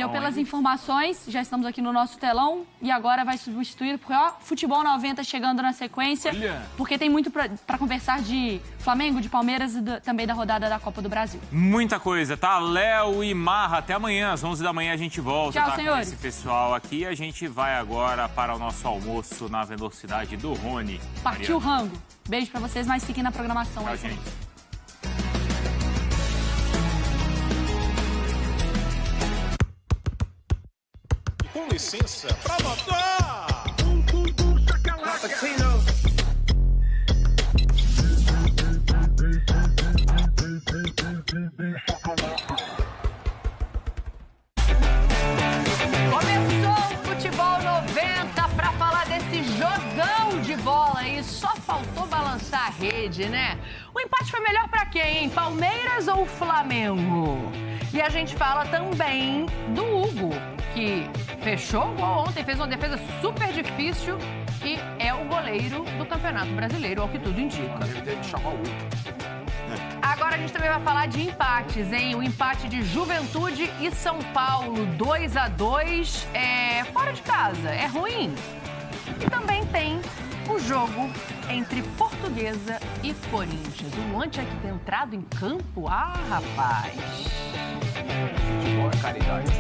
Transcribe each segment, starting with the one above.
Pelas informações, já estamos aqui no nosso telão e agora vai substituir por Futebol 90 chegando na sequência, porque tem muito para conversar de Flamengo, de Palmeiras e também da rodada da Copa do Brasil. Muita coisa, tá? Léo e Marra, até amanhã, às 11 da manhã a gente volta. Tchau, senhores. Com esse pessoal aqui. A gente vai agora para o nosso almoço na velocidade do Rony. Partiu o rango. Beijo para vocês, mas fiquem na programação. Tchau, aí, gente. Com licença, pra botar! Começou o Futebol 90 para falar desse jogão de bola aí. Só faltou balançar a rede, né? O empate foi melhor para quem, hein? Palmeiras ou Flamengo? E a gente fala também do Hugo, que fechou o gol ontem, fez uma defesa super difícil e é o goleiro do Campeonato Brasileiro, ao que tudo indica. Deve ter que chamar o Hugo. Agora a gente também vai falar de empates, hein? O empate de Juventude e São Paulo, 2-2, fora de casa, é ruim. E também tem o jogo entre Portuguesa e Corinthians. O Luan tinha que ter entrado em campo? Ah, rapaz! Futebol é caridade.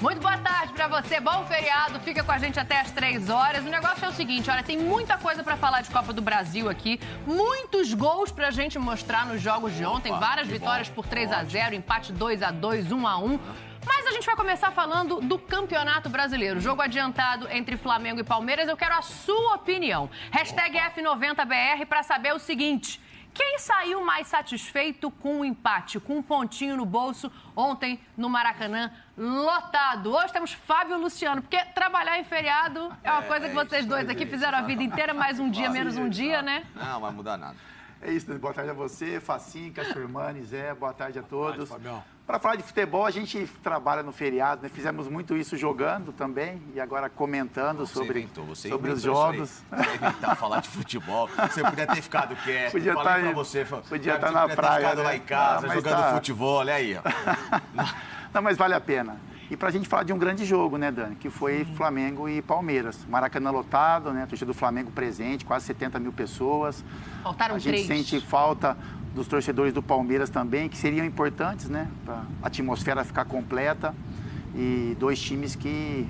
Muito boa tarde pra você, bom feriado, fica com a gente até as 3 horas. O negócio é o seguinte, olha, tem muita coisa pra falar de Copa do Brasil aqui, muitos gols pra gente mostrar nos jogos de ontem, várias vitórias por 3-0, empate 2-2, 1-1. Mas a gente vai começar falando do Campeonato Brasileiro. Jogo adiantado entre Flamengo e Palmeiras. Eu quero a sua opinião. Hashtag F90BR para saber o seguinte. Quem saiu mais satisfeito com o empate, com um pontinho no bolso ontem no Maracanã lotado? Hoje temos Fábio e Luciano, porque trabalhar em feriado é uma coisa que vocês dois aqui fizeram a vida inteira, mais um dia, menos um dia, né? Não vai mudar nada. É isso, boa tarde a você, Facinca, Shermane, Zé, boa tarde a todos. Fabião. Para falar de futebol, a gente trabalha no feriado, né? Fizemos muito isso jogando também e agora comentando sobre os jogos. Você inventar falar de futebol, você podia ter ficado quieto. Podia Falei estar pra você, podia estar na praia, ter ficado né? lá em casa, Mas jogando tá... futebol, olha aí, ó. Não, mas vale a pena. E para a gente falar de um grande jogo, né, Dani? Que foi Flamengo e Palmeiras. Maracanã lotado, né? A torcida do Flamengo presente, quase 70 mil pessoas. Faltaram A gente 3. sente falta dos torcedores do Palmeiras também, que seriam importantes, né? Para a atmosfera ficar completa. E dois times que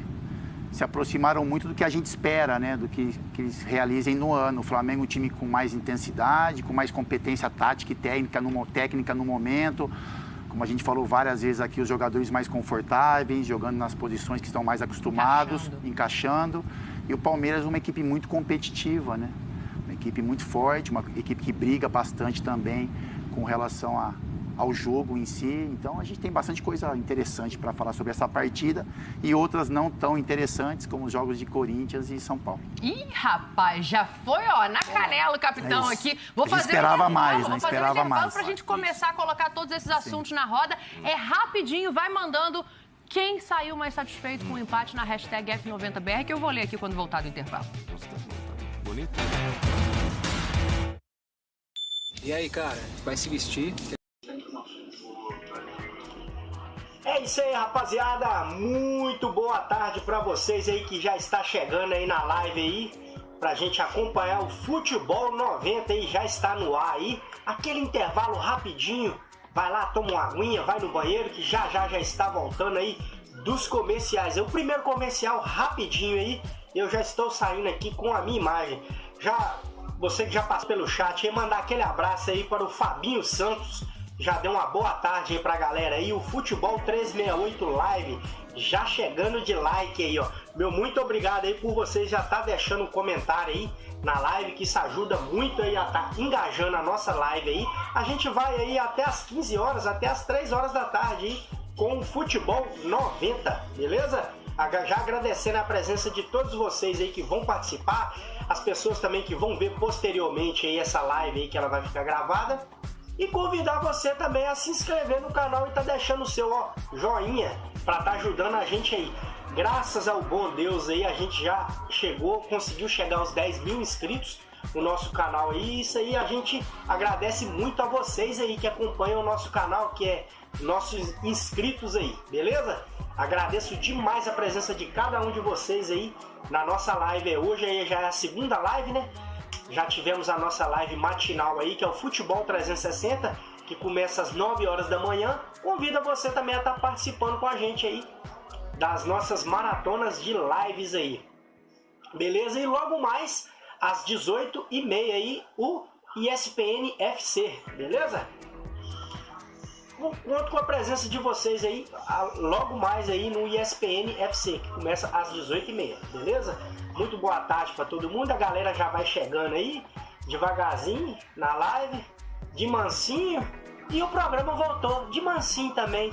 se aproximaram muito do que a gente espera, né? Do que eles realizem no ano. O Flamengo é um time com mais intensidade, com mais competência tática e técnica no momento. Como a gente falou várias vezes aqui, os jogadores mais confortáveis, jogando nas posições que estão mais acostumados, encaixando. E o Palmeiras é uma equipe muito competitiva, né? Uma equipe muito forte, uma equipe que briga bastante também com relação ao jogo em si. Então, a gente tem bastante coisa interessante para falar sobre essa partida e outras não tão interessantes, como os jogos de Corinthians e São Paulo. Ih, rapaz, já foi, ó, na canela o capitão aqui. Vou fazer esperava um mais, né? Vou fazer Esperava um intervalo mais. pra gente começar a colocar todos esses assuntos na roda. É rapidinho, vai mandando quem saiu mais satisfeito com o empate na hashtag F90BR, que eu vou ler aqui quando voltar do intervalo. Bonito. E aí, cara, vai se vestir? É isso aí, rapaziada. Muito boa tarde pra vocês aí que já está chegando aí na live aí, pra gente acompanhar o Futebol 90 aí, já está no ar aí. Aquele intervalo rapidinho, vai lá, toma uma aguinha, vai no banheiro que já está voltando aí dos comerciais. É o primeiro comercial rapidinho aí, eu já estou saindo aqui com a minha imagem. Já você que já passou pelo chat, mandar aquele abraço aí para o Fabinho Santos. Já deu uma boa tarde aí pra galera aí. O Futebol 368 Live já chegando de like aí, ó. Meu muito obrigado aí por vocês já tá deixando um comentário aí na live, que isso ajuda muito aí a tá engajando a nossa live aí. A gente vai aí até as 15 horas, até as 3 horas da tarde aí com o Futebol 90, beleza? Já agradecendo a presença de todos vocês aí que vão participar, as pessoas também que vão ver posteriormente aí essa live aí que ela vai ficar gravada. E convidar você também a se inscrever no canal e tá deixando o seu joinha para tá ajudando a gente aí. Graças ao bom Deus aí, a gente já conseguiu chegar aos 10 mil inscritos no nosso canal aí. Isso aí a gente agradece muito a vocês aí que acompanham o nosso canal, que é nossos inscritos aí, beleza? Agradeço demais a presença de cada um de vocês aí na nossa live. Hoje aí já é a segunda live, né? Já tivemos a nossa live matinal aí, que é o Futebol 360, que começa às 9 horas da manhã. Convido você também a estar participando com a gente aí das nossas maratonas de lives aí. Beleza? E logo mais, às 18h30 aí, o ESPN FC, beleza? Conto com a presença de vocês aí, logo mais aí no ESPN FC, que começa às 18h30, beleza? Muito boa tarde para todo mundo, a galera já vai chegando aí, devagarzinho, na live, de mansinho, e o programa voltou de mansinho também.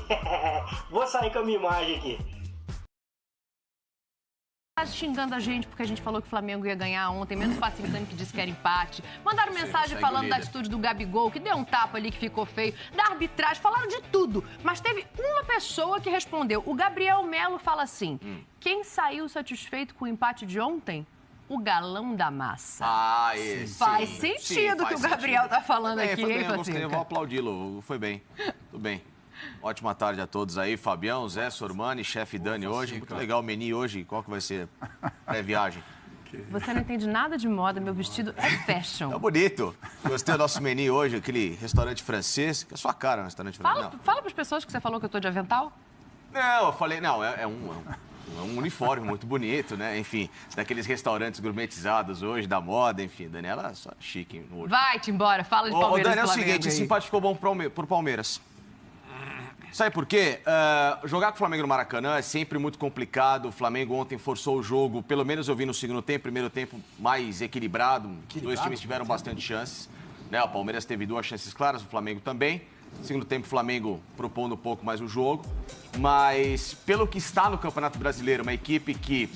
Vou sair com a minha imagem aqui. Xingando a gente porque a gente falou que o Flamengo ia ganhar ontem, menos facilitando que disse que era empate. Mandaram mensagem falando da atitude do Gabigol, que deu um tapa ali que ficou feio, da arbitragem, falaram de tudo. Mas teve uma pessoa que respondeu. O Gabriel Melo fala assim: quem saiu satisfeito com o empate de ontem? O galão da massa. Faz sentido o que o Gabriel tá falando aqui, hein, Facinho? Eu vou aplaudi-lo, foi bem. Tudo bem. Ótima tarde a todos aí, Fabião, Zé, Sormani, chefe Dani hoje. Muito legal o menu hoje. Qual que vai ser pré-viagem? Você não entende nada de moda, meu vestido é fashion. Tá bonito. Gostei do nosso menu hoje, aquele restaurante francês, que é a sua cara, um restaurante francês. Fala pras pessoas que você falou que eu tô de avental. Não, eu falei, não, é um uniforme muito bonito, né? Enfim, daqueles restaurantes gourmetizados hoje, da moda, enfim. Daniela é só chique no olho. Vai-te embora, fala de Palmeiras. Daniela, é o seguinte, esse empate ficou bom pro Palmeiras. Sabe por quê? Jogar com o Flamengo no Maracanã é sempre muito complicado. O Flamengo ontem forçou o jogo, pelo menos eu vi no segundo tempo, primeiro tempo mais equilibrado. Os dois times tiveram bastante chances, né? O Palmeiras teve 2 chances claras, o Flamengo também. Segundo tempo, o Flamengo propondo um pouco mais o jogo. Mas, pelo que está no Campeonato Brasileiro, uma equipe que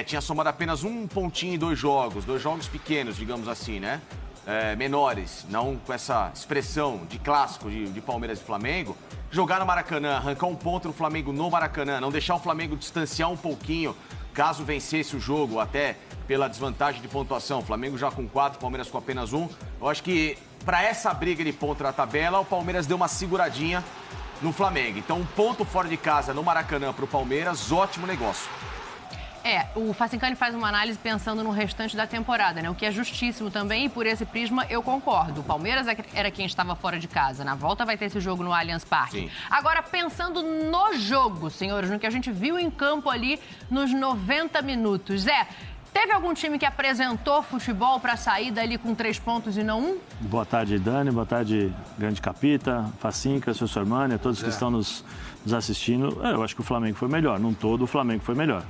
tinha somado apenas 1 pontinho em 2 jogos pequenos, digamos assim, né? Menores, não com essa expressão de clássico de Palmeiras e Flamengo. Jogar no Maracanã, arrancar um ponto no Flamengo no Maracanã, não deixar o Flamengo distanciar um pouquinho, caso vencesse o jogo, até pela desvantagem de pontuação. O Flamengo já com 4, Palmeiras com apenas 1. Eu acho que para essa briga de ponto na tabela, o Palmeiras deu uma seguradinha no Flamengo. Então, um ponto fora de casa no Maracanã para o Palmeiras, ótimo negócio. O Facincani faz uma análise pensando no restante da temporada, né? O que é justíssimo também, e por esse prisma eu concordo. O Palmeiras era quem estava fora de casa. Na volta vai ter esse jogo no Allianz Parque. Sim. Agora, pensando no jogo, senhores, no que a gente viu em campo ali nos 90 minutos. Zé, teve algum time que apresentou futebol para sair dali com 3 pontos e não 1? Boa tarde, Dani. Boa tarde, Grande Capita, Facinca, seu Sormani, a todos que estão nos assistindo. Eu acho que o Flamengo foi melhor. Num todo, o Flamengo foi melhor.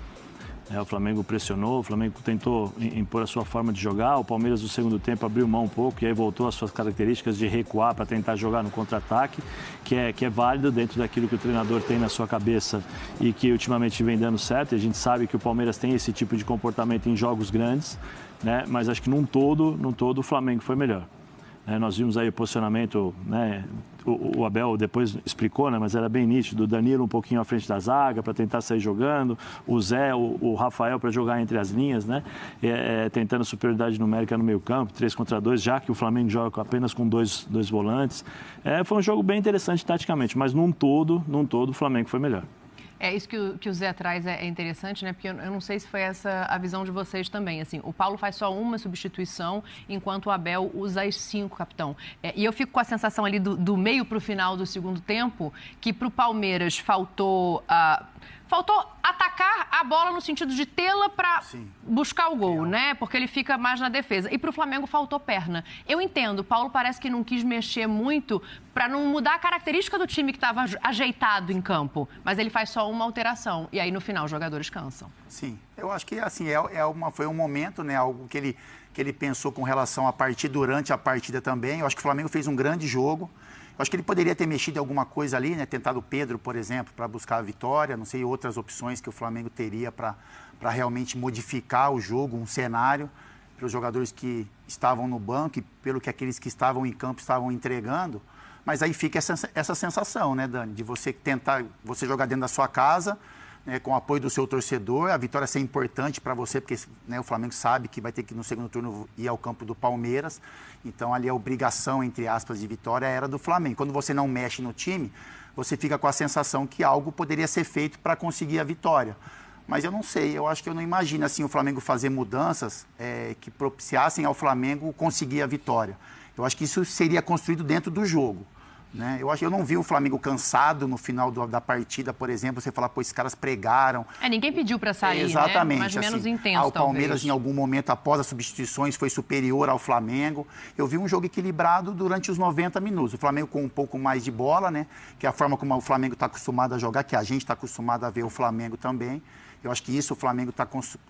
O Flamengo pressionou, o Flamengo tentou impor a sua forma de jogar, o Palmeiras no segundo tempo abriu mão um pouco e aí voltou às suas características de recuar para tentar jogar no contra-ataque, que é válido dentro daquilo que o treinador tem na sua cabeça e que ultimamente vem dando certo. E a gente sabe que o Palmeiras tem esse tipo de comportamento em jogos grandes, né? Mas acho que num todo o Flamengo foi melhor. Nós vimos aí o posicionamento, né? O Abel depois explicou, né? Mas era bem nítido. O Danilo um pouquinho à frente da zaga para tentar sair jogando. O Zé, o Rafael para jogar entre as linhas, né? Tentando superioridade numérica no meio campo, 3 contra 2, já que o Flamengo joga apenas com dois volantes. Foi um jogo bem interessante taticamente, mas num todo o Flamengo foi melhor. Isso que o Zé traz é interessante, né? Porque eu não sei se foi essa a visão de vocês também. Assim, o Paulo faz só uma substituição, enquanto o Abel usa as 5, capitão. E eu fico com a sensação ali do meio para o final do segundo tempo, que para o Palmeiras faltou atacar a bola no sentido de tê-la para buscar o gol, né? Porque ele fica mais na defesa. E para o Flamengo faltou perna. Eu entendo, o Paulo parece que não quis mexer muito para não mudar a característica do time que estava ajeitado em campo. Mas ele faz só uma alteração. E aí, no final, os jogadores cansam. Sim, eu acho que assim, foi um momento, né? Algo que ele pensou com relação à partida, durante a partida também. Eu acho que o Flamengo fez um grande jogo. Eu acho que ele poderia ter mexido em alguma coisa ali, né? Tentado o Pedro, por exemplo, para buscar a vitória. Não sei, outras opções que o Flamengo teria para realmente modificar o jogo, um cenário, para os jogadores que estavam no banco e pelo que aqueles que estavam em campo estavam entregando. Mas aí fica essa sensação, né, Dani? De você tentar, você jogar dentro da sua casa, né, com o apoio do seu torcedor. A vitória ser importante para você, porque, né, o Flamengo sabe que vai ter que, no segundo turno, ir ao campo do Palmeiras. Então, ali a obrigação, entre aspas, de vitória era do Flamengo. Quando você não mexe no time, você fica com a sensação que algo poderia ser feito para conseguir a vitória. Mas eu não sei, eu acho que eu não imagino assim, o Flamengo fazer mudanças que propiciassem ao Flamengo conseguir a vitória. Eu acho que isso seria construído dentro do jogo. Né? Eu não vi o Flamengo cansado no final da partida, por exemplo, você falar, pô, esses caras pregaram. Ninguém pediu para sair, exatamente, né? Mais ou menos intenso, o Palmeiras, talvez. em algum momento, após as substituições, foi superior ao Flamengo. Eu vi um jogo equilibrado durante os 90 minutos. O Flamengo com um pouco mais de bola, né? Que é a forma como o Flamengo está acostumado a jogar, que a gente está acostumado a ver o Flamengo também. Eu acho que isso o Flamengo está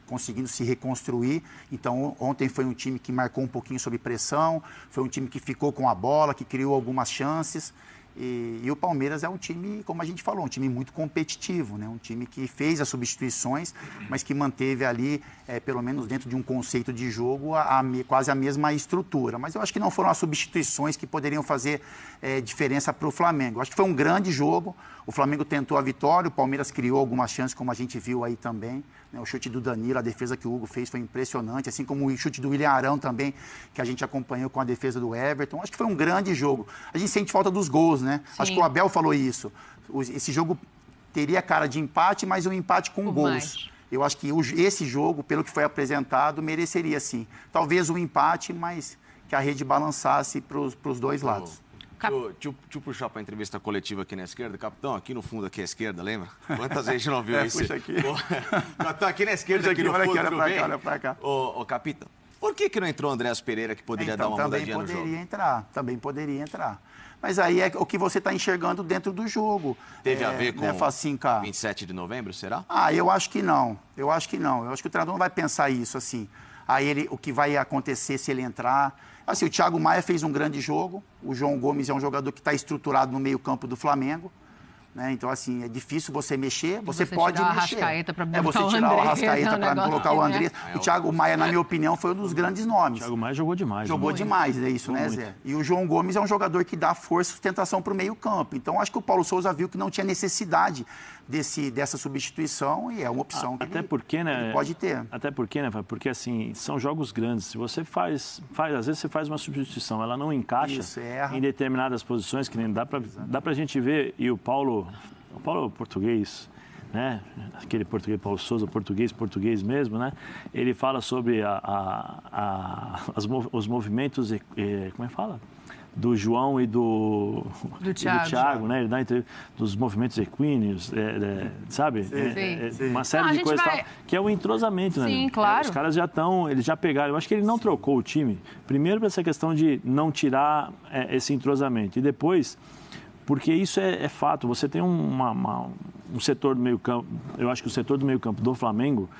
conseguindo se reconstruir. Então, ontem foi um time que marcou um pouquinho sob pressão, foi um time que ficou com a bola, que criou algumas chances. E o Palmeiras é um time, como a gente falou, um time muito competitivo, né? Um time que fez as substituições, mas que manteve ali, pelo menos dentro de um conceito de jogo, quase a mesma estrutura. Mas eu acho que não foram as substituições que poderiam fazer diferença para o Flamengo. Eu acho que foi um grande jogo. O Flamengo tentou a vitória, o Palmeiras criou algumas chances, como a gente viu aí também. O chute do Danilo, a defesa que o Hugo fez foi impressionante, assim como o chute do William Arão também, que a gente acompanhou com a defesa do Everton. Acho que foi um grande jogo. A gente sente falta dos gols, né? Sim. Acho que o Abel falou isso. Esse jogo teria cara de empate, mas um empate com gols. Mais. Eu acho que esse jogo, pelo que foi apresentado, mereceria sim. Talvez um empate, mas que a rede balançasse para os dois lados. Deixa eu puxar para a entrevista coletiva aqui na esquerda. Capitão, aqui no fundo, aqui à esquerda, lembra? Quantas vezes a gente não viu isso? Puxa aqui. Capitão, aqui na esquerda, aqui no fundo, olha pra cá. Ô, Capitão, por que não entrou o Andréas Pereira, que poderia dar uma mudadinha no jogo? Também poderia entrar. Mas aí é o que você está enxergando dentro do jogo. Teve a ver com 27 de novembro, será? Eu acho que não. Eu acho que o treinador não vai pensar isso, assim. Aí o que vai acontecer se ele entrar... Assim, o Thiago Maia fez um grande jogo. O João Gomes é um jogador que está estruturado no meio-campo do Flamengo. Né? Então, assim, é difícil você mexer. Você pode tirar mexer. O Arrascaeta para botar você tirar o Arrascaeta para colocar o André. O Thiago Maia, na minha opinião, foi um dos grandes nomes. O Thiago Maia jogou demais. Jogou demais, é isso, né, Zé? E o João Gomes é um jogador que dá força e sustentação para o meio-campo. Então, acho que o Paulo Souza viu que não tinha necessidade dessa substituição e é uma opção que ele pode ter. Até porque, né, porque assim, são jogos grandes. Se você faz às vezes você faz uma substituição, ela não encaixa em determinadas posições, que nem dá pra gente ver, e o Paulo português, né? Aquele português, Paulo Souza, português mesmo, né? Ele fala sobre os movimentos, como é que fala? Do João e do Thiago, né? Ele dá dos movimentos equíneos, sabe? Sim. Uma série de coisas que é o entrosamento, né? Sim, claro. Os caras eles já pegaram. Eu acho que ele não trocou o time, primeiro para essa questão de não tirar esse entrosamento, e depois, porque isso é fato, você tem um setor do meio-campo, eu acho que o setor do meio-campo do Flamengo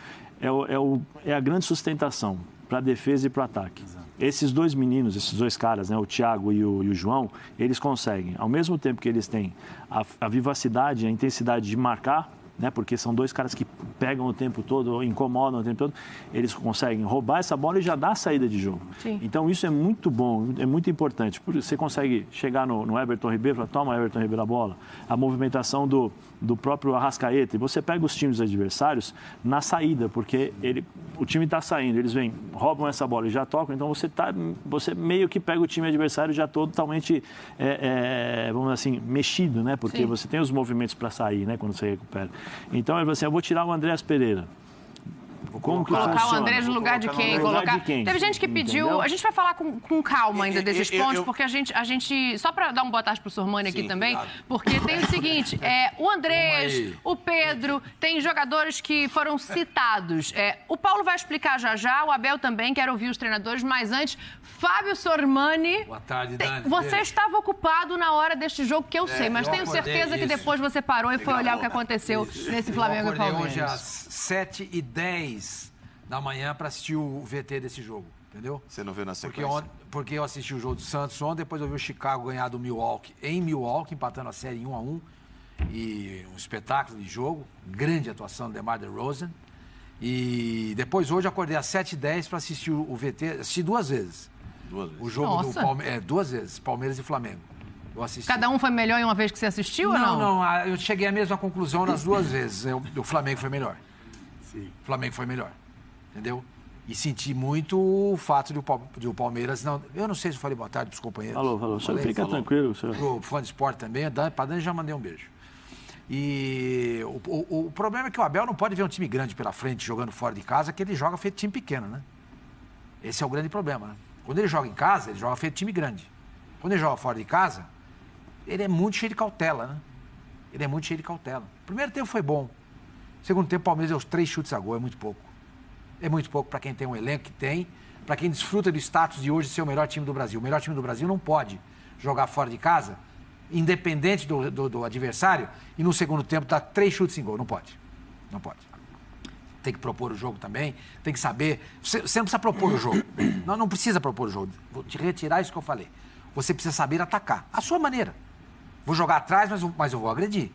é a grande sustentação para a defesa e para o ataque. Exato. Esses dois meninos, esses dois caras, né, o Thiago e o João, eles conseguem, ao mesmo tempo que eles têm a vivacidade, a intensidade de marcar, né, porque são dois caras que pegam o tempo todo, incomodam o tempo todo, eles conseguem roubar essa bola e já dar a saída de jogo. Sim. Então isso é muito bom, é muito importante. Você consegue chegar no Everton Ribeiro e falar, toma, Everton Ribeiro, a bola. A movimentação do próprio Arrascaeta. E você pega os times adversários na saída, porque o time está saindo, eles vêm, roubam essa bola e já tocam, então você meio que pega o time adversário já totalmente, vamos dizer assim, mexido, né? Porque você tem os movimentos para sair, né? Quando você recupera. Então, ele falou assim, eu vou tirar o Andréas Pereira. Como que colocar funciona? o Andrés no lugar de quem? Teve gente que pediu... Entendeu? A gente vai falar com calma ainda desses pontos, porque a gente só para dar uma boa tarde pro Sormani aqui também, claro. Porque tem o seguinte, o Andrés, o Pedro, tem jogadores que foram citados. O Paulo vai explicar já, o Abel também, quero ouvir os treinadores, mas antes, Fábio Sormani... Boa tarde, Dani. Você estava ocupado na hora deste jogo, que eu sei, mas tenho certeza que depois você parou e foi olhar o que aconteceu nesse Flamengo e Palmeiras. Hoje às 7h10 da manhã para assistir o VT desse jogo, entendeu? Você não viu na sequência? Porque eu assisti o jogo do Santos ontem, depois eu vi o Chicago ganhar do Milwaukee em Milwaukee, empatando a série 1-1. E um espetáculo de jogo, grande atuação do DeMar DeRozan. E depois hoje acordei às 7h10 para assistir o VT, assisti 2 vezes. 2 vezes? O jogo do Palmeiras, 2 vezes, Palmeiras e Flamengo. Eu assisti. Cada um foi melhor em uma vez que você assistiu ou não? Não, eu cheguei à mesma conclusão nas duas vezes. O Flamengo foi melhor. Sim. O Flamengo foi melhor. Entendeu? E senti muito o fato de o Palmeiras... Não, eu não sei se eu falei boa tarde pros companheiros. Falou. O senhor fica tranquilo, senhor. Pro fã de esporte também. Pra Dani já mandei um beijo. E o problema é que o Abel não pode ver um time grande pela frente jogando fora de casa, que ele joga feito time pequeno, né? Esse é o grande problema, né? Quando ele joga em casa, ele joga feito time grande. Quando ele joga fora de casa, ele é muito cheio de cautela, né? Ele é muito cheio de cautela. O primeiro tempo foi bom. O segundo tempo, o Palmeiras deu 3 chutes a gol, é muito pouco. É muito pouco para quem tem um elenco que tem, para quem desfruta do status de hoje ser o melhor time do Brasil. O melhor time do Brasil não pode jogar fora de casa, independente do adversário, e no segundo tempo dar 3 chutes em gol. Não pode. Não pode. Tem que propor o jogo também, tem que saber... Você não precisa propor o jogo. Não precisa propor o jogo. Vou te retirar isso que eu falei. Você precisa saber atacar. A sua maneira. Vou jogar atrás, mas eu vou agredir.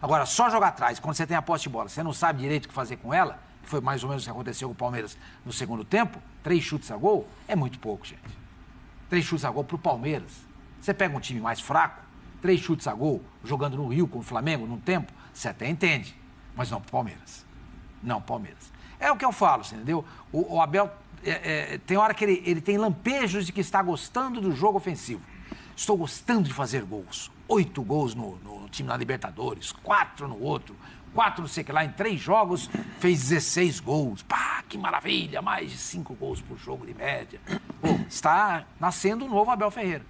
Agora, só jogar atrás, quando você tem a posse de bola, você não sabe direito o que fazer com ela, que foi mais ou menos o que aconteceu com o Palmeiras no segundo tempo, 3 chutes a gol, é muito pouco, gente. 3 chutes a gol pro Palmeiras. Você pega um time mais fraco, 3 chutes a gol, jogando no Rio com o Flamengo, num tempo, você até entende. Mas não pro Palmeiras. Não, Palmeiras. É o que eu falo, você entendeu? O Abel, tem hora que ele tem lampejos de que está gostando do jogo ofensivo. Estou gostando de fazer gols. 8 gols no time na Libertadores, 4 no outro, 4 não sei o que lá, em 3 jogos fez 16 gols. Pá, que maravilha, mais de 5 gols por jogo de média. Pô, está nascendo um novo Abel Ferreira.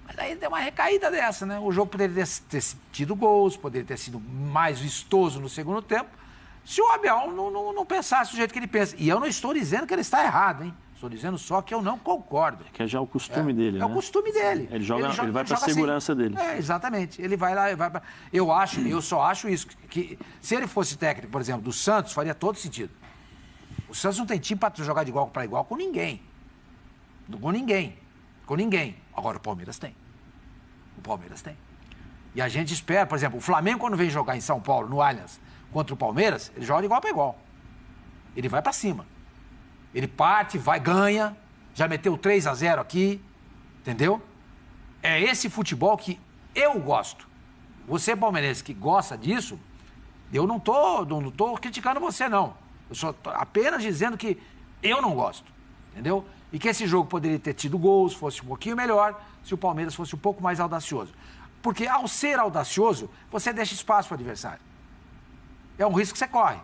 Mas aí deu uma recaída dessa, né? O jogo poderia ter tido gols, poderia ter sido mais vistoso no segundo tempo, se o Abel não pensasse do jeito que ele pensa. E eu não estou dizendo que ele está errado, hein? Estou dizendo só que eu não concordo. Que é já o costume dele, né? É o costume dele. Ele vai para a segurança assim. dele. Exatamente. Ele vai lá e vai pra... Eu só acho isso, que se ele fosse técnico, por exemplo, do Santos, faria todo sentido. O Santos não tem time para jogar de igual para igual com ninguém. Com ninguém. Agora o Palmeiras tem. E a gente espera, por exemplo, o Flamengo quando vem jogar em São Paulo, no Allianz, contra o Palmeiras, ele joga de igual para igual. Ele vai para cima. Ele parte, vai, ganha, já meteu 3-0 aqui, entendeu? É esse futebol que eu gosto. Você, palmeirense, que gosta disso, eu não tô criticando você, não. Eu só tô apenas dizendo que eu não gosto, entendeu? E que esse jogo poderia ter tido gols, fosse um pouquinho melhor, se o Palmeiras fosse um pouco mais audacioso. Porque ao ser audacioso, você deixa espaço para o adversário. É um risco que você corre.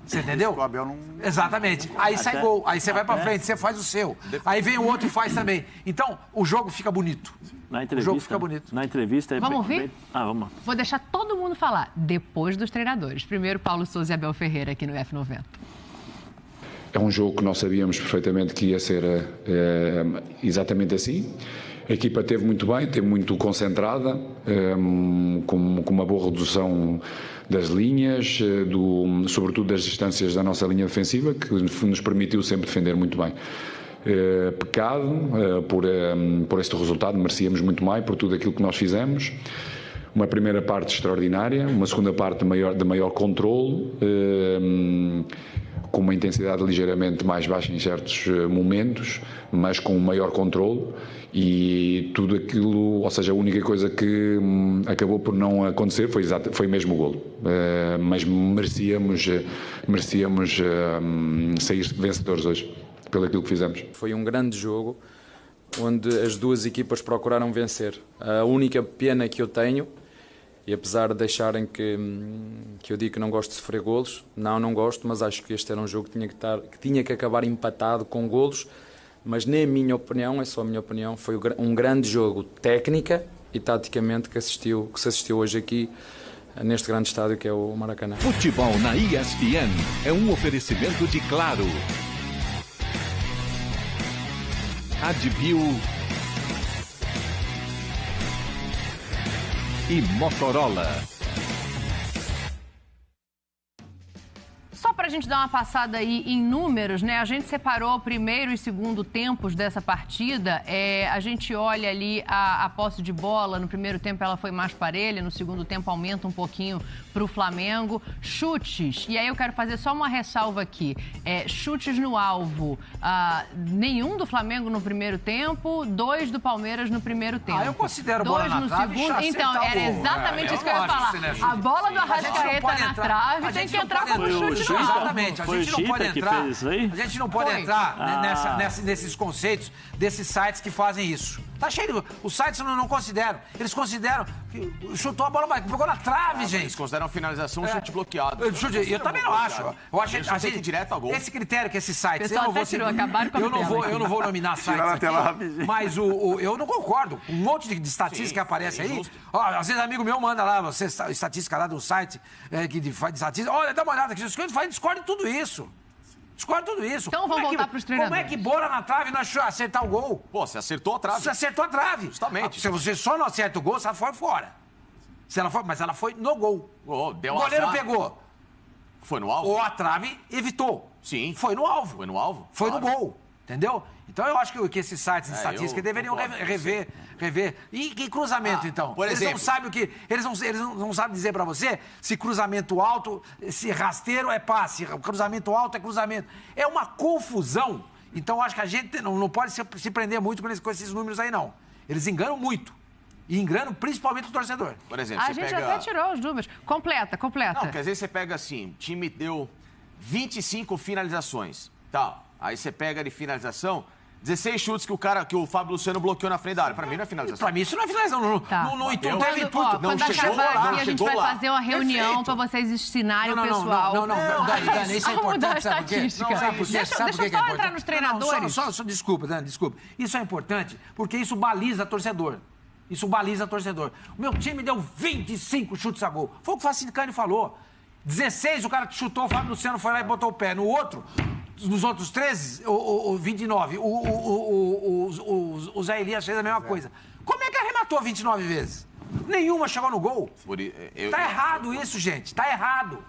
Você entendeu? O Abel não... Exatamente. Aí sai gol, aí você vai pra frente, você faz o seu. Aí vem o outro e faz também. Então, o jogo fica bonito. O jogo fica bonito. Na entrevista... Vamos ouvir? Vamos. Vou deixar todo mundo falar, depois dos treinadores. Primeiro, Paulo Souza e Abel Ferreira aqui no F90. É um jogo que nós sabíamos perfeitamente que ia ser exatamente assim. A equipa esteve muito bem, esteve muito concentrada, com uma boa redução das linhas, sobretudo das distâncias da nossa linha defensiva, que nos permitiu sempre defender muito bem. Pecado por este resultado, merecíamos muito mais por tudo aquilo que nós fizemos. Uma primeira parte extraordinária, uma segunda parte de maior controle, com uma intensidade ligeiramente mais baixa em certos momentos, mas com um maior controle, e tudo aquilo, ou seja, a única coisa que acabou por não acontecer foi mesmo o golo. Mas merecíamos sair vencedores hoje, pelo aquilo que fizemos. Foi um grande jogo, onde as duas equipas procuraram vencer. A única pena que eu tenho, e apesar de acharem que eu digo que não gosto de sofrer golos, não gosto, mas acho que este era um jogo que tinha que acabar empatado com golos, mas na minha opinião, é só a minha opinião, foi um grande jogo técnica e taticamente que se assistiu hoje aqui neste grande estádio que é o Maracanã. Futebol na ESPN é um oferecimento de Claro, Advil e Motorola. Só para pra gente dar uma passada aí em números, né? A gente separou o primeiro e segundo tempos dessa partida. A gente olha ali a posse de bola. No primeiro tempo ela foi mais parelha, no segundo tempo aumenta um pouquinho pro Flamengo. Chutes, e aí eu quero fazer só uma ressalva aqui. Chutes no alvo, nenhum do Flamengo no primeiro tempo, 2 do Palmeiras no primeiro tempo. Eu considero bola na trave segundo. Então, era exatamente isso que eu ia falar. A bola do Arrascaeta na trave tem que entrar como chute no alvo. Exatamente. A gente não pode entrar. A gente não pode entrar nesses conceitos desses sites que fazem isso. Tá cheio de... Os sites não consideram. Eles consideram que chutou a bola, pegou na trave, gente. Eles consideram finalização um chute bloqueado. Eu também não acho. Eu acho que direto ao gol. Esse critério que esses sites... Eu não vou nominar sites aqui, mas eu não concordo. Um monte de estatística que aparece aí. Às vezes amigo meu manda lá, estatística lá do site que faz de estatística. Olha, dá uma olhada aqui. Os clientes discordam de tudo isso. Discorda tudo isso. Então vamos voltar para os treinadores. Como é que bola na trave não acertar o gol? Pô, você acertou a trave. Você acertou a trave. Justamente. Se você só não acerta o gol, você foi fora. Mas ela foi no gol. O goleiro pegou. Foi no alvo? Ou a trave evitou. Sim. Foi no alvo. Foi no alvo? Foi no gol. Entendeu? Então eu acho que esses sites de estatística deveriam rever. E cruzamento, então? Por exemplo, eles não sabem o que. Eles não sabem dizer pra você se cruzamento alto, se rasteiro é passe, cruzamento alto é cruzamento. É uma confusão. Então eu acho que a gente não pode se prender muito com esses números aí, não. Eles enganam muito. E enganam principalmente o torcedor. Por exemplo, a gente até tirou os números. Completa. Não, porque às vezes você pega assim, o time deu 25 finalizações. Tá. Aí você pega de finalização, 16 chutes que o Fábio Luciano bloqueou na frente da área. Pra mim não é finalização. Pra mim isso não é finalização. Então teve intuito. Quando acabar aqui, a gente vai fazer uma reunião pra vocês ensinarem o pessoal. Dani, isso é importante, sabe por quê? Sabe por quê? Deixa eu só entrar nos treinadores. Desculpa, Dani, desculpa. Isso é importante porque isso baliza torcedor. O meu time deu 25 chutes a gol. Foi o que o Facicani falou. 16 o cara que chutou, o Fábio Luciano foi lá e botou o pé. No outro... Nos outros 13, o 29, o Zé Elias fez a mesma coisa. Como é que arrematou 29 vezes? Nenhuma chegou no gol. Tá errado isso, gente. Tá errado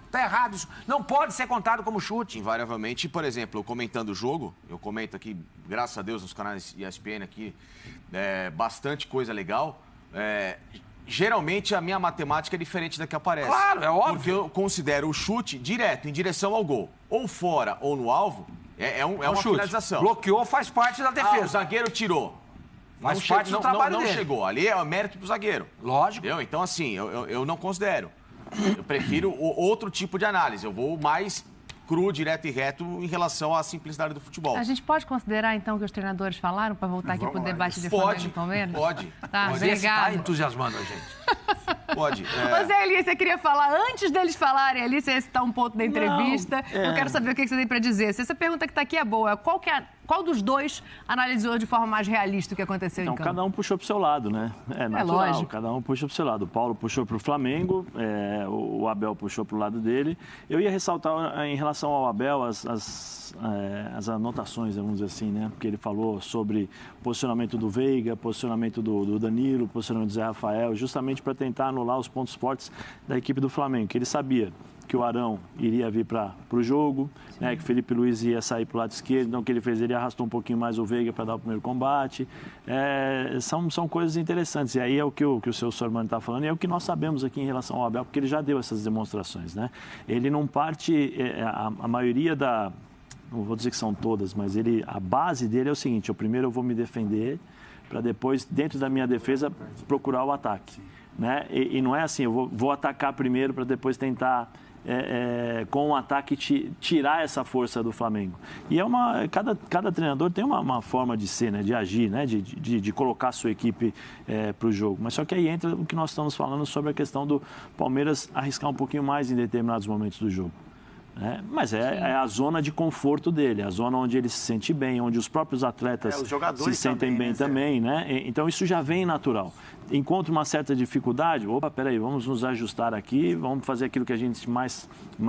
isso. Não pode ser contado como chute. Invariavelmente, por exemplo, eu comentando o jogo, eu comento aqui, graças a Deus, nos canais ESPN aqui, bastante coisa legal. Geralmente a minha matemática é diferente da que aparece. Claro, é óbvio. Porque eu considero o chute direto, em direção ao gol. Ou fora ou no alvo, é uma chute. finalização. Bloqueou, faz parte da defesa. O zagueiro tirou. Faz parte do trabalho dele. Não chegou. Ali é mérito pro zagueiro. Lógico. Entendeu? Então, assim, eu não considero. Eu prefiro outro tipo de análise. Eu vou mais cru, direto e reto em relação à simplicidade do futebol. A gente pode considerar, então, o que os treinadores falaram para voltar aqui para o debate de Flamengo e Palmeiras? Pode. Tá, obrigado. Esse tá entusiasmando a gente. Pode. Ô, Zé Elias, você queria falar, antes deles falarem ali, você ia citar um ponto da entrevista. Eu quero saber o que você tem para dizer. Se essa pergunta que está aqui é boa, qual dos dois analisou de forma mais realista o que aconteceu em campo? Cada um puxou para o seu lado, né? É natural, lógico. Cada um puxa para o seu lado. O Paulo puxou para o Flamengo, o Abel puxou para o lado dele. Eu ia ressaltar em relação ao Abel as anotações, vamos dizer assim, né? Porque ele falou sobre o posicionamento do Veiga, posicionamento do Danilo, posicionamento do Zé Rafael, justamente para tentar anular os pontos fortes da equipe do Flamengo, que ele sabia que o Arão iria vir para o jogo, né, que o Felipe Luiz ia sair para o lado esquerdo, então o que ele fez, ele arrastou um pouquinho mais o Veiga para dar o primeiro combate. São coisas interessantes, e aí é o que o seu Sormani está falando, e é o que nós sabemos aqui em relação ao Abel, porque ele já deu essas demonstrações, né? Ele não parte, a maioria não vou dizer que são todas, mas a base dele é o seguinte: primeiro eu vou me defender, para depois, dentro da minha defesa, procurar o ataque. Né? E não é assim, eu vou atacar primeiro para depois tentar, com o ataque, tirar essa força do Flamengo. E cada treinador tem uma forma de ser, né? De agir, né? De colocar a sua equipe para o jogo. Mas só que aí entra o que nós estamos falando sobre a questão do Palmeiras arriscar um pouquinho mais em determinados momentos do jogo. Mas é a zona de conforto dele, a zona onde ele se sente bem, onde os próprios atletas os jogadores se sentem bem também, né? Então isso já vem natural. encontra uma certa dificuldade, opa, peraí, vamos nos ajustar aqui, vamos fazer aquilo que a gente mais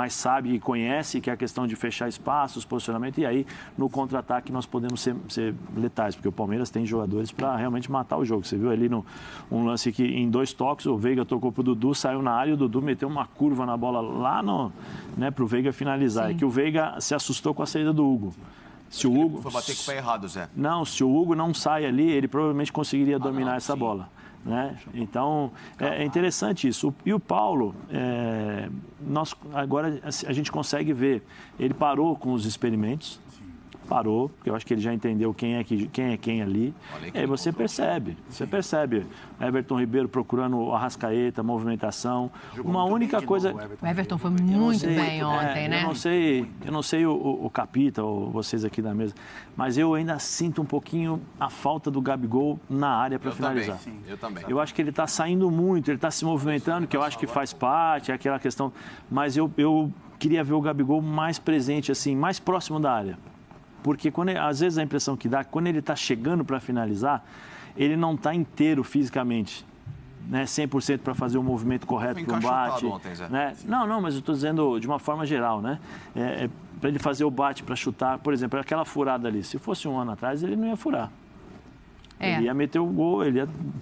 sabe e conhece, que é a questão de fechar espaços, posicionamento, e aí no contra-ataque nós podemos ser letais, porque o Palmeiras tem jogadores para realmente matar o jogo. Você viu ali um lance que em 2 toques o Veiga tocou pro Dudu, saiu na área e o Dudu meteu uma curva na bola lá pro Veiga finalizar. Sim. É que o Veiga se assustou com a saída do Hugo. Se o Hugo foi bater com o pé errado, Zé. Não, se o Hugo não sai ali, ele provavelmente conseguiria dominar essa bola. Né? Então, é interessante isso. E o Paulo, agora a gente consegue ver, ele parou com os experimentos, parou, porque eu acho que ele já entendeu quem é quem ali. E aí você percebe. Everton Ribeiro procurando o Arrascaeta, movimentação. Uma única coisa... O Everton foi muito bem ontem, né? Eu não sei o Capita ou vocês aqui da mesa, mas eu ainda sinto um pouquinho a falta do Gabigol na área para finalizar. Eu também. Eu acho que ele está saindo muito, ele está se movimentando, que eu acho que faz parte, é aquela questão... Mas eu queria ver o Gabigol mais presente, assim, mais próximo da área. Porque às vezes a impressão que dá, quando ele está chegando para finalizar, ele não está inteiro fisicamente, né? 100% para fazer o movimento correto para o bate. Ontem, Zé. Né? Não, mas eu estou dizendo de uma forma geral, né? Para ele fazer o bate para chutar, por exemplo, aquela furada ali, se fosse um ano atrás, ele não ia furar. Ele ia meter o gol,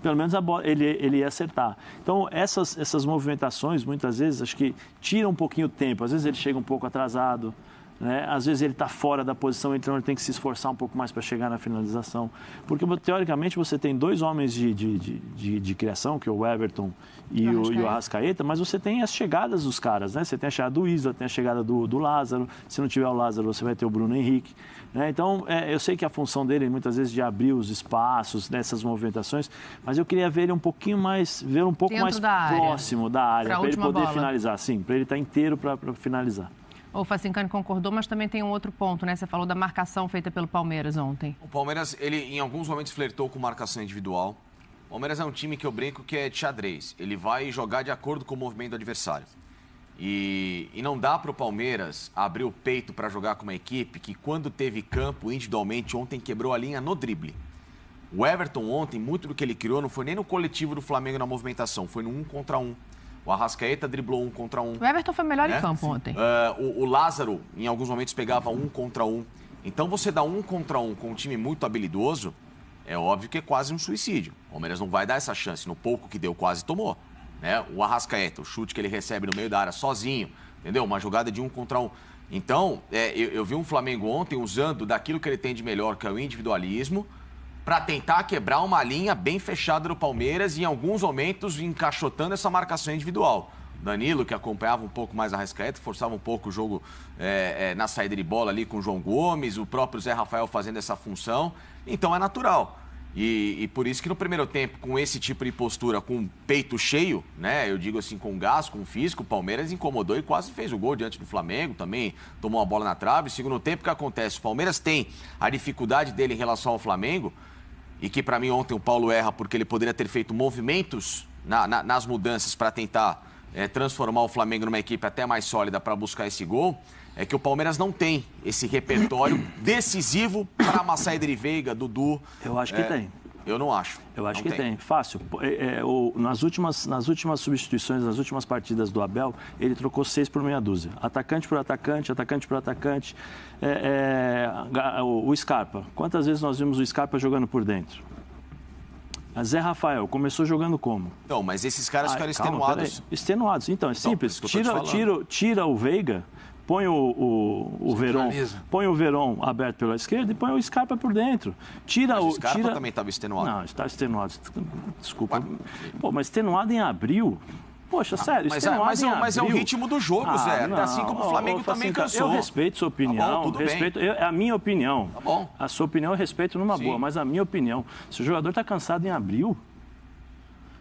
pelo menos a bola, ele ia acertar. Então, essas movimentações, muitas vezes, acho que tiram um pouquinho o tempo. Às vezes ele chega um pouco atrasado. Né? Às vezes ele está fora da posição, então ele tem que se esforçar um pouco mais para chegar na finalização. Porque, teoricamente, você tem 2 homens de criação, que é o Everton e o Arrascaeta, mas você tem as chegadas dos caras, né? Você tem a chegada do Isla, tem a chegada do Lázaro. Se não tiver o Lázaro, você vai ter o Bruno Henrique. Né? Então, eu sei que a função dele, muitas vezes, de abrir os espaços dessas movimentações, mas eu queria ver ele um pouquinho mais, próximo da área, para ele poder finalizar. Sim, para ele estar inteiro para finalizar. O Facincani concordou, mas também tem um outro ponto, né? Você falou da marcação feita pelo Palmeiras ontem. O Palmeiras, ele em alguns momentos flertou com marcação individual. O Palmeiras é um time que eu brinco que é de xadrez. Ele vai jogar de acordo com o movimento do adversário. E não dá para o Palmeiras abrir o peito para jogar com uma equipe que, quando teve campo individualmente, ontem quebrou a linha no drible. O Everton ontem, muito do que ele criou, não foi nem no coletivo do Flamengo na movimentação, foi no 1 contra 1. O Arrascaeta driblou 1 contra 1. O Everton foi melhor em campo ontem. O Lázaro, em alguns momentos, pegava 1 contra 1. Então, você dá 1 contra 1 com um time muito habilidoso, é óbvio que é quase um suicídio. O Palmeiras não vai dar essa chance. No pouco que deu, quase tomou. Né? O Arrascaeta, o chute que ele recebe no meio da área sozinho, entendeu? Uma jogada de 1 contra 1. Então, eu vi um Flamengo ontem usando daquilo que ele tem de melhor, que é o individualismo, para tentar quebrar uma linha bem fechada do Palmeiras e, em alguns momentos, encaixotando essa marcação individual. Danilo, que acompanhava um pouco mais a Arrascaeta, forçava um pouco o jogo na saída de bola ali com o João Gomes, o próprio Zé Rafael fazendo essa função. Então, é natural. E por isso que no primeiro tempo, com esse tipo de postura, com o peito cheio, né, eu digo assim, com gás, com físico, o Palmeiras incomodou e quase fez o gol diante do Flamengo, também tomou a bola na trave. Segundo tempo, o que acontece? O Palmeiras tem a dificuldade dele em relação ao Flamengo, e que, para mim, ontem o Paulo erra porque ele poderia ter feito movimentos nas mudanças para tentar transformar o Flamengo numa equipe até mais sólida para buscar esse gol, é que o Palmeiras não tem esse repertório decisivo para uma saída de Veiga, Dudu. Eu acho que tem. Eu não acho. Eu acho que tem. Fácil. Nas últimas substituições, nas últimas partidas do Abel, ele trocou 6 por meia dúzia. Atacante por atacante, atacante por atacante. O Scarpa. Quantas vezes nós vimos o Scarpa jogando por dentro? A Zé Rafael começou jogando como? Não, mas esses caras ficaram extenuados. Extenuados. Então, é simples. Tira o Veiga, põe o Verón, põe o Verón aberto pela esquerda e põe o Scarpa por dentro. O Scarpa também estava extenuado. Não, está extenuado. Desculpa. Pô, mas extenuado em abril? Poxa, sério, mas é o ritmo do jogo, Zé. Não, assim como o Flamengo também cansou. Eu respeito sua opinião. Tá bom, é a minha opinião. Tá bom. A sua opinião eu respeito numa boa, mas a minha opinião, se o jogador está cansado em abril...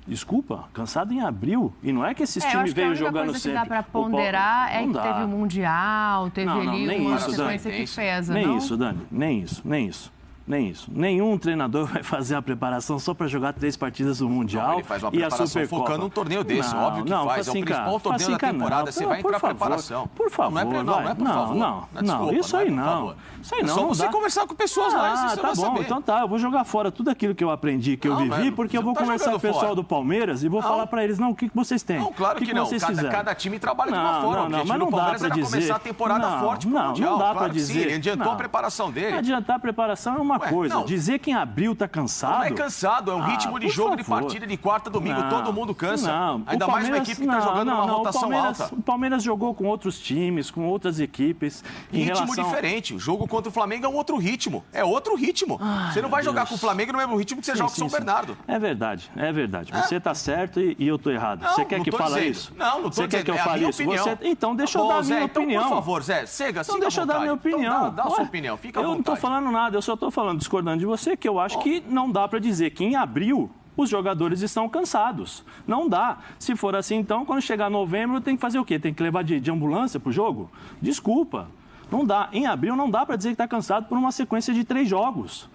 Desculpa, cansado em abril. E não é que esses times veio jogando sempre. A única coisa que dá para ponderar é que teve o Mundial, teve ali uma sequência que pesa. Nem isso, Dani. Nem isso. Nem isso. Nenhum treinador vai fazer a preparação só para jogar 3 partidas do Mundial. Não, ele faz uma e a preparação Supercopa. focando num torneio desse, não, óbvio que não, faz. Facinca, é o principal torneio da temporada. Você vai entrar na preparação. Por favor, não é por favor. Não, isso aí não. Isso aí não. É só você conversar com pessoas lá. Tá bom, saber. Então tá. Eu vou jogar fora tudo aquilo que eu aprendi, que eu vivi, porque eu vou conversar com o pessoal do Palmeiras e vou falar para eles, não, o que vocês têm? Não, claro que não. Cada time trabalha de uma forma. Não, mas não dá para dizer. Começar a temporada forte pro Mundial. Não dá para dizer. Ele adiantou a preparação dele. Adiantar a preparação é uma coisa. Dizer quem abriu tá cansado. Não é cansado, é um ritmo de jogo de partida de quarta domingo. Todo mundo cansa. Ainda mais uma equipe que está jogando uma rotação alta. O Palmeiras jogou com outros times, com outras equipes. Ritmo diferente. O jogo contra o Flamengo é um outro ritmo. É outro ritmo. Você não vai jogar com o Flamengo no mesmo ritmo que você joga com o São Bernardo. É verdade, é verdade. Você está certo e eu estou errado. Você quer que fale isso? Não Você quer que eu fale isso? Então deixa eu dar a minha opinião. Por favor, Zé, então deixa eu dar a minha opinião. Dá a sua opinião, fica à vontade. Eu não estou falando nada, eu só estou falando, discordando de você, que eu acho que não dá para dizer que em abril os jogadores estão cansados. Não dá. Se for assim, então, quando chegar novembro, tem que fazer o quê? Tem que levar de ambulância pro jogo? Desculpa. Não dá. Em abril não dá para dizer que está cansado por uma sequência de 3 jogos.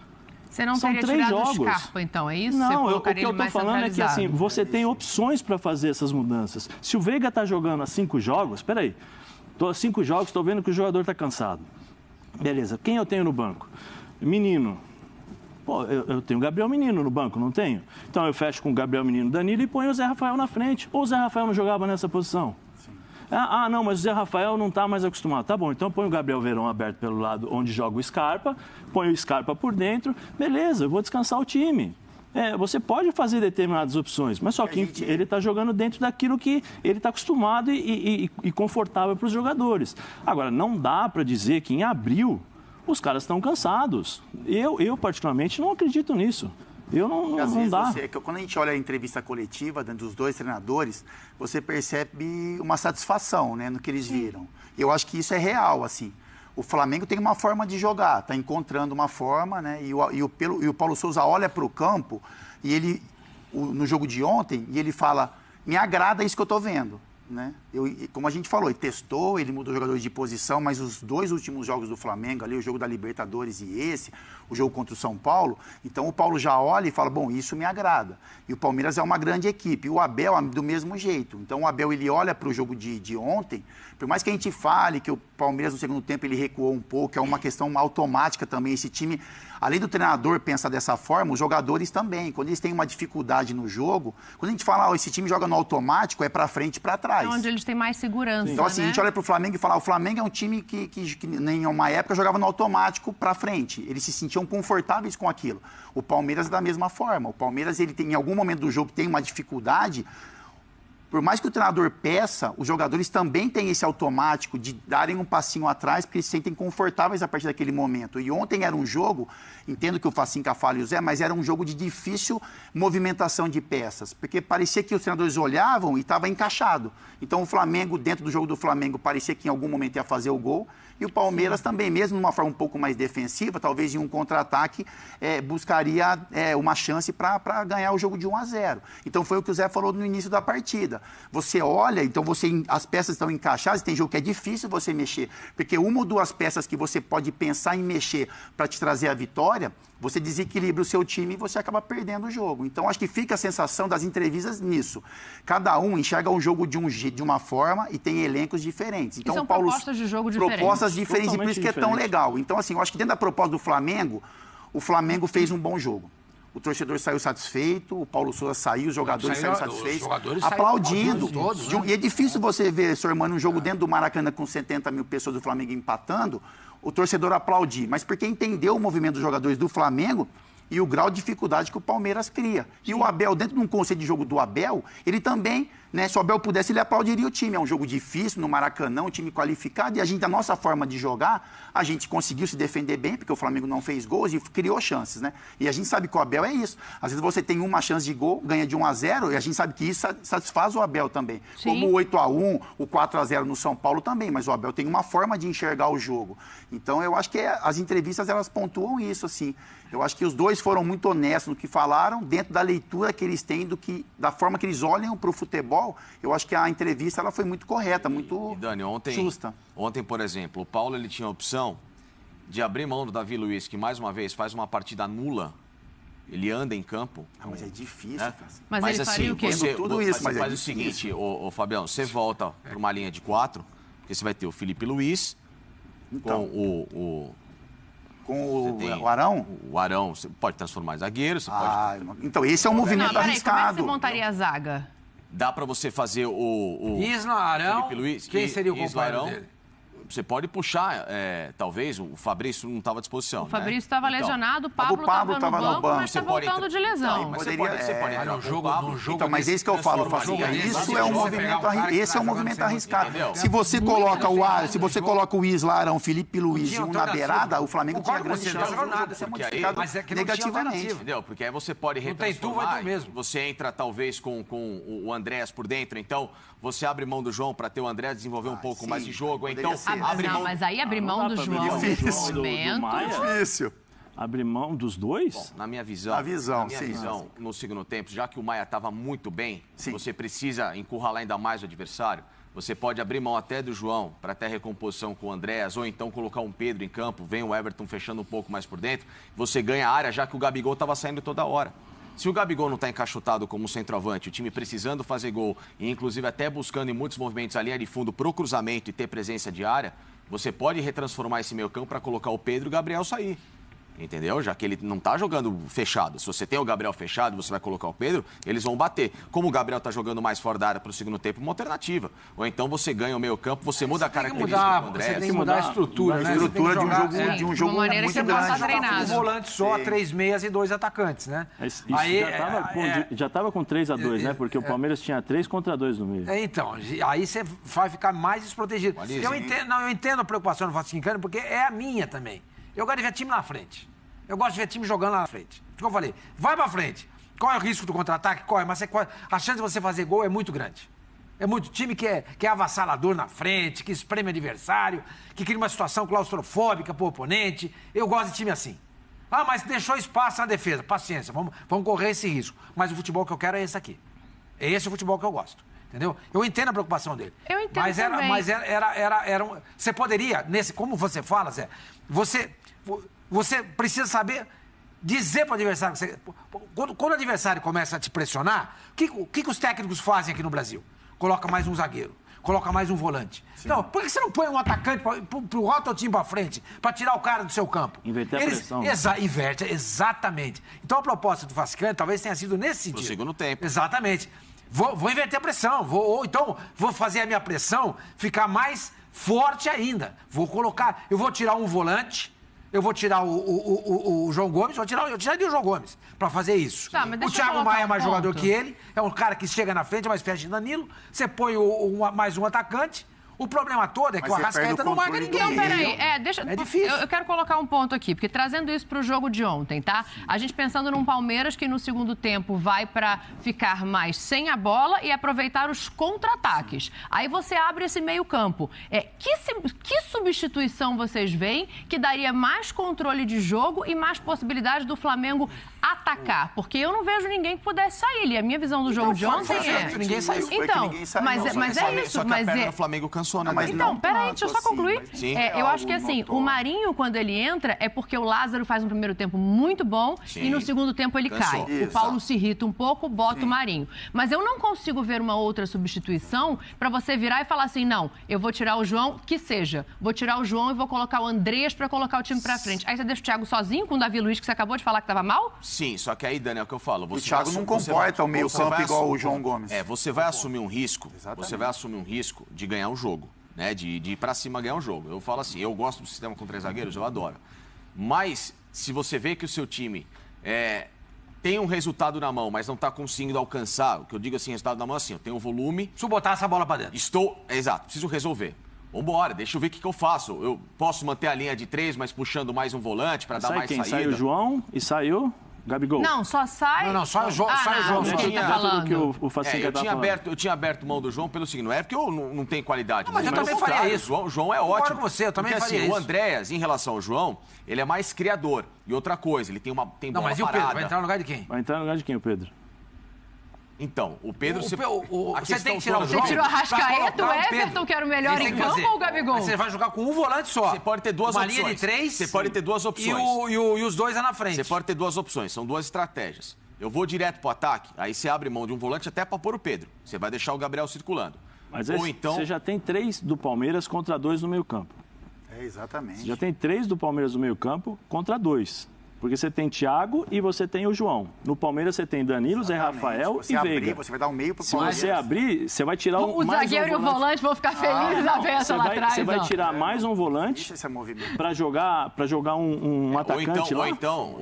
Você não teria tirado o Scarpa, então, é isso? Não, o que eu estou falando é que assim, você tem opções para fazer essas mudanças. Se o Veiga está jogando há 5 jogos, peraí, 5 jogos, estou vendo que o jogador está cansado. Beleza, quem eu tenho no banco? Menino. Pô, eu tenho o Gabriel Menino no banco, não tenho? Então eu fecho com o Gabriel Menino, Danilo e ponho o Zé Rafael na frente. Ou o Zé Rafael não jogava nessa posição? Não, mas o Zé Rafael não está mais acostumado. Tá bom, então põe o Gabriel Verón aberto pelo lado onde joga o Scarpa, põe o Scarpa por dentro, beleza, eu vou descansar o time. Você pode fazer determinadas opções, mas só que ele está jogando dentro daquilo que ele está acostumado e confortável para os jogadores. Agora, não dá para dizer que em abril os caras estão cansados. Eu particularmente, não acredito nisso. Não dá. Quando a gente olha a entrevista coletiva dos 2 treinadores, você percebe uma satisfação, né, no que eles viram. Eu acho que isso é real, assim. O Flamengo tem uma forma de jogar, está encontrando uma forma, né, e o Paulo Souza olha para o campo e ele, no jogo de ontem, e ele fala, me agrada isso que eu estou vendo. Né? Como a gente falou, ele testou, ele mudou jogadores de posição, mas os 2 últimos jogos do Flamengo, ali, o jogo da Libertadores e o jogo contra o São Paulo, então o Paulo já olha e fala, bom, isso me agrada. E o Palmeiras é uma grande equipe, e o Abel do mesmo jeito. Então o Abel, ele olha para o jogo de ontem, por mais que a gente fale que o Palmeiras no segundo tempo ele recuou um pouco, é uma questão automática também, esse time, além do treinador pensar dessa forma, os jogadores também, quando eles têm uma dificuldade no jogo, quando a gente fala, esse time joga no automático, é para frente e para trás. É onde eles têm mais segurança. Então, assim, a gente olha para o Flamengo e fala, o Flamengo é um time que em uma época jogava no automático para frente. Eles se sentiam confortáveis com aquilo. O Palmeiras é da mesma forma. O Palmeiras, ele tem, em algum momento do jogo, tem uma dificuldade. Por mais que o treinador peça, os jogadores também têm esse automático de darem um passinho atrás, porque eles se sentem confortáveis a partir daquele momento. E ontem era um jogo, entendo que o Facinca fala e o Zé, mas era um jogo de difícil movimentação de peças, porque parecia que os treinadores olhavam e estava encaixado. Então o Flamengo, dentro do jogo do Flamengo, parecia que em algum momento ia fazer o gol. E o Palmeiras também, mesmo numa forma um pouco mais defensiva, talvez em um contra-ataque, buscaria uma chance para ganhar o jogo de 1-0. Então foi o que o Zé falou no início da partida. Você olha, então as peças estão encaixadas, tem jogo que é difícil você mexer, porque uma ou 2 peças que você pode pensar em mexer para te trazer a vitória, você desequilibra o seu time e você acaba perdendo o jogo. Então, acho que fica a sensação das entrevistas nisso. Cada um enxerga um jogo de uma forma e tem elencos diferentes. Então, e são propostas de jogo diferentes. Propostas diferentes, e por isso que é tão legal. Então, assim, eu acho que dentro da proposta do Flamengo, o Flamengo fez um bom jogo. O torcedor saiu satisfeito, o Paulo Souza saiu, os jogadores saíram satisfeitos, aplaudindo. Todos, né? E é difícil você ver, Sormano, um jogo dentro do Maracanã com 70 mil pessoas do Flamengo empatando, o torcedor aplaudir. Mas porque entendeu o movimento dos jogadores do Flamengo e o grau de dificuldade que o Palmeiras cria. E o Abel, dentro de um conceito de jogo do Abel, ele também, né, se o Abel pudesse, ele aplaudiria o time. É um jogo difícil, no Maracanã, um time qualificado, e a gente, a nossa forma de jogar, a gente conseguiu se defender bem, porque o Flamengo não fez gols e criou chances, né? E a gente sabe que o Abel é isso. Às vezes você tem uma chance de gol, ganha de 1-0, e a gente sabe que isso satisfaz o Abel também. Sim. Como o 8-1, o 4-0 no São Paulo também, mas o Abel tem uma forma de enxergar o jogo. Então, eu acho que as entrevistas, elas pontuam isso, assim. Eu acho que os 2 foram muito honestos no que falaram, dentro da leitura que eles têm, da forma que eles olham para o futebol. Eu acho que a entrevista ela foi muito correta, muito Dani, justa. Ontem, por exemplo, o Paulo ele tinha a opção de abrir mão do Davi Luiz, que mais uma vez faz uma partida nula, ele anda em campo. Mas é difícil. Né? Mas ele faria o quê? Você faz o seguinte, Fabião, você volta para uma linha de 4, porque você vai ter o Felipe Luiz, então, com o Arão? O Arão, você pode transformar em zagueiro, você pode... Então, esse é um movimento arriscado. Como é que você montaria a zaga? Dá para você fazer o Isla, Arão, Felipe Luiz, quem seria o companheiro dele? Você pode puxar, talvez, o Fabrício não estava à disposição. O Fabrício estava lesionado, o Pablo estava no banco, mas está voltando de lesão. Mas você pode no jogo então, mas é isso que eu falo, isso é um movimento esse é um movimento arriscado. Se você coloca o Ar, se você coloca o Isla, Arão, Felipe Luiz e um na beirada, o Flamengo tinha grande chance de ser modificado negativamente. Entendeu? Porque aí você pode retransformar, você entra talvez com o Andréas por dentro, então você abre mão do João para ter o Andréas desenvolver um pouco mais de jogo, então... Mas aí abrir mão do João difícil. Abrir mão dos dois? Bom, na minha visão, no segundo tempo, já que o Maia estava muito bem, você precisa encurralar ainda mais o adversário, você pode abrir mão até do João para ter recomposição com o Andréas, ou então colocar um Pedro em campo, vem o Everton fechando um pouco mais por dentro, você ganha a área, já que o Gabigol estava saindo toda hora. Se o Gabigol não está encaixotado como centroavante, o time precisando fazer gol, e inclusive até buscando em muitos movimentos a linha de fundo para o cruzamento e ter presença de área, você pode retransformar esse meio campo para colocar o Pedro e o Gabriel sair. Entendeu? Já que ele não está jogando fechado. Se você tem o Gabriel fechado, você vai colocar o Pedro, eles vão bater. Como o Gabriel está jogando mais fora da área para o segundo tempo, uma alternativa. Ou então você ganha o meio campo, você muda a característica do André. Você tem que mudar a estrutura, né? A estrutura de um jogo maneira muito que você possa grande. treinar. Um volante só, 3 meias e 2 atacantes, né? Isso já estava com 3-2, né? Porque o Palmeiras tinha 3 contra 2 no meio. Então, aí você vai ficar mais desprotegido. Eu entendo a preocupação do Vasco, porque é a minha também. Eu gosto de ver time na frente. Eu gosto de ver time jogando lá na frente. Como eu falei, vai pra frente. Qual é o risco do contra-ataque? Corre, mas a chance de você fazer gol é muito grande. É muito time que é avassalador na frente, que espreme o adversário, que cria uma situação claustrofóbica pro oponente. Eu gosto de time assim. Ah, mas deixou espaço na defesa. Paciência, vamos correr esse risco. Mas o futebol que eu quero é esse aqui. É esse o futebol que eu gosto. Entendeu? Eu entendo a preocupação dele. Eu entendo também. Mas era você poderia, como você fala, Zé, você precisa saber dizer para o adversário... Quando o adversário começa a te pressionar, o que os técnicos fazem aqui no Brasil? Coloca mais um zagueiro, coloca mais um volante. Sim. Não, por que você não põe um atacante para o outro time para frente, para tirar o cara do seu campo? Inverter a pressão. Inverte, exatamente. Então a proposta do Vascante talvez tenha sido nesse sentido. No segundo tempo. Exatamente. Vou inverter a pressão, ou então vou fazer a minha pressão ficar mais forte ainda. Eu vou tirar um volante... Eu vou tirar o João Gomes, eu tiraria o João Gomes para fazer isso. Tá, mas o Thiago Maia é mais jogador que ele, é um cara que chega na frente, é uma espécie de Danilo. Você põe mais um atacante. O problema todo é que o Arrascaeta não marca ninguém. Não, peraí. É difícil. Eu quero colocar um ponto aqui, porque trazendo isso para o jogo de ontem, tá? A gente pensando num Palmeiras que no segundo tempo vai para ficar mais sem a bola e aproveitar os contra-ataques. Aí você abre esse meio campo. Que substituição vocês veem que daria mais controle de jogo e mais possibilidade do Flamengo atacar? Porque eu não vejo ninguém que pudesse sair. E a minha visão do jogo de ontem Ninguém saiu. Então, mas é isso. Só que a perna do Flamengo cansou. Então, peraí, deixa eu só concluir. Eu acho que assim, o Marinho, quando ele entra, é porque o Lázaro faz um primeiro tempo muito bom e no segundo tempo ele cai. O Paulo se irrita um pouco, bota o Marinho. Mas eu não consigo ver uma outra substituição para você virar e falar assim, não, eu vou tirar o João, que seja. Vou tirar o João e vou colocar o Andrés para colocar o time para frente. Aí você deixa o Thiago sozinho com o Davi Luiz, que você acabou de falar que estava mal? Sim, só que aí, Dani, é o que eu falo. O Thiago não comporta o meio campo igual o João Gomes. Você vai assumir um risco, de ganhar um jogo. Né, de ir pra cima ganhar um jogo. Eu falo assim, eu gosto do sistema com 3 zagueiros, eu adoro. Mas, se você vê que o seu time tem um resultado na mão, mas não tá conseguindo alcançar, o que eu digo assim, resultado na mão assim, eu tenho volume... Preciso botar essa bola pra dentro. Exato, preciso resolver. Vambora, deixa eu ver o que eu faço. Eu posso manter a linha de 3, mas puxando mais um volante para dar mais saída. Saiu o João e saiu... Gabigol. Não, só sai... Não, só o João. Sai o João. Eu tinha aberto mão do João pelo seguinte, não é porque eu não tenho qualidade. Mas eu também faria isso. O João é ótimo. Com você, eu também faria isso. O Andréas, em relação ao João, ele é mais criador. E outra coisa, ele tem bola parada. Não, mas e o Pedro? Vai entrar no lugar de quem? Vai entrar no lugar de quem, o Pedro? Então, o Pedro... Você tem que tirar o Você jogo. tirou a Arrascaeta, o Everton, que era o melhor em campo, ou o Gabigol? Mas você vai jogar com um volante só. Você pode ter duas opções. Uma linha de 3. Você pode ter duas opções. E os dois é na frente. Você pode ter duas opções, são duas estratégias. Eu vou direto pro ataque, aí você abre mão de um volante até para pôr o Pedro. Você vai deixar o Gabriel circulando. Mas ou então... você já tem 3 do Palmeiras contra 2 no meio campo. Exatamente. Você já tem 3 do Palmeiras no meio campo contra 2. Porque você tem Thiago e você tem o João. No Palmeiras você tem Danilo, Zé Rafael e Veiga. Você vai dar um meio pro Se Palmeiras. você abrir, você vai tirar o mais zagueiro um volante. e o volante vão ficar felizes a beça lá atrás. Você vai tirar mais um volante para jogar um atacante lá. Ou então.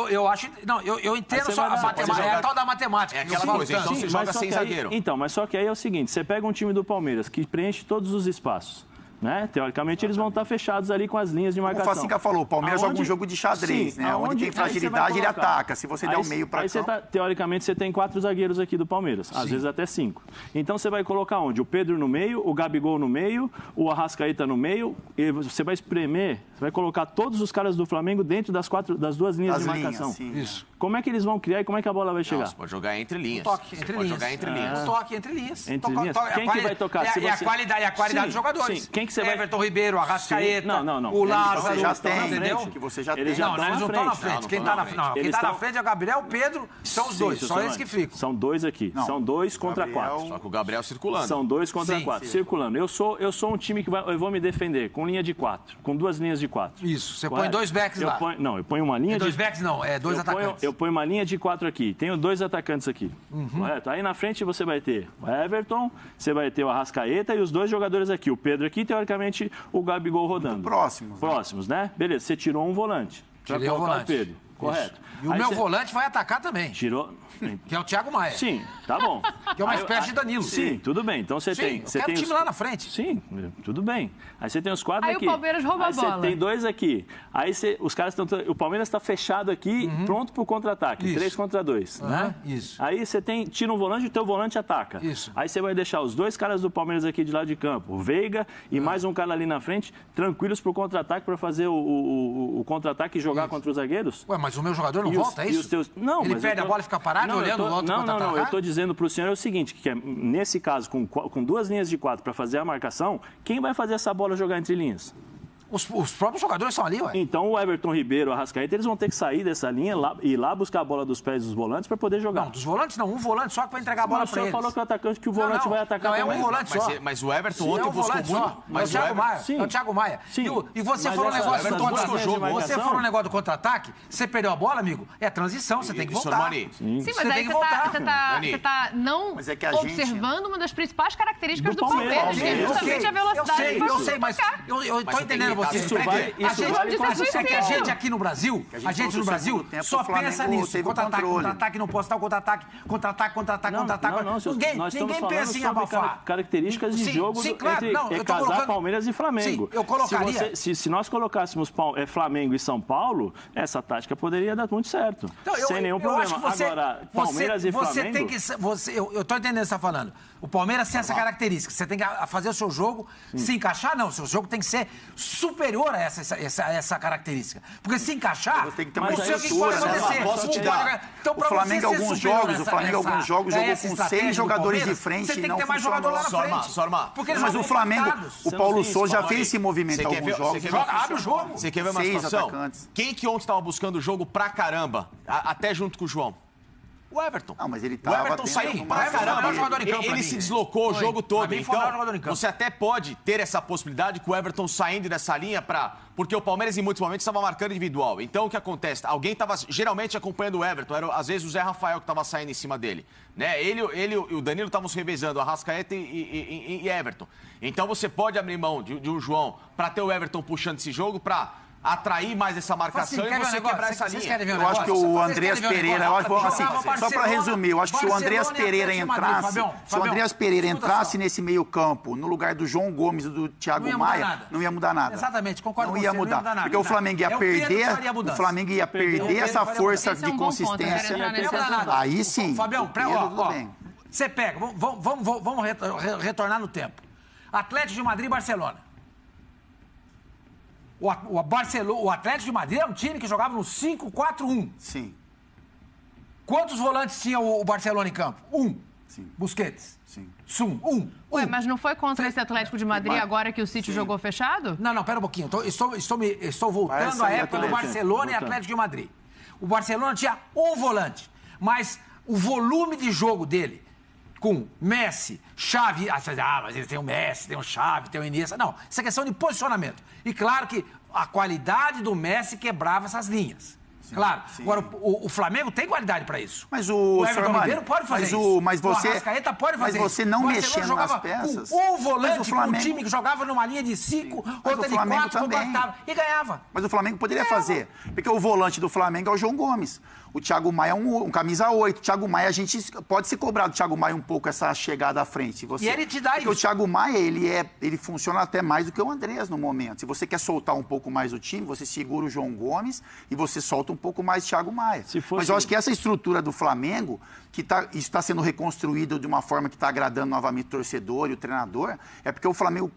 Eu acho. Não, eu entendo só a matemática. É a tal da matemática. É aquela coisa, então você joga sem zagueiro. Então, mas só que aí é o seguinte: você pega um time do Palmeiras que preenche todos os espaços. Né? Teoricamente, eles vão estar fechados ali com as linhas de marcação. Como o Facinca falou, o Palmeiras joga um jogo de xadrez, né? Onde tem fragilidade, ele ataca. Se você der o meio para cá... Teoricamente, você tem 4 zagueiros aqui do Palmeiras. Às vezes até 5. Então, você vai colocar onde? O Pedro no meio, o Gabigol no meio, o Arrascaeta no meio. E você vai espremer, você vai colocar todos os caras do Flamengo dentro das 2 linhas de marcação. Isso. Como é que eles vão criar e como é que a bola vai chegar? Você pode jogar entre linhas. Toque entre linhas. Jogar entre linhas. Um toque entre linhas. Entre linhas? Quem que vai tocar? E a qualidade dos jogadores. Quem que você vai... Everton Ribeiro, Arrascaeta, não. o Lázaro, já tem, entendeu? Que você já tem. Eles já eles não estão na frente. Quem está na frente é o Gabriel, o Pedro, são os dois. Só eles que ficam. São 2 aqui. São 2 contra 4. Só que o Gabriel circulando. São 2 contra 4, circulando. Eu sou um time que eu vou me defender com linha de 4, com 2 linhas de 4. Isso, você põe 2 backs lá. Eu ponho uma linha de... 2 backs não, é 2 atacantes. Eu ponho uma linha de 4 aqui. Tenho 2 atacantes aqui. Correto? Aí na frente você vai ter o Everton, você vai ter o Arrascaeta e os 2 jogadores aqui. O Pedro aqui, teoricamente, o Gabigol rodando. Próximos, né? Beleza, você tirou um volante. Tirei o volante. O Pedro. Correto. E o meu volante vai atacar também. Tirou... Que é o Thiago Maia. Sim, tá bom. Que é uma espécie de Danilo. Sim, tudo bem. Então você tem... Eu quero o time lá na frente. Sim, tudo bem. Aí você tem os 4 aqui. Aí o Palmeiras rouba a bola. Você tem 2 aqui. Aí os caras estão... O Palmeiras está fechado aqui, pronto para o contra-ataque. 3 contra 2, né? Isso. Aí você tira um volante e o teu volante ataca. Isso. Aí você vai deixar os 2 caras do Palmeiras aqui de lado de campo, o Veiga e mais um cara ali na frente, tranquilos para o contra-ataque, para fazer o contra-ataque e jogar contra os zagueiros. Ué, mas o meu jogador não volta, é isso? Não, ele perde a bola e fica parado olhando o outro contra-atacar? Não, eu estou dizendo para o senhor o seguinte, que nesse caso, com 2 linhas de 4 para fazer a marcação, quem vai fazer essa bola jogar entre linhas? Os próprios jogadores são ali, ué. Então o Everton Ribeiro, o Arrascaeta, eles vão ter que sair dessa linha e ir lá buscar a bola dos pés dos volantes para poder jogar. Não, dos volantes não. Um volante só que vai entregar a bola para eles. O senhor falou que o atacante, que o volante vai atacar também. Não, é um volante só. Mas o Everton ontem buscou muito... Mas é o Thiago Maia. É o Thiago Maia. E você falou um negócio do contra-ataque. Você falou um negócio do contra-ataque, você perdeu a bola, amigo, é transição, você tem que voltar. Sim, mas aí você tá não observando uma das principais características do Palmeiras, que é justamente a velocidade. Eu sei, mas eu tô entendendo você. A gente aqui no Brasil, só pensa nisso. Contra-ataque, não posso dar contra-ataque. Ninguém pensa em abafar. Características de jogo entre casar Palmeiras e Flamengo. Eu colocaria... Se nós colocássemos Flamengo e São Paulo, essa tática poderia dar muito certo. Sem nenhum problema. Agora, Palmeiras e Flamengo... Eu tô entendendo o que você está falando. O Palmeiras tem essa característica. Você tem que fazer o seu jogo, se encaixar, não. O seu jogo tem que ser superior a essa característica. Porque se encaixar, você tem que ter mais não sei o que pode acontecer. Então, o Flamengo, alguns jogos, jogou com 6 jogadores de frente. Você tem que ter mais jogador lá na frente. Porque mas o Flamengo, o Paulo Souza já fez esse movimento em alguns jogos. Abre o jogo. Você quer ver uma situação? Quem que ontem estava buscando o jogo pra caramba, até junto com o João? O Everton. Não, mas ele tava... O Everton saiu pra caramba. Ele se deslocou o jogo todo. Então, você até pode ter essa possibilidade com o Everton saindo dessa linha porque o Palmeiras, em muitos momentos, estava marcando individual. Então, o que acontece? Alguém estava geralmente acompanhando o Everton. Era, às vezes, o Zé Rafael que estava saindo em cima dele. Né? Ele e o Danilo estavam se revezando, Arrascaeta e Everton. Então, você pode abrir mão de um João para ter o Everton puxando esse jogo para atrair mais essa marcação e você quebrar essa linha. Eu acho que o Andreas Pereira, só para resumir, eu acho que se o Andreas Pereira entrasse, nesse meio campo, no lugar do João Gomes e do Thiago Maia, não ia mudar nada. Exatamente, concordo com você. Não ia mudar, porque o Flamengo ia perder essa força de consistência. Aí sim. Fabião, você pega, vamos retornar no tempo. Atlético de Madrid e Barcelona. O Atlético de Madrid é um time que jogava no 5-4-1. Sim. Quantos volantes tinha o Barcelona em campo? Sim. Busquets. Sim. Ué, mas não foi contra esse Atlético de Madrid agora que o City jogou fechado? Não, pera um pouquinho. Estou voltando à época do Barcelona e Atlético de Madrid. O Barcelona tinha um volante, mas o volume de jogo dele, com Messi, Xavi... mas ele tem o Messi, tem o Xavi, tem o Iniesta... Não, isso é questão de posicionamento. E claro que a qualidade do Messi quebrava essas linhas. Claro. Sim. Agora, o Flamengo tem qualidade para isso. Mas o Everton Ribeiro pode fazer isso. Mas você, o Arrascaeta pode fazer isso. Mas você não mexendo nas peças... Um volante com um time que jogava numa linha de 5, outra de 4, compactava e ganhava. Mas o Flamengo poderia fazer. Porque o volante do Flamengo é o João Gomes. O Thiago Maia é um camisa 8. O Thiago Maia, a gente pode se cobrar do Thiago Maia um pouco essa chegada à frente. E ele te dá porque isso. O Thiago Maia, ele funciona até mais do que o Andrés no momento. Se você quer soltar um pouco mais o time, você segura o João Gomes e você solta um pouco mais o Thiago Maia. Mas eu acho que essa estrutura do Flamengo, que está sendo reconstruída de uma forma que está agradando novamente o torcedor e o treinador, é porque o Flamengo...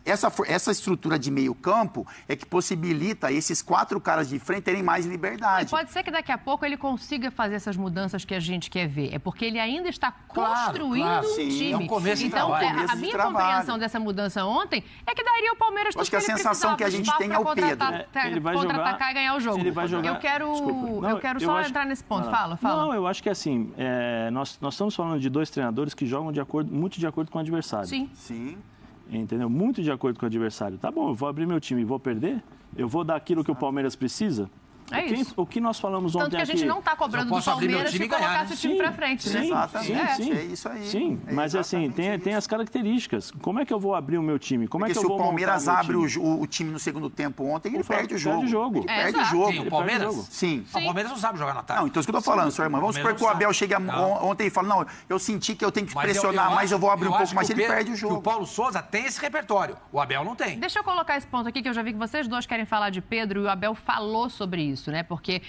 Essa estrutura de meio campo é que possibilita esses 4 caras de frente terem mais liberdade. E pode ser que daqui a pouco ele consiga fazer essas mudanças que a gente quer ver. É porque ele ainda está construindo um time. É um começo então, a minha compreensão dessa mudança ontem é que daria o Palmeiras tudo que a sensação que a gente tem é o Pedro. Ele vai contra-atacar e ganhar o jogo. Ele vai jogar... Eu quero só entrar nesse ponto. Fala. Não, eu acho que assim, nós estamos falando de 2 treinadores que jogam muito de acordo com o adversário. Sim. Entendeu? Muito de acordo com o adversário. Tá bom, eu vou abrir meu time e vou perder? Eu vou dar aquilo que o Palmeiras precisa? Isso. O que nós falamos ontem aqui... Tanto que a gente não está cobrando do Palmeiras de colocar seu time para frente, né? Exatamente, é isso aí. Sim, mas assim, tem as características. Como é que eu vou abrir o meu time? Porque se o Palmeiras abre o time no segundo tempo ontem, ele perde o jogo. Ele perde o jogo. O Palmeiras? Sim. O Palmeiras não sabe jogar no ataque. Não, então isso que eu tô falando, sua irmã. Vamos supor que o Abel chega ontem e fala, não, eu senti que eu tenho que pressionar mais, eu vou abrir um pouco mais, ele perde o jogo. O Paulo Souza tem esse repertório, o Abel não tem. Deixa eu colocar esse ponto aqui, que eu já vi que vocês dois querem falar de Pedro e o Abel falou sobre isso, né? Porque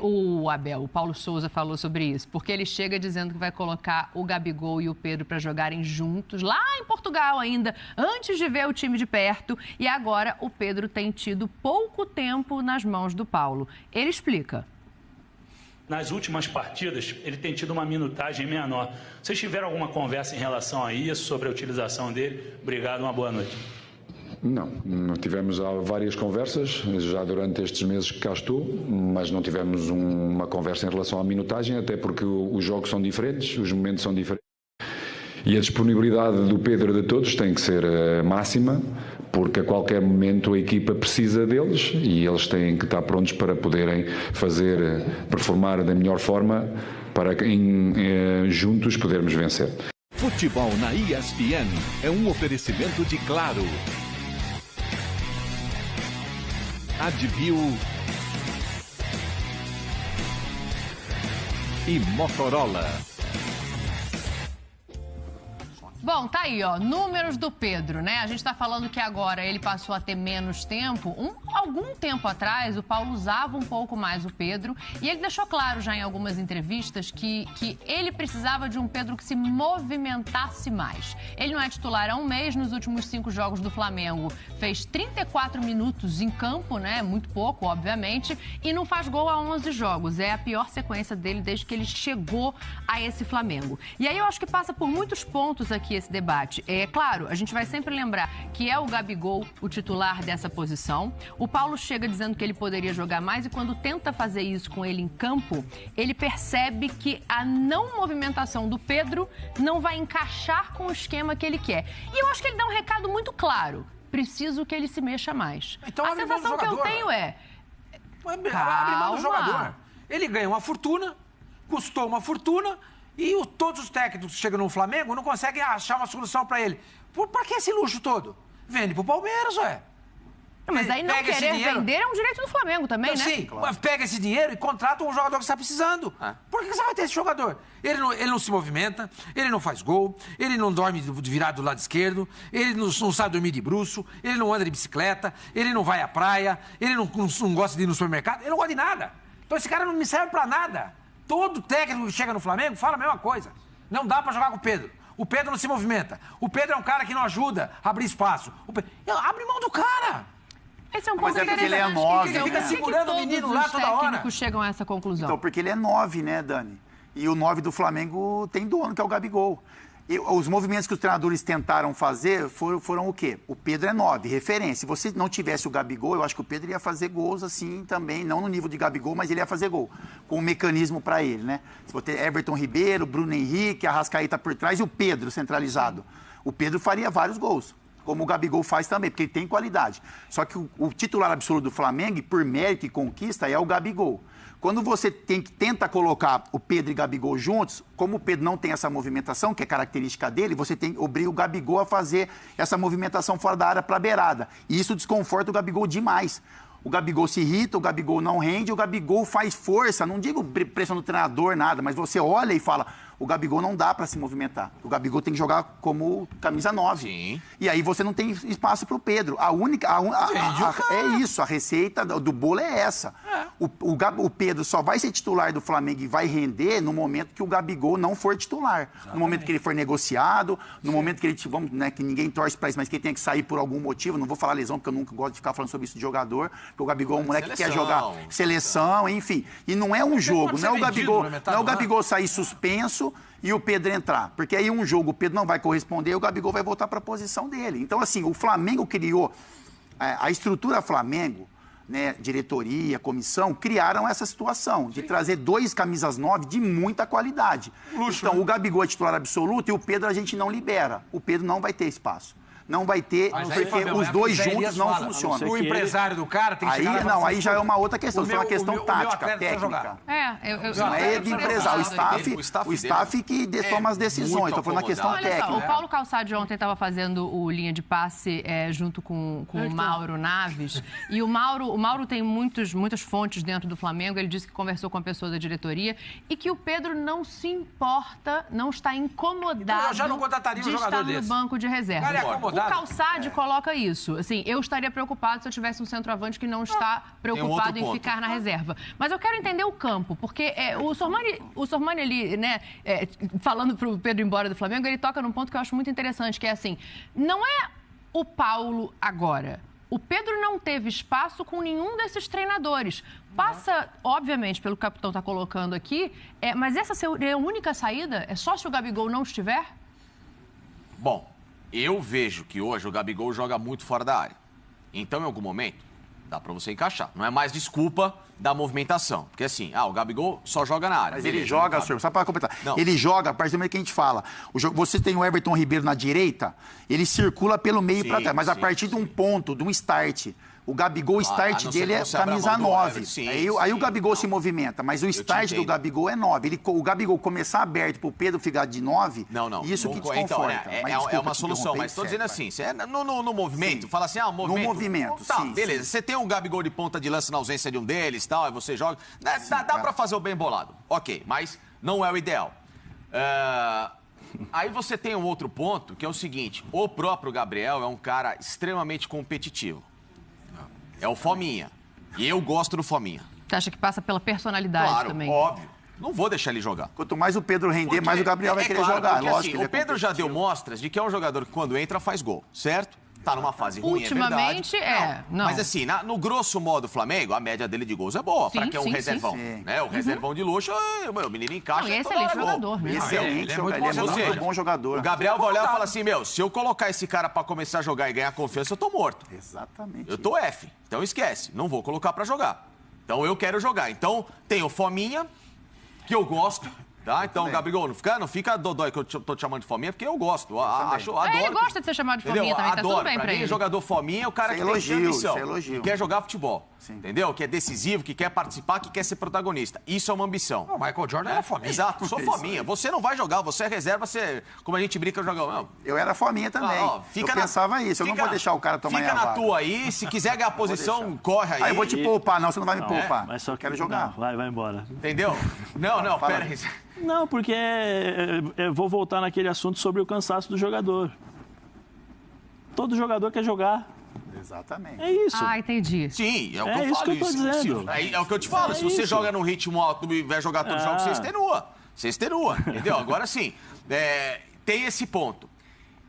o Paulo Souza falou sobre isso, porque ele chega dizendo que vai colocar o Gabigol e o Pedro para jogarem juntos, lá em Portugal ainda, antes de ver o time de perto, e agora o Pedro tem tido pouco tempo nas mãos do Paulo. Ele explica. Nas últimas partidas, ele tem tido uma minutagem menor. Vocês tiveram alguma conversa em relação a isso, sobre a utilização dele? Obrigado, uma boa noite. Não tivemos várias conversas, já durante estes meses que cá estou, mas não tivemos uma conversa em relação à minutagem, até porque os jogos são diferentes, os momentos são diferentes. E a disponibilidade do Pedro e de todos tem que ser máxima, porque a qualquer momento a equipa precisa deles e eles têm que estar prontos para poderem performar da melhor forma para juntos podermos vencer. Futebol na ESPN é um oferecimento de Claro, Advil e Motorola. Bom, tá aí, ó, números do Pedro, né? A gente tá falando que agora ele passou a ter menos tempo. Algum tempo atrás, o Paulo usava um pouco mais o Pedro e ele deixou claro já em algumas entrevistas que ele precisava de um Pedro que se movimentasse mais. Ele não é titular há um mês, nos últimos 5 jogos do Flamengo fez 34 minutos em campo, né? Muito pouco, obviamente, e não faz gol há 11 jogos. É a pior sequência dele desde que ele chegou a esse Flamengo. E aí eu acho que passa por muitos pontos aqui esse debate. É claro, a gente vai sempre lembrar que é o Gabigol o titular dessa posição. O Paulo chega dizendo que ele poderia jogar mais e quando tenta fazer isso com ele em campo, ele percebe que a não movimentação do Pedro não vai encaixar com o esquema que ele quer. E eu acho que ele dá um recado muito claro. Preciso que ele se mexa mais. Então, a sensação que eu tenho é... Abre mão do jogador. Ele ganha uma fortuna, custou uma fortuna... E todos os técnicos que chegam no Flamengo não conseguem achar uma solução para ele. Para que esse luxo todo? Vende pro Palmeiras, ué. Mas aí não querer vender é um direito do Flamengo também, né? Sim, claro. Pega esse dinheiro e contrata um jogador que você está precisando. Por que você vai ter esse jogador? Ele não se movimenta, ele não faz gol, ele não dorme virado do lado esquerdo, ele não sabe dormir de bruço, ele não anda de bicicleta, ele não vai à praia, ele não gosta de ir no supermercado, ele não gosta de nada. Então esse cara não me serve para nada. Todo técnico que chega no Flamengo fala a mesma coisa. Não dá pra jogar com o Pedro. O Pedro não se movimenta. O Pedro é um cara que não ajuda a abrir espaço. Abre mão do cara. Esse é um Mas ponto é porque ele é interessante. 9. Ele fica Por que segurando o menino lá todos os toda hora. técnicos chegam a essa conclusão? Então, porque ele é 9, né, Dani? E o 9 do Flamengo tem dono, que é o Gabigol. E os movimentos que os treinadores tentaram fazer foram o quê? O Pedro é 9, referência. Se você não tivesse o Gabigol, eu acho que o Pedro ia fazer gols assim também, não no nível de Gabigol, mas ele ia fazer gol, com um mecanismo para ele, né? Se você ter Everton Ribeiro, Bruno Henrique, Arrascaeta por trás e o Pedro centralizado. O Pedro faria vários gols, como o Gabigol faz também, porque ele tem qualidade. Só que o titular absoluto do Flamengo, por mérito e conquista, é o Gabigol. Quando você tenta colocar o Pedro e o Gabigol juntos, como o Pedro não tem essa movimentação, que é característica dele, você obriga o Gabigol a fazer essa movimentação fora da área para a beirada. E isso desconforta o Gabigol demais. O Gabigol se irrita, o Gabigol não rende, o Gabigol faz força, não digo pressão do treinador, nada, mas você olha e fala, o Gabigol não dá para se movimentar. O Gabigol tem que jogar como camisa 9. Sim. E aí você não tem espaço para o Pedro. É isso, a receita do bolo é essa. O Pedro só vai ser titular do Flamengo e vai render no momento que o Gabigol não for titular. Exatamente. No momento que ele for negociado, no momento que ele que ninguém torce para isso, mas que ele tem que sair por algum motivo. Não vou falar lesão, porque eu nunca gosto de ficar falando sobre isso de jogador, porque o Gabigol é um moleque que quer jogar seleção, enfim. E não é um jogo, não é o Gabigol sair suspenso e o Pedro entrar. Porque aí um jogo o Pedro não vai corresponder e o Gabigol vai voltar para a posição dele. Então, assim, o Flamengo criou, a estrutura Flamengo, né, diretoria, comissão, criaram essa situação de trazer 2 camisas 9 de muita qualidade. Então, o Gabigol é titular absoluto e o Pedro a gente não libera. O Pedro não vai ter espaço. Não vai ter, porque os dois juntos não funcionam. O empresário do cara tem que chegar Não, aí já é uma outra questão. Isso é uma questão tática, técnica. Não é de empresário. O staff que toma as decisões. Estou falando a questão técnica. Olha só, o Paulo Calçade ontem estava fazendo o linha de passe junto com o Mauro Naves. E o Mauro tem muitas fontes dentro do Flamengo. Ele disse que conversou com a pessoa da diretoria e que o Pedro não se importa, não está incomodado de estar no banco de reserva. O Calçade coloca isso. Assim, eu estaria preocupado se eu tivesse um centroavante que não está preocupado em ficar na reserva. Mas eu quero entender o campo, porque o Sormani ali, né, falando para o Pedro ir embora do Flamengo, ele toca num ponto que eu acho muito interessante, que é assim, não é o Paulo agora. O Pedro não teve espaço com nenhum desses treinadores. Passa, obviamente, pelo que o capitão está colocando aqui, mas essa seria a única saída? É só se o Gabigol não estiver? Bom, eu vejo que hoje o Gabigol joga muito fora da área. Então, em algum momento, dá pra você encaixar. Não é mais desculpa da movimentação. Porque assim, o Gabigol só joga na área. Mas ele joga, senhor, só para completar. Não. Ele joga, a partir do momento que a gente fala. Você tem o Everton Ribeiro na direita, ele circula pelo meio para trás. Mas a partir de um ponto, de um start, o Gabigol, o start dele é camisa 9. Aí o Gabigol se movimenta, mas o start do Gabigol é 9. O Gabigol começar aberto pro Pedro ficar de 9, isso que desconforta. Então, é uma solução, mas estou dizendo assim, no movimento, fala assim, movimento. No movimento, tá, beleza. Você tem um Gabigol de ponta de lança na ausência de um deles, tal, aí você joga. Dá pra fazer o bem bolado. Ok, mas não é o ideal. Aí você tem um outro ponto, que é o seguinte, o próprio Gabriel é um cara extremamente competitivo. É o Fominha. E eu gosto do Fominha. Você acha que passa pela personalidade também? Óbvio. Não vou deixar ele jogar. Quanto mais o Pedro render, mais o Gabriel vai querer jogar. Lógico, assim, o Pedro já deu mostras de que é um jogador que quando entra faz gol, certo? Tá numa fase ruim, ultimamente, não. Mas assim, no grosso modo, o Flamengo, a média dele de gols é boa, pra que é um reservão. Né? O reservão de luxo, o menino encaixa. Não, excelente jogador, né? Excelente, ele é muito bom jogador. O Gabriel vai olhar e falar assim, se eu colocar esse cara pra começar a jogar e ganhar confiança, eu tô morto. Exatamente. Eu tô F. Então esquece, não vou colocar pra jogar. Então eu quero jogar. Então tem o Fominha, que eu gosto. Tá? Então, Gabigol, não fica dodói que eu tô te chamando de Fominha, porque eu gosto. Adoro. Ele gosta de ser chamado de Fominha também, tá tudo bem pra ele. Jogador Fominha é o cara que tem ambição, que quer jogar futebol. Sim. Entendeu? Que é decisivo, que quer participar, que quer ser protagonista. Isso é uma ambição. O Michael Jordan era Fominha. Exato, sou Fominha. Você não vai jogar, você é reserva, como a gente brinca, joga. Eu era Fominha também. Eu pensava isso, eu não vou deixar o cara tomar Fica na tua aí, se quiser ganhar a posição, corre aí. Aí eu vou te poupar, não, você não vai me poupar. Mas só quero jogar. Vai embora. Entendeu? Não, pera aí. Não, porque eu vou voltar naquele assunto sobre o cansaço do jogador. Todo jogador quer jogar. Exatamente. É isso. Entendi. Sim, é o que eu falo. Isso que eu tô dizendo. É o que eu te falo. Se você joga num ritmo alto e vai jogar todos os jogos, você extenua. Entendeu? Agora sim, tem esse ponto.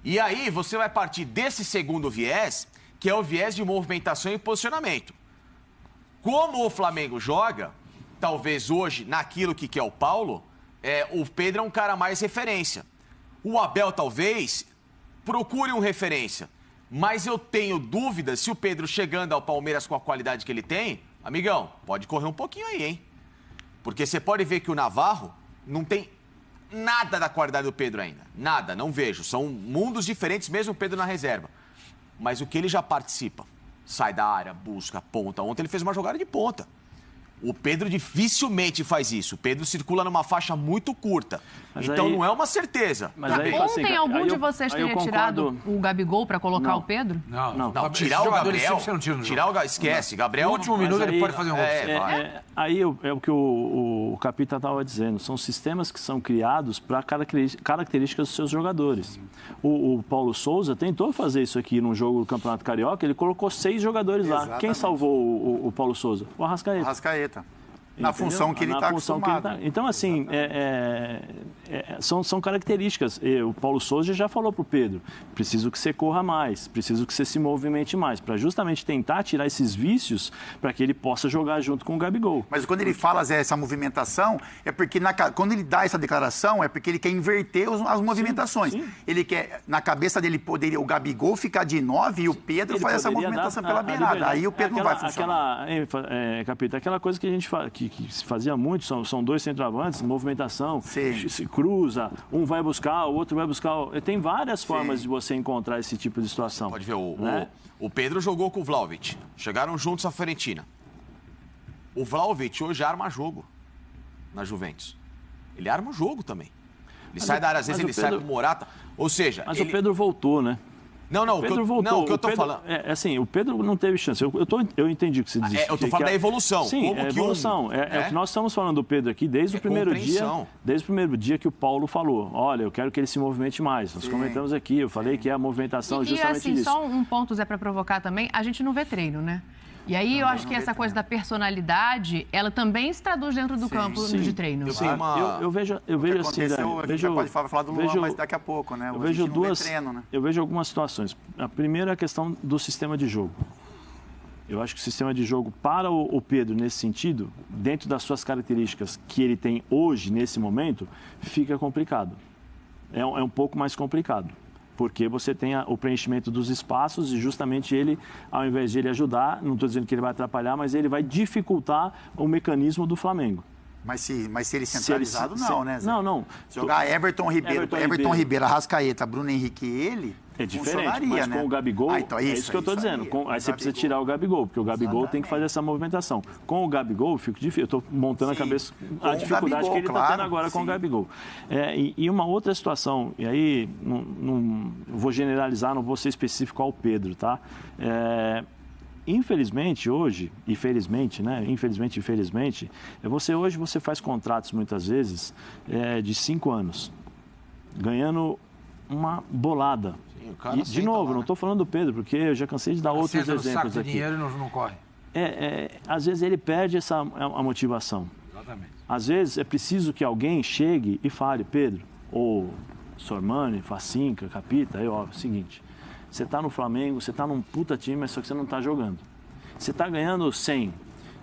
E aí você vai partir desse segundo viés, que é o viés de movimentação e posicionamento. Como o Flamengo joga, talvez hoje, naquilo que quer o Paulo, o Pedro é um cara mais referência. O Abel, talvez, procure um referência. Mas eu tenho dúvidas se o Pedro chegando ao Palmeiras com a qualidade que ele tem, amigão, pode correr um pouquinho aí, hein? Porque você pode ver que o Navarro não tem nada da qualidade do Pedro ainda. Nada, não vejo. São mundos diferentes, mesmo o Pedro na reserva. Mas o que ele já participa, sai da área, busca, ponta. Ontem ele fez uma jogada de ponta. O Pedro dificilmente faz isso. O Pedro circula numa faixa muito curta. Mas então aí... não é uma certeza. Mas aí, Ontem algum de vocês teria tirado o Gabigol para colocar o Pedro? Não. Tirar o Gabriel. Esquece. Gabriel. No último minuto ele pode fazer um gol. Aí é o que o Capita estava dizendo. São sistemas que são criados para características dos seus jogadores. O Paulo Souza tentou fazer isso aqui num jogo do Campeonato Carioca. Ele colocou 6 jogadores lá. Quem salvou o Paulo Souza? O Arrascaeta. Na função que ele está acostumado. Então, assim, são características. O Paulo Souza já falou para o Pedro, preciso que você corra mais, preciso que você se movimente mais, para justamente tentar tirar esses vícios para que ele possa jogar junto com o Gabigol. Mas quando ele fala essa movimentação, é porque quando ele dá essa declaração, é porque ele quer inverter as movimentações. Sim. Ele quer, na cabeça dele, o Gabigol ficar de 9 e o Pedro fazer essa movimentação pela beirada. Aí o Pedro não vai funcionar. Capita, aquela coisa que a gente fala, que se fazia muito, são 2 centroavantes, movimentação, se cruza, um vai buscar, o outro vai buscar. Tem várias formas de você encontrar esse tipo de situação. Pode ver, o Pedro jogou com o Vlahovic, chegaram juntos à Fiorentina. O Vlahovic hoje arma jogo na Juventus. Ele arma o jogo também. Ele sai da área, às vezes ele sai com o Morata, ou seja... Mas o Pedro voltou, né? Não, o Pedro voltou. Não, o que eu tô falando... Assim, o Pedro não teve chance. Eu entendi o que você disse. Eu tô falando da evolução. Sim, como evolução. É o que nós estamos falando do Pedro aqui desde o primeiro dia. Desde o primeiro dia que o Paulo falou. Olha, eu quero que ele se movimente mais. Nós comentamos aqui, eu falei que a movimentação é justamente assim, isso. Só um ponto, Zé, para provocar também. A gente não vê treino, né? E aí eu acho que essa coisa da personalidade, ela também se traduz dentro do campo de treino. Eu vejo assim, a gente pode falar do Luan, mas daqui a pouco, né? Eu vejo algumas situações. A primeira é a questão do sistema de jogo. Eu acho que o sistema de jogo para o Pedro, nesse sentido, dentro das suas características que ele tem hoje, nesse momento, fica complicado. É um pouco mais complicado. Porque você tem o preenchimento dos espaços e justamente ele, ao invés de ele ajudar, não estou dizendo que ele vai atrapalhar, mas ele vai dificultar o mecanismo do Flamengo. Mas se ele centralizado, né, Zé? Não. Jogar Everton Ribeiro, Arrascaeta, Bruno Henrique e ele... É diferente, mas com o Gabigol, então, é isso que eu estou dizendo. Aí você precisa tirar o Gabigol, porque o Gabigol tem que fazer essa movimentação. Com o Gabigol, fica difícil. Eu estou montando a cabeça a dificuldade que ele está tendo agora com o Gabigol. E uma outra situação, e aí não vou generalizar, não vou ser específico ao Pedro, tá? Infelizmente, hoje, infelizmente, hoje você faz contratos, muitas vezes, de 5 anos, ganhando uma bolada. E, de novo, não estou falando do Pedro, porque eu já cansei de dar outros exemplos aqui. Dinheiro não corre. Às vezes ele perde a motivação. Exatamente. Às vezes é preciso que alguém chegue e fale, Pedro, ou Sormani, Facinca, Capita, é o seguinte, você está no Flamengo, você está num puta time, mas só que você não está jogando. Você está ganhando 100.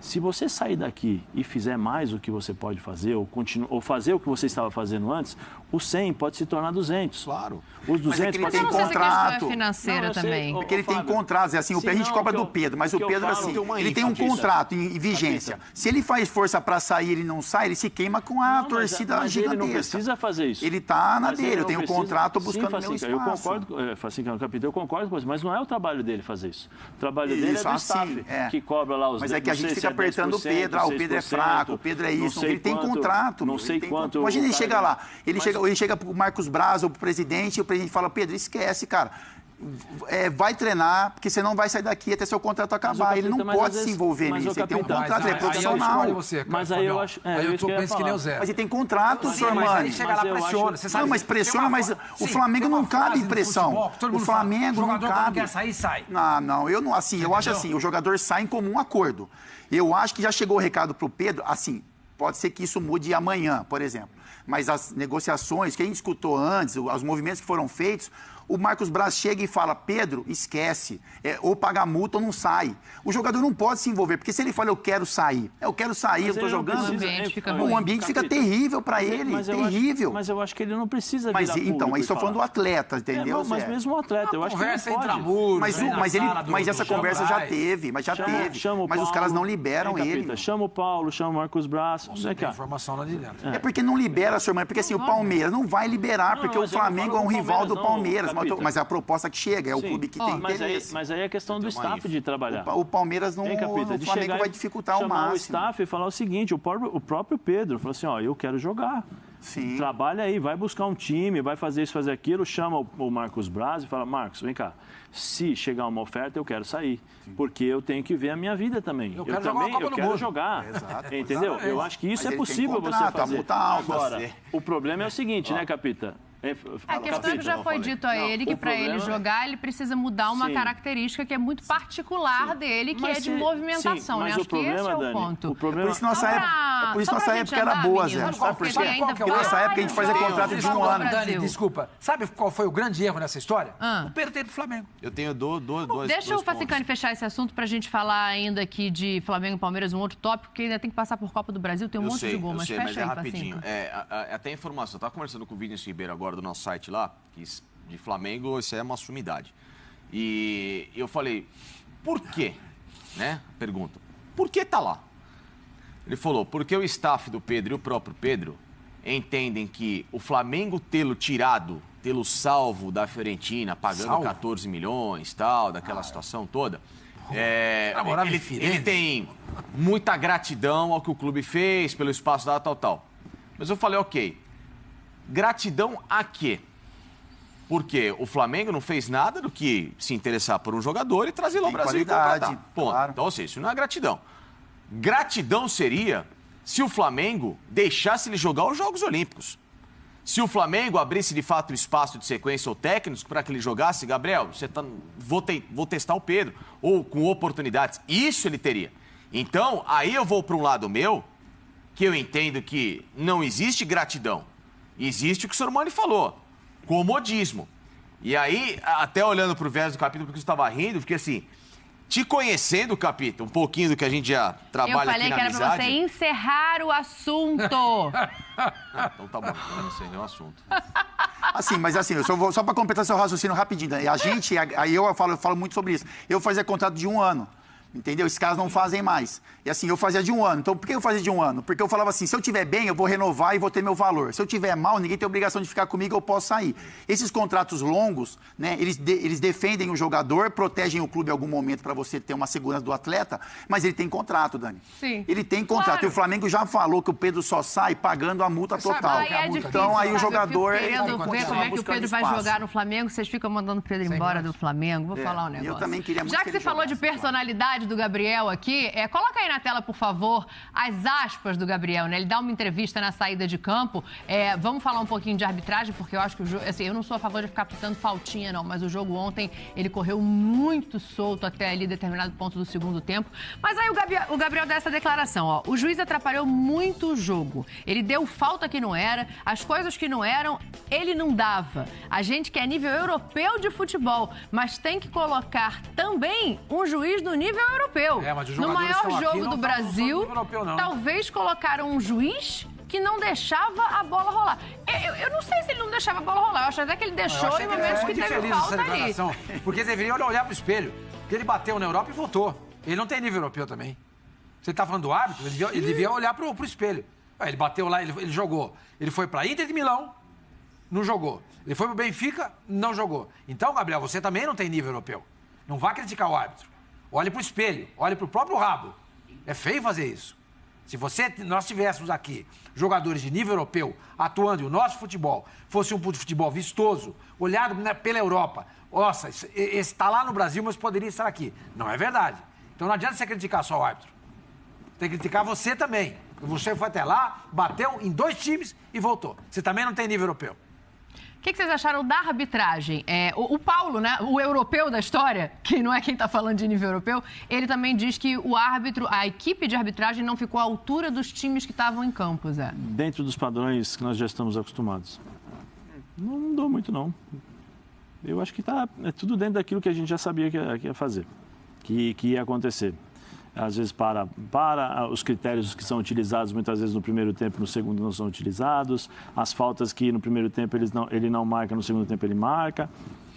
Se você sair daqui e fizer mais do que você pode fazer, ou fazer o que você estava fazendo antes, o 100 pode se tornar 200. Claro. Os 200 pode ser contrato. É financeira também. Porque ele tem contratos, assim, a gente cobra do Pedro, mas o Pedro, assim, ele tem um contrato em vigência. Se ele faz força para sair e ele não sai, ele se queima com a torcida gigantesca. Ele não precisa fazer isso. Ele está na dele, eu tenho um contrato buscando meu espaço. Eu concordo, Facinca, no capítulo, eu concordo com você, mas não é o trabalho dele fazer isso. O trabalho dele é do staff, que cobra lá os... Mas é que a gente fica apertando o Pedro, o Pedro é fraco, o Pedro é isso, ele tem contrato. Não sei quanto... Imagina ele chega lá, ele chega pro Marcos Braz ou pro presidente, e o presidente fala, Pedro, esquece, cara. Vai treinar, porque você não vai sair daqui até seu contrato acabar. Ele não pode se envolver nisso. Ele tem um contrato, ele é profissional. Mas aí eu acho... Aí eu penso que nem o Zé. Mas ele tem contrato, Sormani. Mas aí chega lá, pressiona. Não, mas pressiona, mas o Flamengo não cabe pressão. O Flamengo não cabe. Não quer sair, sai. Não, eu não, assim, eu acho assim, o jogador sai em comum acordo. Eu acho que já chegou o recado pro Pedro, assim, pode ser que isso mude amanhã, por exemplo. mas as negociações que a gente escutou antes, os movimentos que foram feitos, o Marcos Braz chega e fala, Pedro, esquece, ou paga multa ou não sai. O jogador não pode se envolver, porque se ele fala, eu quero sair, eu estou jogando, o ambiente fica terrível para ele, terrível. Mas eu acho que ele não precisa virar público. Então, aí estou falando do atleta, entendeu? Mas mesmo o atleta, eu acho que ele pode. Mas essa conversa já teve, mas os caras não liberam ele. Chama o Paulo, chama o Marcos Braz. A informação não libera. É porque não libera, senhor, porque assim, o Palmeiras não vai liberar, porque o Flamengo é um rival do Palmeiras. Mas é a proposta que chega, é o clube que tem interesse. Mas aí é questão do staff de trabalhar. O Palmeiras não... O Flamengo vai dificultar ao máximo. Chamar o staff e falar o seguinte, o próprio Pedro falou assim, eu quero jogar. Sim. Trabalha aí, vai buscar um time, vai fazer isso, fazer aquilo, chama o Marcos Braz e fala, Marcos, vem cá, se chegar uma oferta, eu quero sair, porque eu tenho que ver a minha vida também. Eu quero jogar, Exato, entendeu? exatamente. Eu acho que isso é possível você fazer. Agora, o problema é o seguinte, né, Capita? A questão que já foi dito a ele que para ele jogar, ele precisa mudar uma característica que é muito particular dele, que é de movimentação, né? Acho que esse é o ponto. Por isso nossa época era boa, Zé. Sabe por quê? Porque nessa época a gente fazia contrato de um ano. Dani, desculpa. Sabe qual foi o grande erro nessa história? O Pedro tem do Flamengo. Eu tenho dois Deixa o Facicani fechar esse assunto pra gente falar ainda aqui de Flamengo e Palmeiras, um outro tópico, que ainda tem que passar por Copa do Brasil, tem um monte de gol, mas fecha aí, rapidinho. Até informação, eu tava conversando com o Vinícius Ribeiro agora do nosso site lá, que de Flamengo, isso é uma sumidade. E eu falei, por quê? Né? Pergunta, por que tá lá? Ele falou, porque o staff do Pedro e o próprio Pedro entendem que o Flamengo tê-lo salvo da Fiorentina, pagando 14 milhões, tal, daquela situação toda, ele tem muita gratidão ao que o clube fez, pelo espaço dado, tal. Mas eu falei, ok, gratidão a quê? Porque o Flamengo não fez nada do que se interessar por um jogador e trazer lá ao Brasil e contratar. Ponto. Claro. Então, ou seja, isso não é gratidão. Gratidão seria se o Flamengo deixasse ele jogar os Jogos Olímpicos. Se o Flamengo abrisse de fato espaço de sequência ou técnicos para que ele jogasse, Gabriel, vou testar o Pedro, ou com oportunidades. Isso ele teria. Então, aí eu vou para um lado meu, que eu entendo que não existe gratidão. Existe o que o Sormani falou, comodismo. E aí, até olhando para o verso do capítulo, porque eu estava rindo, porque assim, te conhecendo, Capita, um pouquinho do que a gente já trabalha aqui na amizade... Eu falei que era para você encerrar o assunto. Então tá bom, eu não encerrei o assunto. Mas só para completar seu raciocínio rapidinho, né? Aí eu falo muito sobre isso. Eu fazia contrato de 1 ano. Entendeu? Esses caras não fazem mais. E assim, eu fazia de 1 ano. Então, por que eu fazia de 1 ano? Porque eu falava assim, se eu tiver bem, eu vou renovar e vou ter meu valor. Se eu tiver mal, ninguém tem obrigação de ficar comigo, eu posso sair. Esses contratos longos, né, eles defendem o jogador, protegem o clube em algum momento para você ter uma segurança do atleta, mas ele tem contrato, Dani. Sim. Ele tem contrato. Claro. E o Flamengo já falou que o Pedro só sai pagando a multa total. Então, aí o jogador... Eu querendo ver como é que o Pedro vai jogar no Flamengo, vocês ficam mandando o Pedro embora do Flamengo. Vou falar um negócio. Eu também queria muito Já que você falou de personalidade do Gabriel aqui, coloca aí na tela, por favor, as aspas do Gabriel, né? Ele dá uma entrevista na saída de campo. Vamos falar um pouquinho de arbitragem, porque eu acho que o jogo... Assim, eu não sou a favor de ficar pitando faltinha, não, mas o jogo ontem, ele correu muito solto até ali determinado ponto do segundo tempo. Mas aí o Gabriel dá essa declaração, ó. O juiz atrapalhou muito o jogo. Ele deu falta que não era, as coisas que não eram, ele não dava. A gente quer nível europeu de futebol, mas tem que colocar também um juiz no nível europeu. No maior jogo do Brasil, talvez colocaram um juiz que não deixava a bola rolar. Eu não sei se ele não deixava a bola rolar. Eu acho até que ele deixou em momentos que teve falta ali. Porque deveria olhar pro espelho. Porque ele bateu na Europa e voltou. Ele não tem nível europeu também. Você tá falando do árbitro? Ele devia olhar pro espelho. Ele bateu lá, ele jogou. Ele foi pra Inter de Milão, não jogou. Ele foi pro Benfica, não jogou. Então, Gabriel, você também não tem nível europeu. Não vá criticar o árbitro. Olhe pro espelho, olhe pro próprio rabo. É feio fazer isso. Se nós tivéssemos aqui jogadores de nível europeu atuando e o nosso futebol fosse um futebol vistoso, olhado pela Europa, nossa, esse está lá no Brasil, mas poderia estar aqui. Não é verdade. Então não adianta você criticar só o árbitro. Tem que criticar você também. Você foi até lá, bateu em 2 times e voltou. Você também não tem nível europeu. O que vocês acharam da arbitragem? O Paulo, né, o europeu da história, que não é quem está falando de nível europeu, ele também diz que a equipe de arbitragem não ficou à altura dos times que estavam em campo, Zé. Dentro dos padrões que nós já estamos acostumados. Não mudou muito, não. Eu acho que é tudo dentro daquilo que a gente já sabia que ia fazer, que ia acontecer. Às vezes para os critérios que são utilizados muitas vezes no primeiro tempo, no segundo não são utilizados, as faltas que no primeiro tempo ele não marca, no segundo tempo ele marca.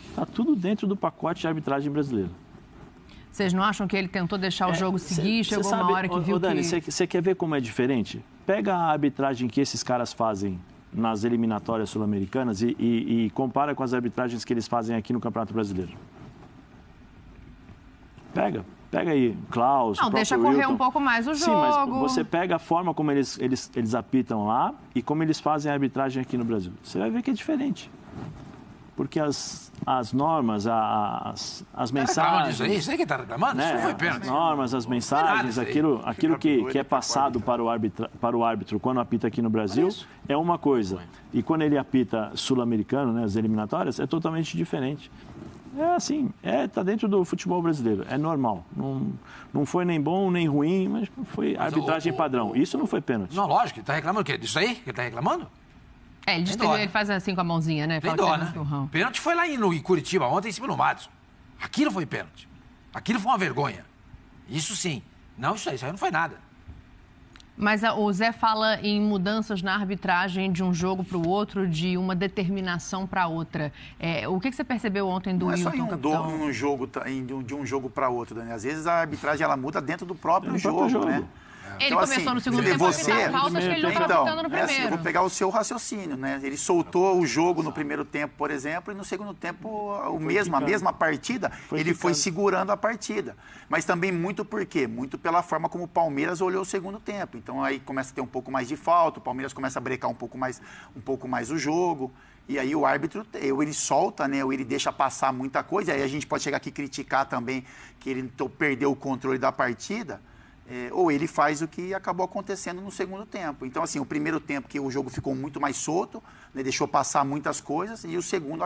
Está tudo dentro do pacote de arbitragem brasileira. Vocês não acham que ele tentou deixar o jogo seguir, chegou uma hora que viu Dani, que... Você quer ver como é diferente? Pega a arbitragem que esses caras fazem nas eliminatórias sul-americanas e compara com as arbitragens que eles fazem aqui no Campeonato Brasileiro. Pega aí, Klaus, não, deixa correr Wilton. Um pouco mais o jogo. Sim, mas você pega a forma como eles apitam lá e como eles fazem a arbitragem aqui no Brasil. Você vai ver que é diferente. Porque as normas, as mensagens... Isso aí que está reclamando? Né? Isso não foi pênalti. As normas, as mensagens, aquilo que é passado para o árbitro quando apita aqui no Brasil é uma coisa. E quando ele apita sul-americano, né, as eliminatórias, é totalmente diferente. É assim, tá dentro do futebol brasileiro, é normal. Não foi nem bom, nem ruim, mas foi arbitragem padrão. Isso não foi pênalti. Não, lógico, ele está reclamando o quê? Disso aí que ele está reclamando? Ele diz que ele faz assim com a mãozinha, né? Tem dó, né? Pênalti foi lá em Curitiba, ontem em cima do Matos. Aquilo foi pênalti. Aquilo foi uma vergonha. Isso sim. Não, isso aí não foi nada. Mas o Zé fala em mudanças na arbitragem de um jogo para o outro, de uma determinação para outra. O que você percebeu ontem do Wilton, capitão? Não é só de um jogo para outro, Dani. Às vezes a arbitragem ela muda dentro do próprio jogo, né? Ele então, começou no segundo tempo a apitar faltas que ele não estava apitando no primeiro. Eu vou pegar o seu raciocínio, né? Ele soltou o jogo no primeiro tempo, por exemplo, e no segundo tempo a mesma partida, ele foi segurando a partida. Mas também muito por quê? Muito pela forma como o Palmeiras olhou o segundo tempo. Então aí começa a ter um pouco mais de falta, o Palmeiras começa a brecar um pouco mais o jogo. E aí o árbitro, ou ele solta, né? Ou ele deixa passar muita coisa. Aí a gente pode chegar aqui e criticar também que ele perdeu o controle da partida. Ou ele faz o que acabou acontecendo no segundo tempo. Então, assim, o primeiro tempo que o jogo ficou muito mais solto, né, deixou passar muitas coisas, e o segundo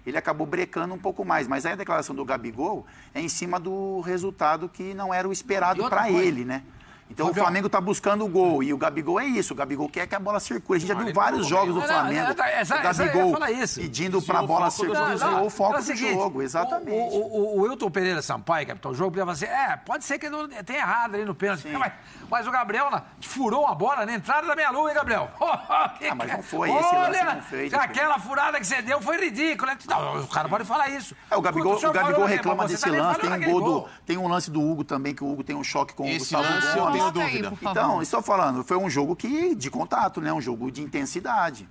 ele acabou brecando um pouco mais. Mas aí a declaração do Gabigol é em cima do resultado que não era o esperado para ele, né? Então o Flamengo está buscando o gol e o Gabigol é isso. O Gabigol quer que a bola circule. A gente já viu vários jogos do Flamengo. O Gabigol pedindo para a bola circular, desviou o foco do jogo. Exatamente. O Wilton Pereira Sampaio, capitão do jogo, podia falar assim, pode ser que ele não tenha errado ali no pênalti. Mas o Gabriel furou a bola na entrada da meia-lua, hein, Gabriel? Mas não foi esse lance, não fez. Aquela furada que você deu foi ridícula. Não, o cara pode falar isso. O Gabigol reclama desse lance. Tem um lance do Hugo também, que o Hugo tem um choque com o Gustavo Gomes. Dúvida. Então, estou falando, foi um jogo de contato, né? Um jogo de intensidade.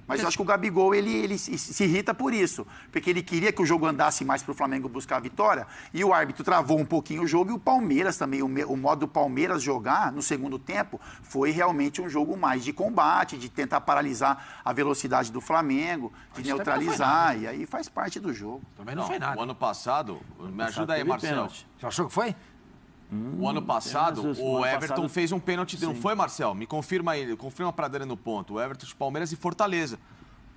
Mas eu acho que o Gabigol, ele se irrita por isso. Porque ele queria que o jogo andasse mais para o Flamengo buscar a vitória. E o árbitro travou um pouquinho o jogo. E o Palmeiras também, o modo do Palmeiras jogar no segundo tempo, foi realmente um jogo mais de combate, de tentar paralisar a velocidade do Flamengo, de neutralizar. E aí faz parte do jogo. Também não foi nada. O ano passado, me ajuda aí, Marcelo. Você achou que foi? O ano passado, o Everton fez um pênalti, não foi, Marcel? Me confirma aí, confirma pra Dani no ponto. O Everton, Palmeiras e Fortaleza.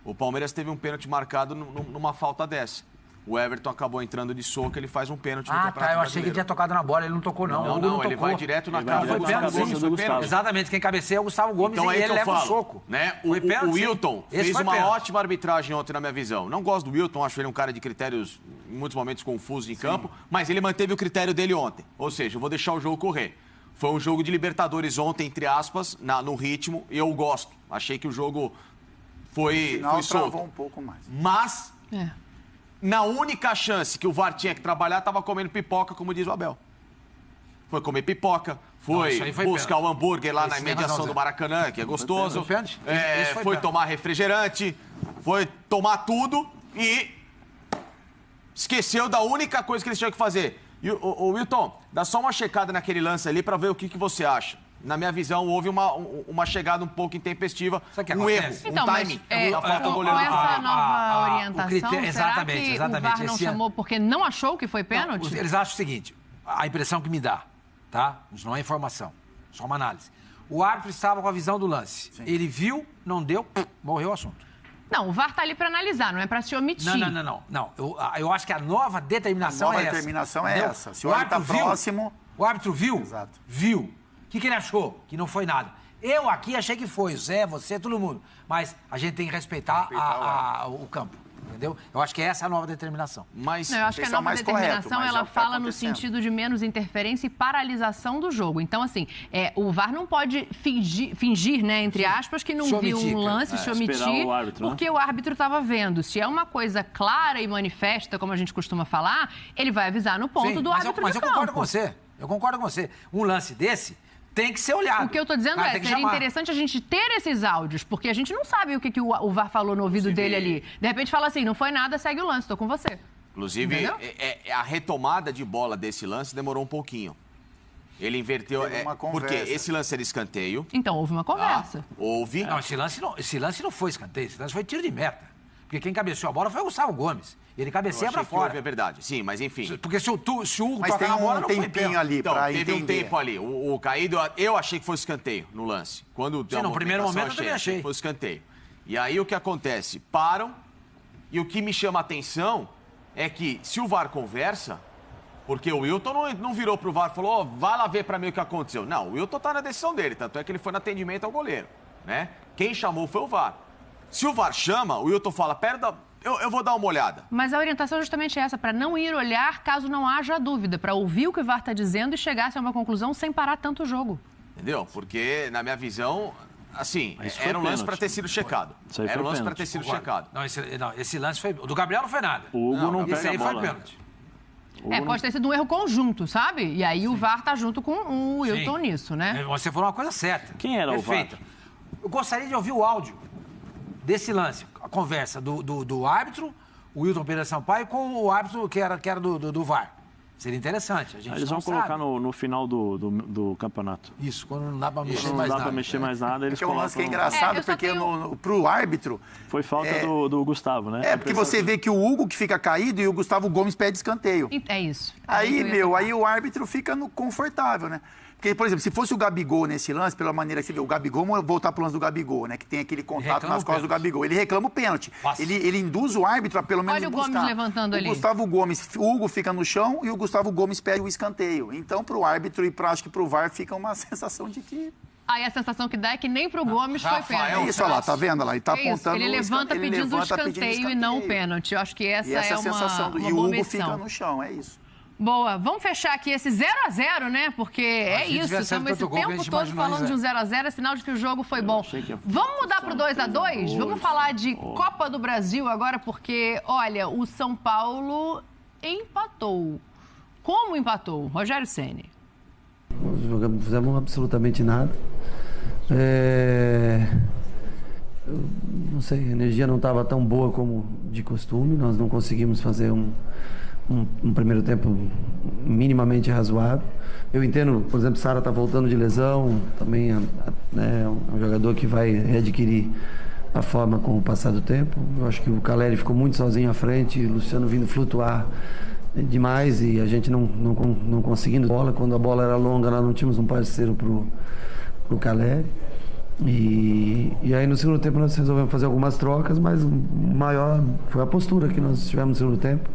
O Palmeiras teve um pênalti marcado numa falta dessa. O Everton acabou entrando de soco, ele faz um pênalti no Campeonato Brasileiro. Eu achei que ele tinha tocado na bola, ele não tocou, não. Não, ele vai direto na cara do Gustavo Gomes. Exatamente, quem cabeceia é o Gustavo Gomes então, e ele leva o soco. Né? O Wilton fez uma ótima arbitragem ontem, na minha visão. Não gosto do Wilton, acho ele um cara de critérios, em muitos momentos, confusos em campo, mas ele manteve o critério dele ontem. Ou seja, eu vou deixar o jogo correr. Foi um jogo de Libertadores ontem, entre aspas, no ritmo, e eu gosto. Achei que o jogo foi solto. Um pouco mais. Mas... Na única chance que o VAR tinha que trabalhar, estava comendo pipoca, como diz o Abel. Foi comer pipoca, foi buscar o hambúrguer lá na imediação do Maracanã, que é gostoso. Foi tomar refrigerante, foi tomar tudo e esqueceu da única coisa que eles tinham que fazer. E o Wilton, dá só uma checada naquele lance ali para ver o que você acha. Na minha visão, houve uma chegada um pouco intempestiva, um erro, então, um timing. Com essa nova orientação, será que o VAR não chamou porque não achou que foi pênalti? Eles acham o seguinte, a impressão que me dá, tá? Isso não é informação, só uma análise. O árbitro estava com a visão do lance. Sim. Ele viu, não deu, morreu o assunto. Não, o VAR tá ali para analisar, não é para se omitir. Não. Eu acho que a nova determinação é essa. A nova determinação é essa. Se o árbitro árbitro tá próximo... O árbitro viu? Exato. Viu. O que ele achou? Que não foi nada. Eu aqui achei que foi. Zé, você, todo mundo. Mas a gente tem que respeitar o campo. Entendeu? Eu acho que essa é a nova determinação. Mas eu acho que a nova determinação ela fala no sentido de menos interferência e paralisação do jogo. Então, assim, o VAR não pode fingir, né, entre aspas, que não viu um lance, se omitir, porque o árbitro estava vendo. Se é uma coisa clara e manifesta, como a gente costuma falar, ele vai avisar no ponto do árbitro. Mas eu concordo com você. Eu concordo com você. Um lance desse tem que ser olhado. O que eu tô dizendo seria interessante a gente ter esses áudios, porque a gente não sabe o que o VAR falou no ouvido dele ali. De repente fala assim, não foi nada, segue o lance, tô com você. Inclusive, a retomada de bola desse lance demorou um pouquinho. Ele inverteu... porque esse lance era escanteio. Então, houve uma conversa. Houve. Não, esse lance não foi escanteio, esse lance foi tiro de meta. Porque quem cabeceou a bola foi o Gustavo Gomes. Ele cabeceia pra fora. É verdade, sim, mas enfim. Porque se o Hugo toca na bola, não foi pênalti. Ali então, pra teve entender. um tempo ali. O caído, eu achei que fosse escanteio no lance. Quando deu no primeiro momento eu também achei que fosse escanteio. E aí o que acontece? Param, e o que me chama a atenção é que se o VAR conversa, porque o Wilton não virou pro VAR e falou, vai lá ver pra mim o que aconteceu. Não, o Wilton tá na decisão dele, tanto é que ele foi no atendimento ao goleiro, né? Quem chamou foi o VAR. Se o VAR chama, o Wilton fala, eu vou dar uma olhada. Mas a orientação é justamente essa, para não ir olhar caso não haja dúvida, para ouvir o que o VAR está dizendo e chegar a uma conclusão sem parar tanto o jogo. Entendeu? Porque, na minha visão, assim, era um lance para ter sido checado. Era um lance para ter sido checado. Não, esse lance foi... O do Gabriel não foi nada. O Hugo não pega esse aí a bola. foi pênalti. Pode ter sido um erro conjunto, sabe? E aí o VAR tá junto com o Wilton nisso, né? Você falou uma coisa certa. Quem era o VAR? Eu gostaria de ouvir o áudio desse lance, a conversa do árbitro, o Wilton Pereira Sampaio, com o árbitro que era do VAR. Seria interessante. A gente eles vão colocar no final do campeonato. Isso, quando não dá para mexer mais nada. Não dá para mexer mais nada, eles colocam... É um lance que é engraçado, porque pro árbitro... Foi falta do Gustavo, né? Porque você vê que o Hugo que fica caído e o Gustavo Gomes pede escanteio. É isso. Aí o árbitro fica confortável, né? Porque, por exemplo, se fosse o Gabigol nesse lance, pela maneira que você vê, o Gabigol, vamos voltar pro lance do Gabigol, né? Que tem aquele contato nas costas do Gabigol. Ele reclama o pênalti. Ele induz o árbitro a pelo menos buscar. Olha o Gomes levantando ali. O Gustavo Gomes, o Hugo fica no chão e o Gustavo Gomes pede o escanteio. Então, pro árbitro e acho que pro VAR fica uma sensação de que... Aí a sensação que dá é que nem pro Gomes foi pênalti. Isso, olha lá, tá vendo? Ele tá apontando... Ele levanta pedindo o escanteio e não o pênalti. Eu acho que essa é uma sensação uma e o boa Hugo medição. fica no chão, é isso. Boa, vamos fechar aqui esse 0x0, né? Porque é isso, estamos esse tempo todo falando de um 0x0, é sinal de que o jogo foi bom. Vamos mudar pro 2x2? Vamos falar de Copa do Brasil agora, porque, olha, o São Paulo empatou. Como empatou? Rogério Ceni. Não fizemos absolutamente nada. Não sei, a energia não estava tão boa como de costume, nós não conseguimos fazer um primeiro tempo minimamente razoável. Eu entendo, por exemplo, Sara está voltando de lesão, também é um jogador que vai readquirir a forma com o passar do tempo. Eu acho que o Caleri ficou muito sozinho à frente, o Luciano vindo flutuar demais e a gente não conseguindo bola. Quando a bola era longa, nós não tínhamos um parceiro pro Caleri. E aí no segundo tempo nós resolvemos fazer algumas trocas, mas o maior foi a postura que nós tivemos no segundo tempo.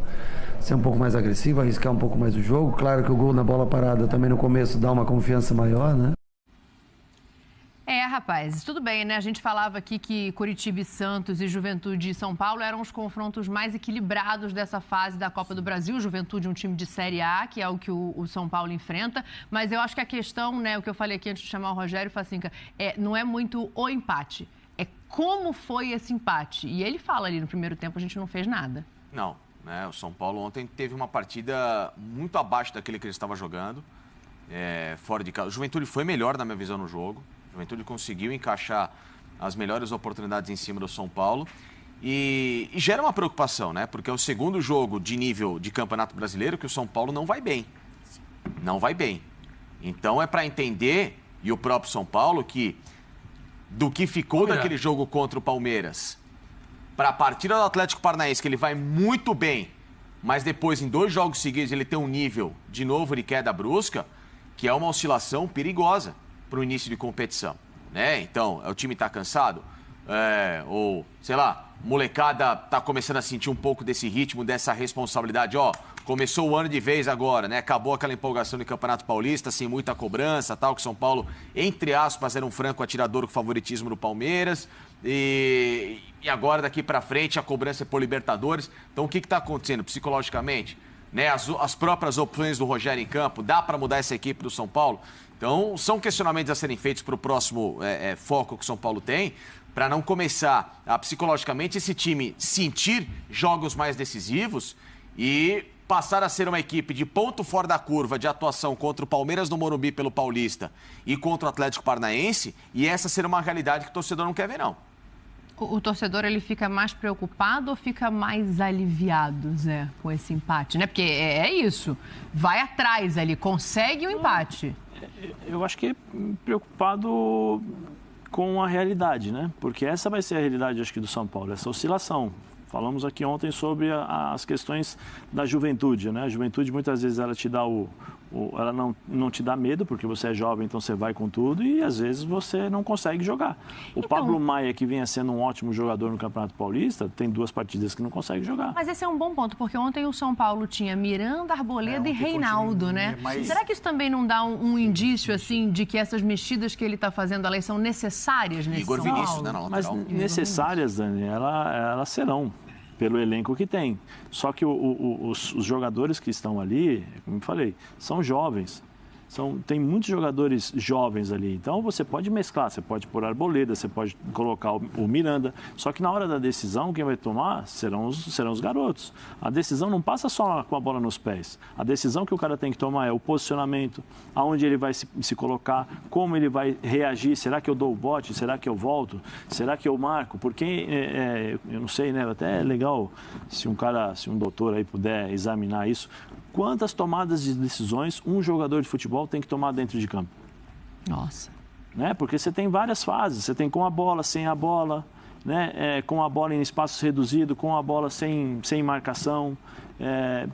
Ser um pouco mais agressivo, arriscar um pouco mais o jogo. Claro que o gol na bola parada também no começo dá uma confiança maior, né? Rapaz, tudo bem, né? A gente falava aqui que Coritiba e Santos e Juventude e São Paulo eram os confrontos mais equilibrados dessa fase da Copa do Brasil. Juventude, um time de Série A, que é o que o São Paulo enfrenta. Mas eu acho que a questão, né, o que eu falei aqui antes de chamar o Rogério Facinca, não é muito o empate, é como foi esse empate. E ele fala ali no primeiro tempo, a gente não fez nada. Não, né? O São Paulo ontem teve uma partida muito abaixo daquele que ele estava jogando, fora de casa. O Juventude foi melhor, na minha visão, no jogo. A Juventude conseguiu encaixar as melhores oportunidades em cima do São Paulo e gera uma preocupação, né? Porque é o segundo jogo de nível de Campeonato Brasileiro que o São Paulo não vai bem. Não vai bem. Então é para entender, e o próprio São Paulo, que do que ficou daquele jogo contra o Palmeiras para a partida do Atlético Paranaense, que ele vai muito bem, mas depois em 2 jogos seguidos ele tem um nível de novo de queda brusca, que é uma oscilação perigosa para o início de competição, né? Então, o time está cansado? Ou, sei lá, molecada tá começando a sentir um pouco desse ritmo, dessa responsabilidade. Ó, começou o ano de vez agora, né? Acabou aquela empolgação do Campeonato Paulista, sem muita cobrança, tal, que São Paulo, entre aspas, era um franco atirador com favoritismo do Palmeiras. E agora, daqui para frente, a cobrança é por Libertadores. Então, o que está acontecendo psicologicamente? Né? As próprias opções do Rogério em campo, dá para mudar essa equipe do São Paulo? Então, são questionamentos a serem feitos para o próximo foco que o São Paulo tem, para não começar a, psicologicamente, esse time sentir jogos mais decisivos e passar a ser uma equipe de ponto fora da curva de atuação contra o Palmeiras no Morumbi pelo Paulista e contra o Atlético Paranaense, e essa ser uma realidade que o torcedor não quer ver, não. O torcedor, ele fica mais preocupado ou fica mais aliviado, Zé, com esse empate, né? Porque é isso, vai atrás ali, consegue o empate. Eu acho que é preocupado com a realidade, né? Porque essa vai ser a realidade, acho que, do São Paulo, essa oscilação. Falamos aqui ontem sobre as questões da juventude, né? A juventude, muitas vezes, ela te dá ela não te dá medo, porque você é jovem, então você vai com tudo, e às vezes você não consegue jogar. O Pablo Maia, que vinha sendo um ótimo jogador no Campeonato Paulista, tem 2 partidas que não consegue jogar. Mas esse é um bom ponto, porque ontem o São Paulo tinha Miranda, Arboleda e Reinaldo, né? Mas... Será que isso também não dá um indício, assim, de que essas mexidas que ele está fazendo ali são necessárias nesse São Paulo? Né, mas necessárias, Dani, elas serão, pelo elenco que tem. Só que os jogadores que estão ali, como eu falei, são jovens. Tem muitos jogadores jovens ali. Então, você pode mesclar, você pode pôr Arboleda, você pode colocar o Miranda. Só que na hora da decisão, quem vai tomar serão os garotos. A decisão não passa só com a bola nos pés. A decisão que o cara tem que tomar é o posicionamento, aonde ele vai se colocar, como ele vai reagir. Será que eu dou o bote? Será que eu volto? Será que eu marco? Porque, eu não sei, né? Até é legal se um doutor aí puder examinar isso. Quantas tomadas de decisões um jogador de futebol tem que tomar dentro de campo? Nossa. Né? Porque você tem várias fases. Você tem com a bola, sem a bola, né? Com a bola em espaços reduzidos, com a bola sem marcação.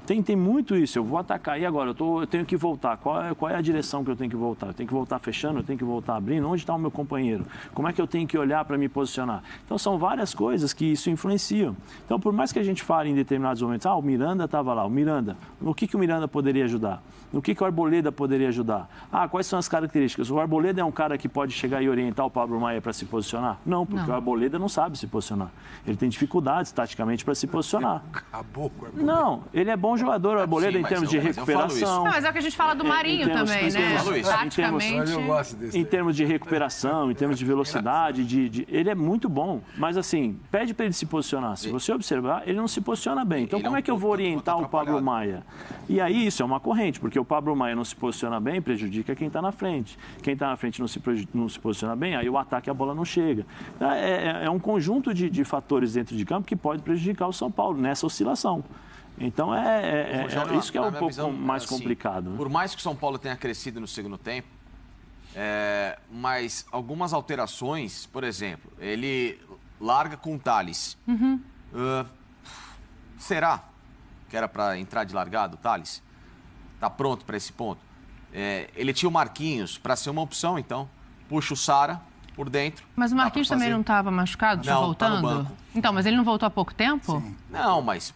Tem muito isso. Eu vou atacar. E agora? Eu tenho que voltar. Qual é a direção que eu tenho que voltar? Eu tenho que voltar fechando? Eu tenho que voltar abrindo? Onde está o meu companheiro? Como é que eu tenho que olhar para me posicionar? Então, são várias coisas que isso influenciam. Então, por mais que a gente fale em determinados momentos, o Miranda estava lá. O Miranda, no que o Miranda poderia ajudar? No que o Arboleda poderia ajudar? Quais são as características? O Arboleda é um cara que pode chegar e orientar o Pablo Maia para se posicionar? Não, porque o Arboleda não sabe se posicionar. Ele tem dificuldades, taticamente, para se posicionar. Acabou com o Arboleda. Não, ele é bom jogador, o Arboleda, em termos de recuperação. Mas é o que a gente fala do Marinho também, né? Taticamente. Em termos de recuperação, em termos de velocidade, ele é muito bom. Mas, assim, pede para ele se posicionar. Se você observar, ele não se posiciona bem. Então, como é que eu vou orientar o Pablo Maia? E aí, isso é uma corrente, porque o Pablo Maia não se posiciona bem, prejudica quem está na frente. Quem está na frente não se posiciona bem, aí o ataque, a bola não chega. É um conjunto de fatores dentro de campo que pode prejudicar o São Paulo nessa oscilação. Então, isso que é um pouco mais complicado. Por mais que o São Paulo tenha crescido no segundo tempo, mas algumas alterações, por exemplo, ele larga com o Tales. Será que era para entrar de largado o Tales? Está pronto para esse ponto? Ele tinha o Marquinhos para ser uma opção, então. Puxa o Sara por dentro. Mas o Marquinhos também não estava machucado? Está voltando? Tá no banco. Então, mas ele não voltou há pouco tempo? Sim. Não, mas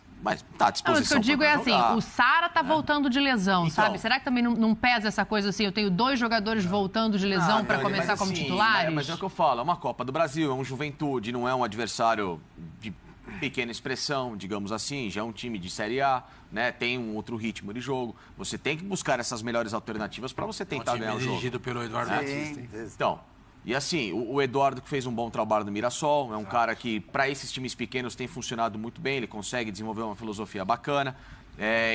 tá à disposição. O que eu digo é assim, o Sara tá voltando de lesão, então, sabe? Será que também não pesa essa coisa assim? Eu tenho 2 jogadores voltando de lesão para começar como titulares? Mas é o que eu falo, é uma Copa do Brasil, é um Juventude, não é um adversário de pequena expressão, digamos assim, já é um time de Série A, né? Tem um outro ritmo de jogo. Você tem que buscar essas melhores alternativas para você tentar ganhar o jogo. Dirigido pelo Eduardo Batista. Então, e assim, o Eduardo, que fez um bom trabalho no Mirassol, é um cara que, para esses times pequenos, tem funcionado muito bem, ele consegue desenvolver uma filosofia bacana,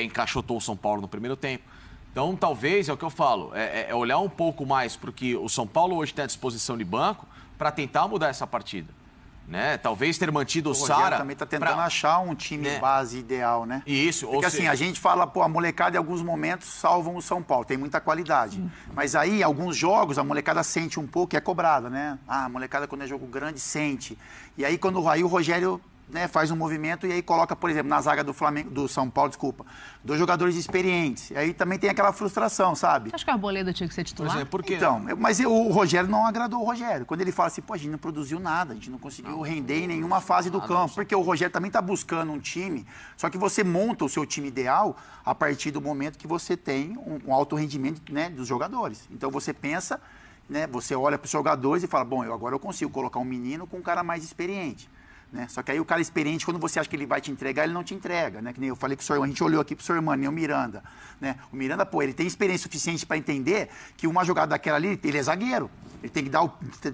encaixotou o São Paulo no primeiro tempo. Então, talvez, é o que eu falo, é olhar um pouco mais para o que o São Paulo hoje tem à disposição de banco para tentar mudar essa partida. Né? Talvez ter mantido o Sara... também está tentando achar um time base ideal, né? Isso. Porque assim, a gente fala, a molecada em alguns momentos salvam o São Paulo, tem muita qualidade. Sim. Mas aí, alguns jogos, a molecada sente um pouco e é cobrada, né? A molecada quando é jogo grande sente. E aí, o Rogério né, faz um movimento e aí coloca, por exemplo, na zaga do Flamengo, do São Paulo, desculpa, 2 jogadores experientes. Aí também tem aquela frustração, sabe? Você acha que o Arboleda tinha que ser titular? Então, mas o Rogério não agradou o Rogério. Quando ele fala assim, pô, a gente não produziu nada, a gente não conseguiu render em nenhuma fase do campo. Porque o Rogério também está buscando um time, só que você monta o seu time ideal a partir do momento que você tem um alto rendimento, né, dos jogadores. Então você pensa, né, você olha para os jogadores e fala, bom, agora eu consigo colocar um menino com um cara mais experiente. Né? Só que aí o cara experiente, quando você acha que ele vai te entregar, ele não te entrega, né? Que nem eu falei com o senhor, a gente olhou aqui pro senhor Mano, o Miranda, né? O Miranda, pô, ele tem experiência suficiente para entender que uma jogada daquela ali, ele é zagueiro. Ele tem que dar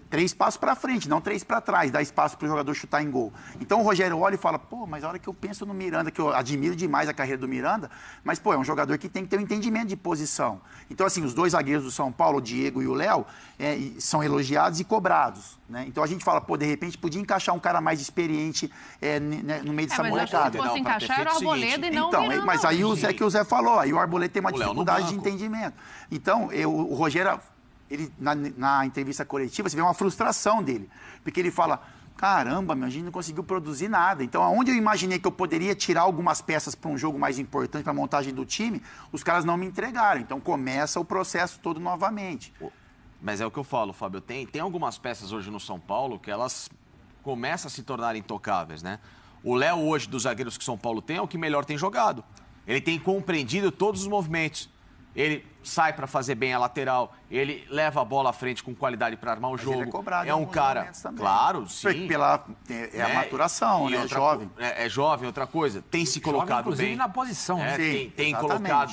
3 passos para frente, não 3 para trás, dar espaço para o jogador chutar em gol. Então o Rogério olha e fala, pô, mas a hora que eu penso no Miranda, que eu admiro demais a carreira do Miranda, mas, pô, é um jogador que tem que ter um entendimento de posição. Então, assim, os 2 zagueiros do São Paulo, o Diego e o Léo, são elogiados e cobrados, né? Então a gente fala, pô, de repente podia encaixar um cara mais experiente no meio dessa molecada. Se fosse encaixar, era o Arboleda e não então, o Miranda. Mas aí o Zé falou, aí o Arboleda tem uma dificuldade de entendimento. Então, o Rogério... Ele, na entrevista coletiva, você vê uma frustração dele. Porque ele fala, caramba, a gente não conseguiu produzir nada. Então, aonde eu imaginei que eu poderia tirar algumas peças para um jogo mais importante, para a montagem do time, os caras não me entregaram. Então, começa o processo todo novamente. Mas é o que eu falo, Fábio. Tem algumas peças hoje no São Paulo que elas começam a se tornar intocáveis, né? O Léo hoje, dos zagueiros que o São Paulo tem, é o que melhor tem jogado. Ele tem compreendido todos os movimentos. Ele sai para fazer bem a lateral, ele leva a bola à frente com qualidade para armar o jogo. Ele é cobrado é um cara, claro, sim. A maturação, né? Jovem. É jovem, outra coisa. Tem se colocado inclusive, bem. na posição.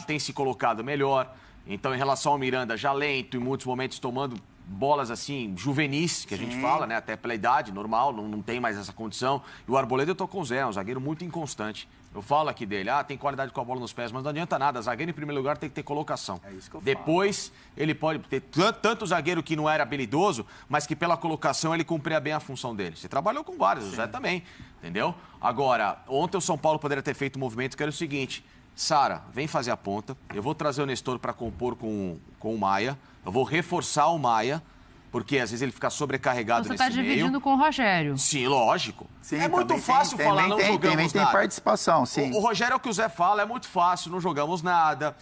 Tem se colocado melhor. Então, em relação ao Miranda, já lento, em muitos momentos tomando bolas assim, juvenis, que a gente fala, né? Até pela idade, normal, não tem mais essa condição. E o Arboleda eu tô com o Zé, um zagueiro muito inconstante. Eu falo aqui dele, tem qualidade com a bola nos pés, mas não adianta nada. Zagueiro, em primeiro lugar, tem que ter colocação. É isso que eu falo. Depois, ele pode ter tanto zagueiro que não era habilidoso, mas que pela colocação ele cumpria bem a função dele. Você trabalhou com vários, o Zé também, entendeu? Agora, ontem o São Paulo poderia ter feito um movimento que era o seguinte, Sara, vem fazer a ponta, eu vou trazer o Nestor para compor com o Maia, eu vou reforçar o Maia, porque às vezes ele fica sobrecarregado nesse meio. Você está dividindo com o Rogério. Sim, lógico. Sim, é muito fácil falar, não jogamos nada. Tem participação, sim. O Rogério é o que o Zé fala, é muito fácil, não jogamos nada,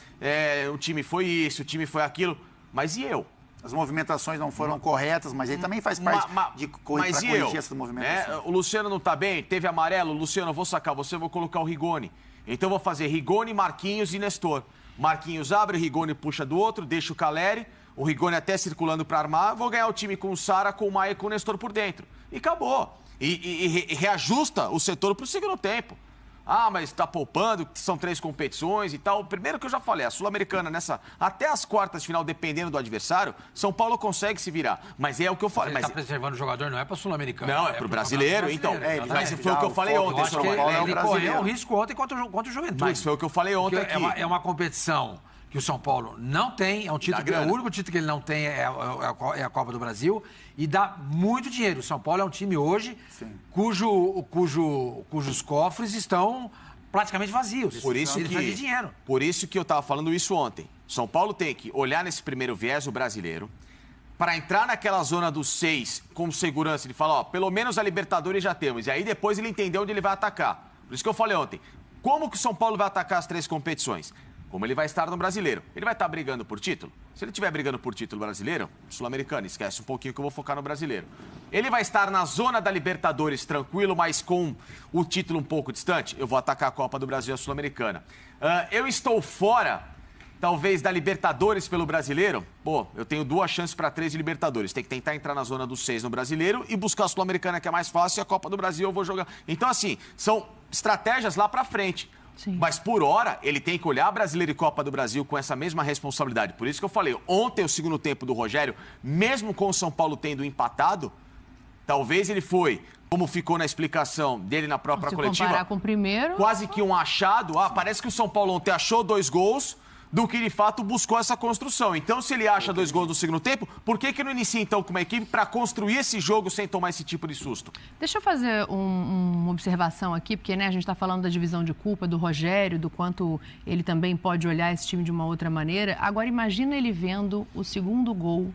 o time foi isso, o time foi aquilo, mas e eu? As movimentações não foram corretas, mas ele também faz parte de corrigir essas movimentações. O Luciano não está bem, teve amarelo, Luciano, eu vou sacar você, eu vou colocar o Rigoni. Então eu vou fazer Rigoni, Marquinhos e Nestor. Marquinhos abre, o Rigoni puxa do outro, deixa o Caleri, o Rigoni até circulando para armar, vou ganhar o time com o Sara, com o Maia e com o Nestor por dentro. E acabou. E reajusta o setor para o segundo tempo. Mas está poupando, são 3 competições e tal. Primeiro que eu já falei, a Sul-Americana até as quartas de final, dependendo do adversário, São Paulo consegue se virar. Mas é o que eu falei. Ele está preservando o jogador, não é para a Sul-Americana. Não, é para o brasileiro, então. Mas foi o que eu falei ontem. Ele correu o risco ontem contra o Juventude. Mas foi o que eu falei ontem aqui. É uma competição que o São Paulo não tem, é um título, o único título que ele não tem é a Copa do Brasil e dá muito dinheiro. O São Paulo é um time hoje cujos cofres estão praticamente vazios. Por isso que eu estava falando isso ontem. São Paulo tem que olhar nesse primeiro viés o brasileiro para entrar naquela zona dos 6 com segurança. Ele fala, pelo menos a Libertadores já temos. E aí depois ele entendeu onde ele vai atacar. Por isso que eu falei ontem, como que o São Paulo vai atacar as 3 competições? Como ele vai estar no brasileiro. Ele vai estar brigando por título? Se ele estiver brigando por título brasileiro, sul-americano, esquece um pouquinho que eu vou focar no brasileiro. Ele vai estar na zona da Libertadores tranquilo, mas com o título um pouco distante? Eu vou atacar a Copa do Brasil e a Sul-Americana. Eu estou fora, talvez, da Libertadores pelo brasileiro? Eu tenho 2 chances para 3 de Libertadores. Tem que tentar entrar na zona dos 6 no brasileiro e buscar a Sul-Americana, que é mais fácil, e a Copa do Brasil eu vou jogar. Então, assim, são estratégias lá para frente. Sim. Mas, por hora, ele tem que olhar Brasileiro e Copa do Brasil com essa mesma responsabilidade. Por isso que eu falei, ontem o segundo tempo do Rogério, mesmo com o São Paulo tendo empatado, talvez ele foi, como ficou na explicação dele na própria coletiva, comparar com o primeiro, quase que um achado. Parece que o São Paulo ontem achou 2 gols do que, de fato, buscou essa construção. Então, se ele acha 2 gols no segundo tempo, por que não inicia, então, com uma equipe para construir esse jogo sem tomar esse tipo de susto? Deixa eu fazer uma observação aqui, porque a gente está falando da divisão de culpa do Rogério, do quanto ele também pode olhar esse time de uma outra maneira. Agora, imagina ele vendo o segundo gol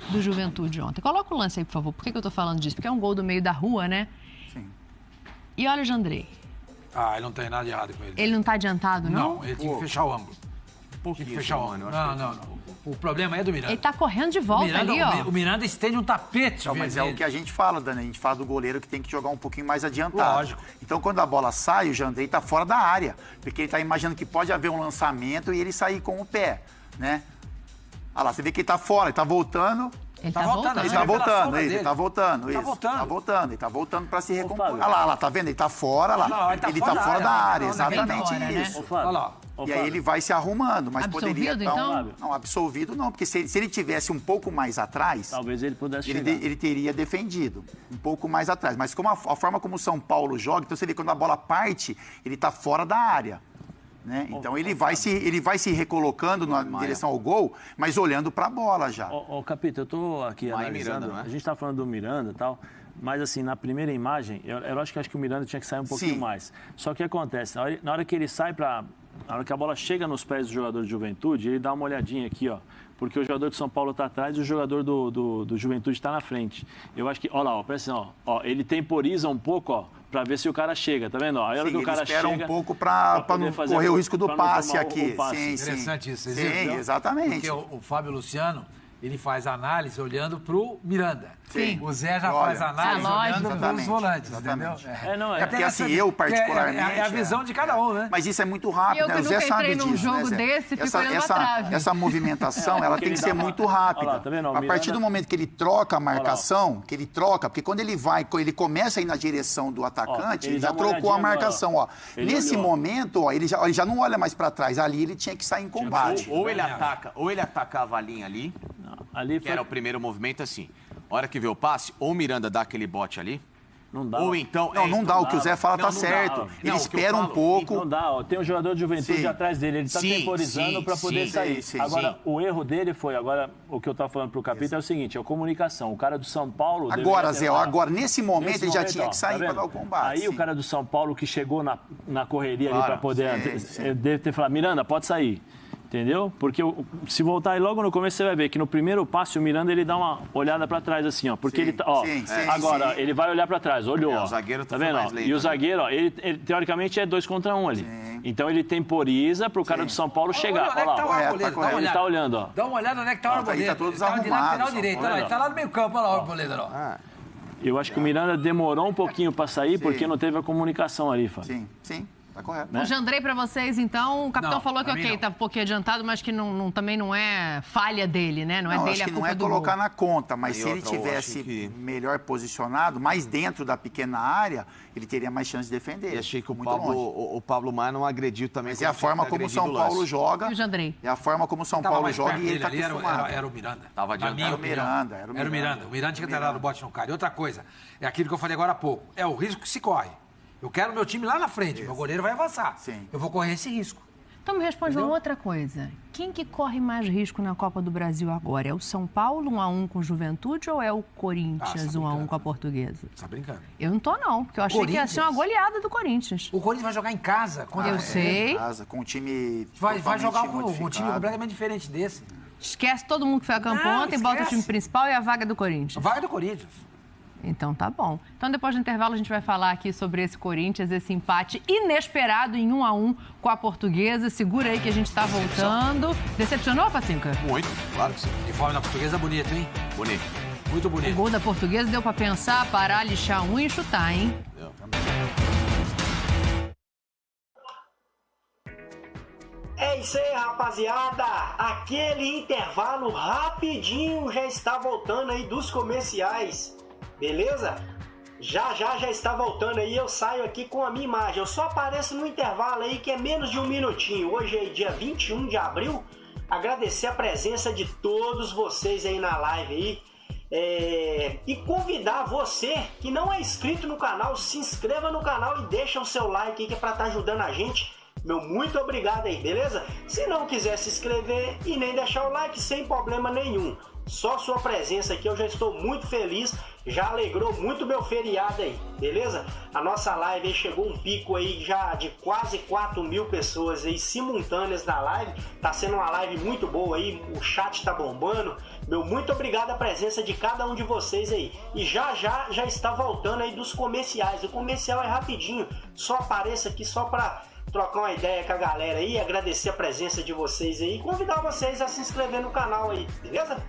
do Juventude ontem. Coloca o lance aí, por favor. Por que eu estou falando disso? Porque é um gol do meio da rua, né? Sim. E olha o Jandrei. Ele não tem nada de errado com ele. Ele não tá adiantado, não? Não, ele tinha que fechar o ângulo. Tinha que fechar o ângulo. Não. O problema é do Miranda. Ele tá correndo de volta ali, ó. O Miranda estende um tapete. Mas é o que a gente fala, Dani. A gente fala do goleiro que tem que jogar um pouquinho mais adiantado. Lógico. Então, quando a bola sai, o Jandrei tá fora da área. Porque ele tá imaginando que pode haver um lançamento e ele sair com o pé, né? Olha lá, você vê que ele tá fora, ele tá voltando. Ele tá voltando. Ele tá voltando pra se recompor. Olha lá, tá vendo? Ele tá fora, ele tá fora da área, exatamente isso. Olha lá. E aí ele vai se arrumando, mas poderia estar então? Não, absolvido não, porque se ele tivesse um pouco mais atrás, talvez ele pudesse chegar. Ele teria defendido um pouco mais atrás. Mas como a forma como o São Paulo joga, então você vê que quando a bola parte, ele tá fora da área. Né? Então ele vai se recolocando na direção ao gol, mas olhando para a bola já. Capita, eu tô aqui analisando, Miranda, né? A gente tá falando do Miranda e tal, mas assim, na primeira imagem, eu acho que o Miranda tinha que sair um pouquinho mais. Só que acontece, na hora que ele sai na hora que a bola chega nos pés do jogador de Juventude, ele dá uma olhadinha aqui, ó. Porque o jogador de São Paulo está atrás e o jogador do Juventude está na frente. Eu acho que, olha lá, presta atenção, ele temporiza um pouco, ó, para ver se o cara chega, tá vendo? Aí a hora que o cara espera chega, um pouco para não correr o risco do passe aqui. Sim. Interessante isso. Sim, exatamente. Porque o Fábio Luciano, ele faz análise olhando pro Miranda. Sim. O Zé já faz análise olhando pros volantes, entendeu? É porque assim, eu particularmente... É a visão de cada um, né? Mas isso é muito rápido, né? Eu que nunca entrei num jogo desse, fico olhando pra trave. Essa movimentação, ela tem que ser muito rápida. A partir do momento que ele troca a marcação, porque quando ele começa a ir na direção do atacante, ele já trocou a marcação, ó. Nesse momento, ó, ele já não olha mais pra trás. Ali ele tinha que sair em combate. Ou ele atacava a linha ali, que era o primeiro movimento, assim. A hora que vê o passe, ou o Miranda dá aquele bote ali, não dá. Ou então... Não dá, o que o Zé fala tá certo. Ele espera um pouco. Não dá, ó. Tem um jogador de Juventude atrás dele, ele tá temporizando para poder sair. Agora, o erro dele foi, o que eu tava falando pro Capita é o seguinte, é a comunicação. O cara do São Paulo... Agora, Zé, nesse momento ele já tinha que sair para dar o combate. Aí o cara do São Paulo que chegou na correria ali para poder... Deve ter falado, Miranda, pode sair. Entendeu? Porque se voltar aí logo no começo, você vai ver que no primeiro passe o Miranda ele dá uma olhada para trás assim, ó. Porque ele tá, ó. Agora, ele vai olhar para trás, olhou, ó. O zagueiro tá vendo? Ó? E o zagueiro, ó, ele teoricamente é 2 contra 1 ali. Então ele temporiza pro cara do São Paulo chegar. Olha lá. Ele tá olhando, ó. Dá uma olhada onde é que tá o Arboleda. Tá todos arrumados. Ele tá lá no meio campo, olha lá o Arboleda, ó. Eu acho que o Miranda demorou um pouquinho para sair porque não teve a comunicação ali, Fábio. Sim. Tá correto. Né? O Jandrei, pra vocês, então, o capitão falou que tá um pouquinho adiantado, mas que também não é falha dele, né? Não é dele a culpa do gol. Não é colocar na conta, mas se ele tivesse melhor posicionado, mais dentro da pequena área, ele teria mais chance de defender. E achei que o Pablo Maia não agrediu também. Mas é a forma como o São Paulo joga. E o Jandrei? É a forma como o São Paulo joga e ele tá acostumado. Era o Miranda. Tava adiantado. Era o Miranda. O Miranda tinha que ter dado o bote no cara. E outra coisa, é aquilo que eu falei agora há pouco, é o risco que se corre. Eu quero meu time lá na frente, meu goleiro vai avançar. Eu vou correr esse risco. Então me responde uma outra coisa. Quem que corre mais risco na Copa do Brasil agora? É o São Paulo 1-1 com o Juventude ou é o Corinthians 1-1 com a Portuguesa? Tá brincando? Eu não tô não, porque eu achei que ia ser uma goleada do Corinthians. O Corinthians vai jogar em casa. Eu sei. Em casa, com um time vai jogar com um time completamente diferente desse. Esquece todo mundo que foi a campo ontem, bota o time principal e a vaga do Corinthians. A vaga do Corinthians. Então tá bom. Então depois do intervalo a gente vai falar aqui sobre esse Corinthians, esse empate inesperado em 1-1 com a Portuguesa. Segura aí que a gente tá voltando. Decepcionou, Pacinca? Muito, claro que sim. Uniforme da Portuguesa bonito, hein? Bonito. Muito bonito. O gol da Portuguesa deu pra pensar, parar, lixar um e chutar, hein? É isso aí, rapaziada. Aquele intervalo rapidinho já está voltando aí dos comerciais. Beleza? Já está voltando aí, eu saio aqui com a minha imagem. Eu só apareço no intervalo aí, que é menos de um minutinho. Hoje é dia 21 de abril. Agradecer a presença de todos vocês aí na live aí. E convidar você que não é inscrito no canal, se inscreva no canal e deixa o seu like aí, que é pra estar ajudando a gente. Meu muito obrigado aí, beleza? Se não quiser se inscrever e nem deixar o like, sem problema nenhum. Só sua presença aqui eu já estou muito feliz, já alegrou muito meu feriado aí, beleza? A nossa live aí chegou um pico aí já de quase 4.000 pessoas aí simultâneas na live. Tá sendo uma live muito boa aí, o chat tá bombando, Meu muito obrigado a presença de cada um de vocês aí. E já está voltando aí dos comerciais. O comercial é rapidinho. Só apareça aqui só para trocar uma ideia com a galera aí, agradecer a presença de vocês aí e convidar vocês a se inscrever no canal aí, beleza?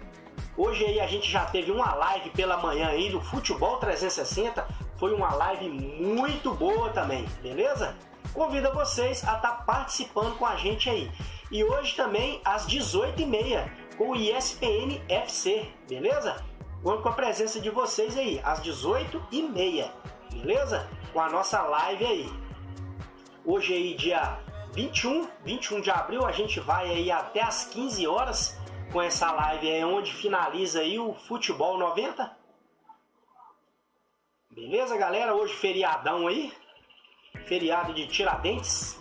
Hoje aí a gente já teve uma live pela manhã aí do Futebol 360. Foi uma live muito boa também, beleza? Convido vocês a estar participando com a gente aí. E hoje também às 18h30 com o ESPN FC, beleza? Conto com a presença de vocês aí, às 18h30, beleza? Com a nossa live aí. Hoje aí, dia 21 de abril, a gente vai aí até às 15 horas com essa live aí, onde finaliza aí o Futebol 90. Beleza, galera? Hoje feriadão aí, feriado de Tiradentes.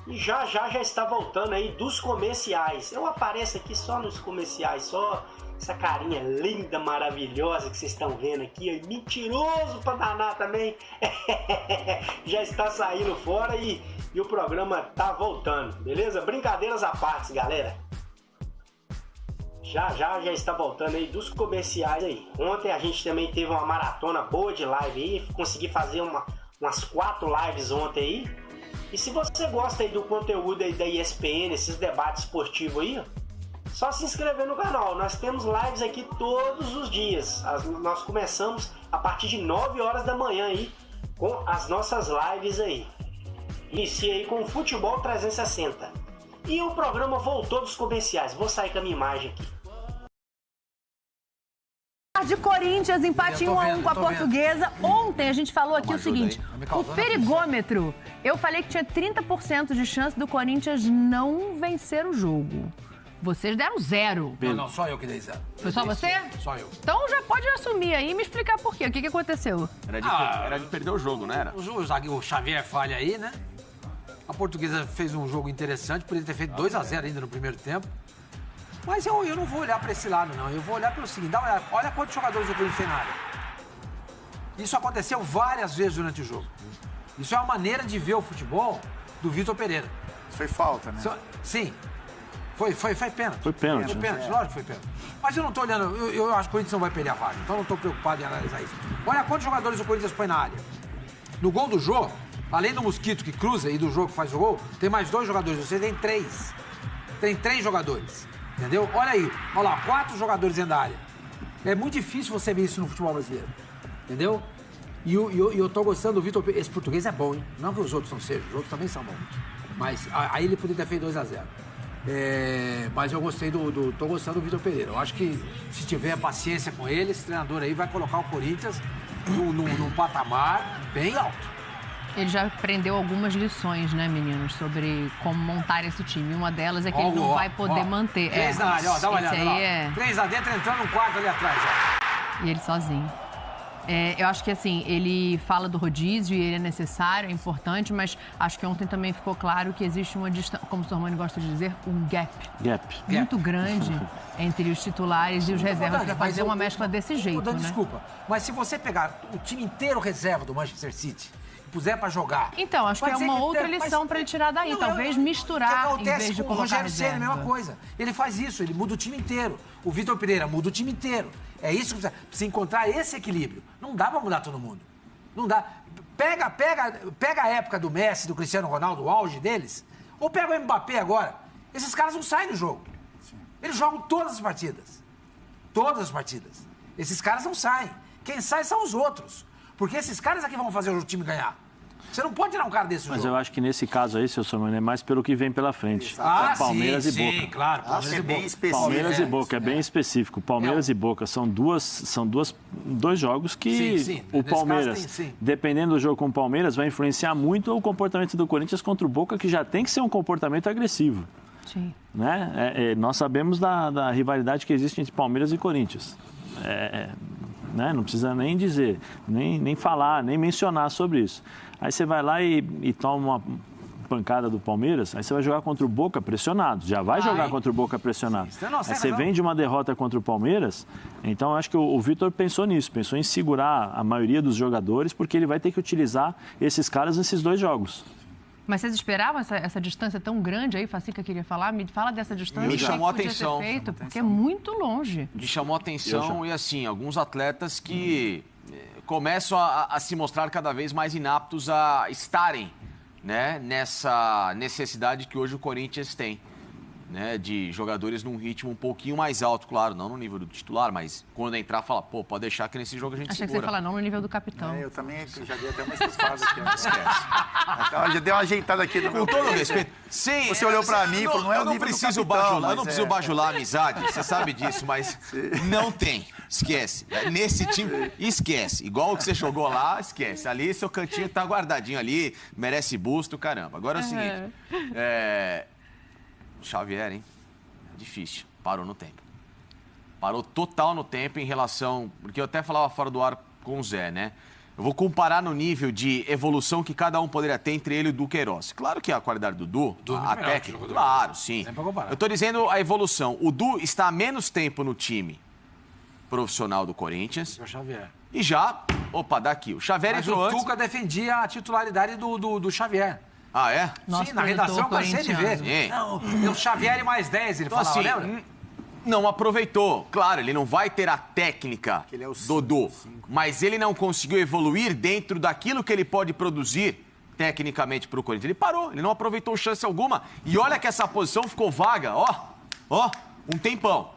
E já está voltando aí dos comerciais. Eu apareço aqui só nos comerciais, só essa carinha linda, maravilhosa que vocês estão vendo aqui. Mentiroso pra danar também. Já está saindo fora e o programa tá voltando, beleza? Brincadeiras à parte, galera. Já está voltando aí dos comerciais aí. Ontem a gente também teve uma maratona boa de live aí. Consegui fazer umas 4 lives ontem aí. E se você gosta aí do conteúdo aí da ESPN, esses debates esportivos aí, só se inscrever no canal. Nós temos lives aqui todos os dias. Nós começamos a partir de 9 horas da manhã aí, com as nossas lives aí. Inicia aí com o Futebol 360. E o programa voltou dos comerciais. Vou sair com a minha imagem aqui. De Corinthians, empate 1-1 com a Portuguesa. Ontem a gente falou aqui o seguinte, o perigômetro, eu falei que tinha 30% de chance do Corinthians não vencer o jogo. Vocês deram 0. Não, só eu que dei 0. Foi só você? Só eu. Então já pode assumir aí e me explicar por quê. O que aconteceu? Era de perder o jogo, não era? O Xavier falha aí, né? A Portuguesa fez um jogo interessante, poderia ter feito 2-0 ainda no primeiro tempo. Mas eu não vou olhar para esse lado, não. Eu vou olhar pelo seguinte, olha quantos jogadores o Corinthians tem na área. Isso aconteceu várias vezes durante o jogo. Isso é uma maneira de ver o futebol do Vitor Pereira. Foi falta, né? Sim. Foi pênalti. Foi pênalti. Foi pênalti, lógico que foi pênalti. Mas eu não tô olhando, eu acho que o Corinthians não vai perder a vaga, então eu não tô preocupado em analisar isso. Olha quantos jogadores o Corinthians põe na área. No gol do Jô, além do Mosquito que cruza e do Jô que faz o gol, tem mais 2 jogadores, você tem 3. Tem 3 jogadores. Entendeu? Olha aí, olha lá, 4 jogadores dentro da área. É muito difícil você ver isso no futebol brasileiro. Entendeu? E eu tô gostando do Vitor Pereira. Esse português é bom, hein? Não que os outros não sejam, os outros também são bons. Mas aí ele poderia ter feito 2-0. Mas eu gostei tô gostando do Vitor Pereira. Eu acho que se tiver paciência com ele, esse treinador aí vai colocar o Corinthians num patamar bem alto. Ele já aprendeu algumas lições, né, meninos, sobre como montar esse time. Uma delas é que ele não vai poder manter. 3 na área, ó, dá uma olhada lá. 3 lá dentro, entrando no quarto ali atrás, ó. E ele sozinho. Eu acho que, assim, ele fala do rodízio e ele é necessário, é importante, mas acho que ontem também ficou claro que existe uma distância, como o Sormani gosta de dizer, um gap. Muito grande entre os titulares e os reservas para fazer uma mescla desse jeito, né? Desculpa, mas se você pegar o time inteiro reserva do Manchester City puser pra jogar. Então, acho que é uma outra lição pra ele tirar daí. Não, talvez misturar em vez de colocar o Rogério Ceni, a mesma coisa. Ele faz isso, ele muda o time inteiro. O Vitor Pereira muda o time inteiro. É isso que precisa encontrar esse equilíbrio. Não dá pra mudar todo mundo. Não dá. Pega a época do Messi, do Cristiano Ronaldo, o auge deles, ou pega o Mbappé agora. Esses caras não saem do jogo. Eles jogam todas as partidas. Todas as partidas. Esses caras não saem. Quem sai são os outros. Porque esses caras aqui vão fazer o time ganhar. Você não pode tirar um cara desse jogo. Mas eu acho que nesse caso aí, seu Sormani, é mais pelo que vem pela frente. Palmeiras e Boca. Sim, claro. Palmeiras e Boca, é bem específico. Palmeiras e Boca são dois jogos que o Palmeiras, dependendo do jogo com o Palmeiras, vai influenciar muito o comportamento do Corinthians contra o Boca, que já tem que ser um comportamento agressivo. Sim. Né? Nós sabemos da rivalidade que existe entre Palmeiras e Corinthians. Né? Não precisa nem dizer, nem falar, nem mencionar sobre isso. Aí você vai lá e toma uma pancada do Palmeiras, aí você vai jogar contra o Boca pressionado. Já vai jogar contra o Boca pressionado. Aí você vem de uma derrota contra o Palmeiras, então eu acho que o Vitor pensou nisso, pensou em segurar a maioria dos jogadores, porque ele vai ter que utilizar esses caras nesses 2 jogos. Mas vocês esperavam essa distância tão grande aí? Facica queria falar? Me fala dessa distância. Me chamou a atenção. Porque é muito longe. Me chamou a atenção e, assim, alguns atletas que começam a se mostrar cada vez mais inaptos a estarem, né, nessa necessidade que hoje o Corinthians tem, né, de jogadores num ritmo um pouquinho mais alto, claro, não no nível do titular, mas quando entrar, fala, pô, pode deixar que nesse jogo a gente Achei segura. que você ia falar, não no nível do capitão. Eu também já dei até umas espadas aqui, não esquece. Então, já dei uma ajeitada aqui no meu... Com todo respeito. Sim, você olhou pra mim e falou, não é o nível do capitão. Eu não preciso bajular a amizade, você sabe disso, mas não tem. Esquece. Nesse time, esquece. Igual o que você jogou lá, esquece. Ali, seu cantinho tá guardadinho ali, merece busto, caramba. Agora é o seguinte, Xavier, hein? Difícil. Parou no tempo. Parou total no tempo em relação... Porque eu até falava fora do ar com o Zé, né? Eu vou comparar no nível de evolução que cada um poderia ter entre ele e o Du-Queiroz. Claro que a qualidade do Du, a técnica, claro, sim. Eu tô dizendo a evolução. O Du está há menos tempo no time profissional do Corinthians. O Xavier. E já... Opa, daqui. O Xavier entrou antes. Mas o Tuca defendia a titularidade do Xavier. Ah, é? Sim, na redação eu cansei de ver. Não, o Xavier e mais 10, ele então, falava, assim, lembra? Não aproveitou. Claro, ele não vai ter a técnica do Du, mas ele não conseguiu evoluir dentro daquilo que ele pode produzir tecnicamente para o Corinthians. Ele parou, ele não aproveitou chance alguma. E olha que essa posição ficou vaga, ó, um tempão.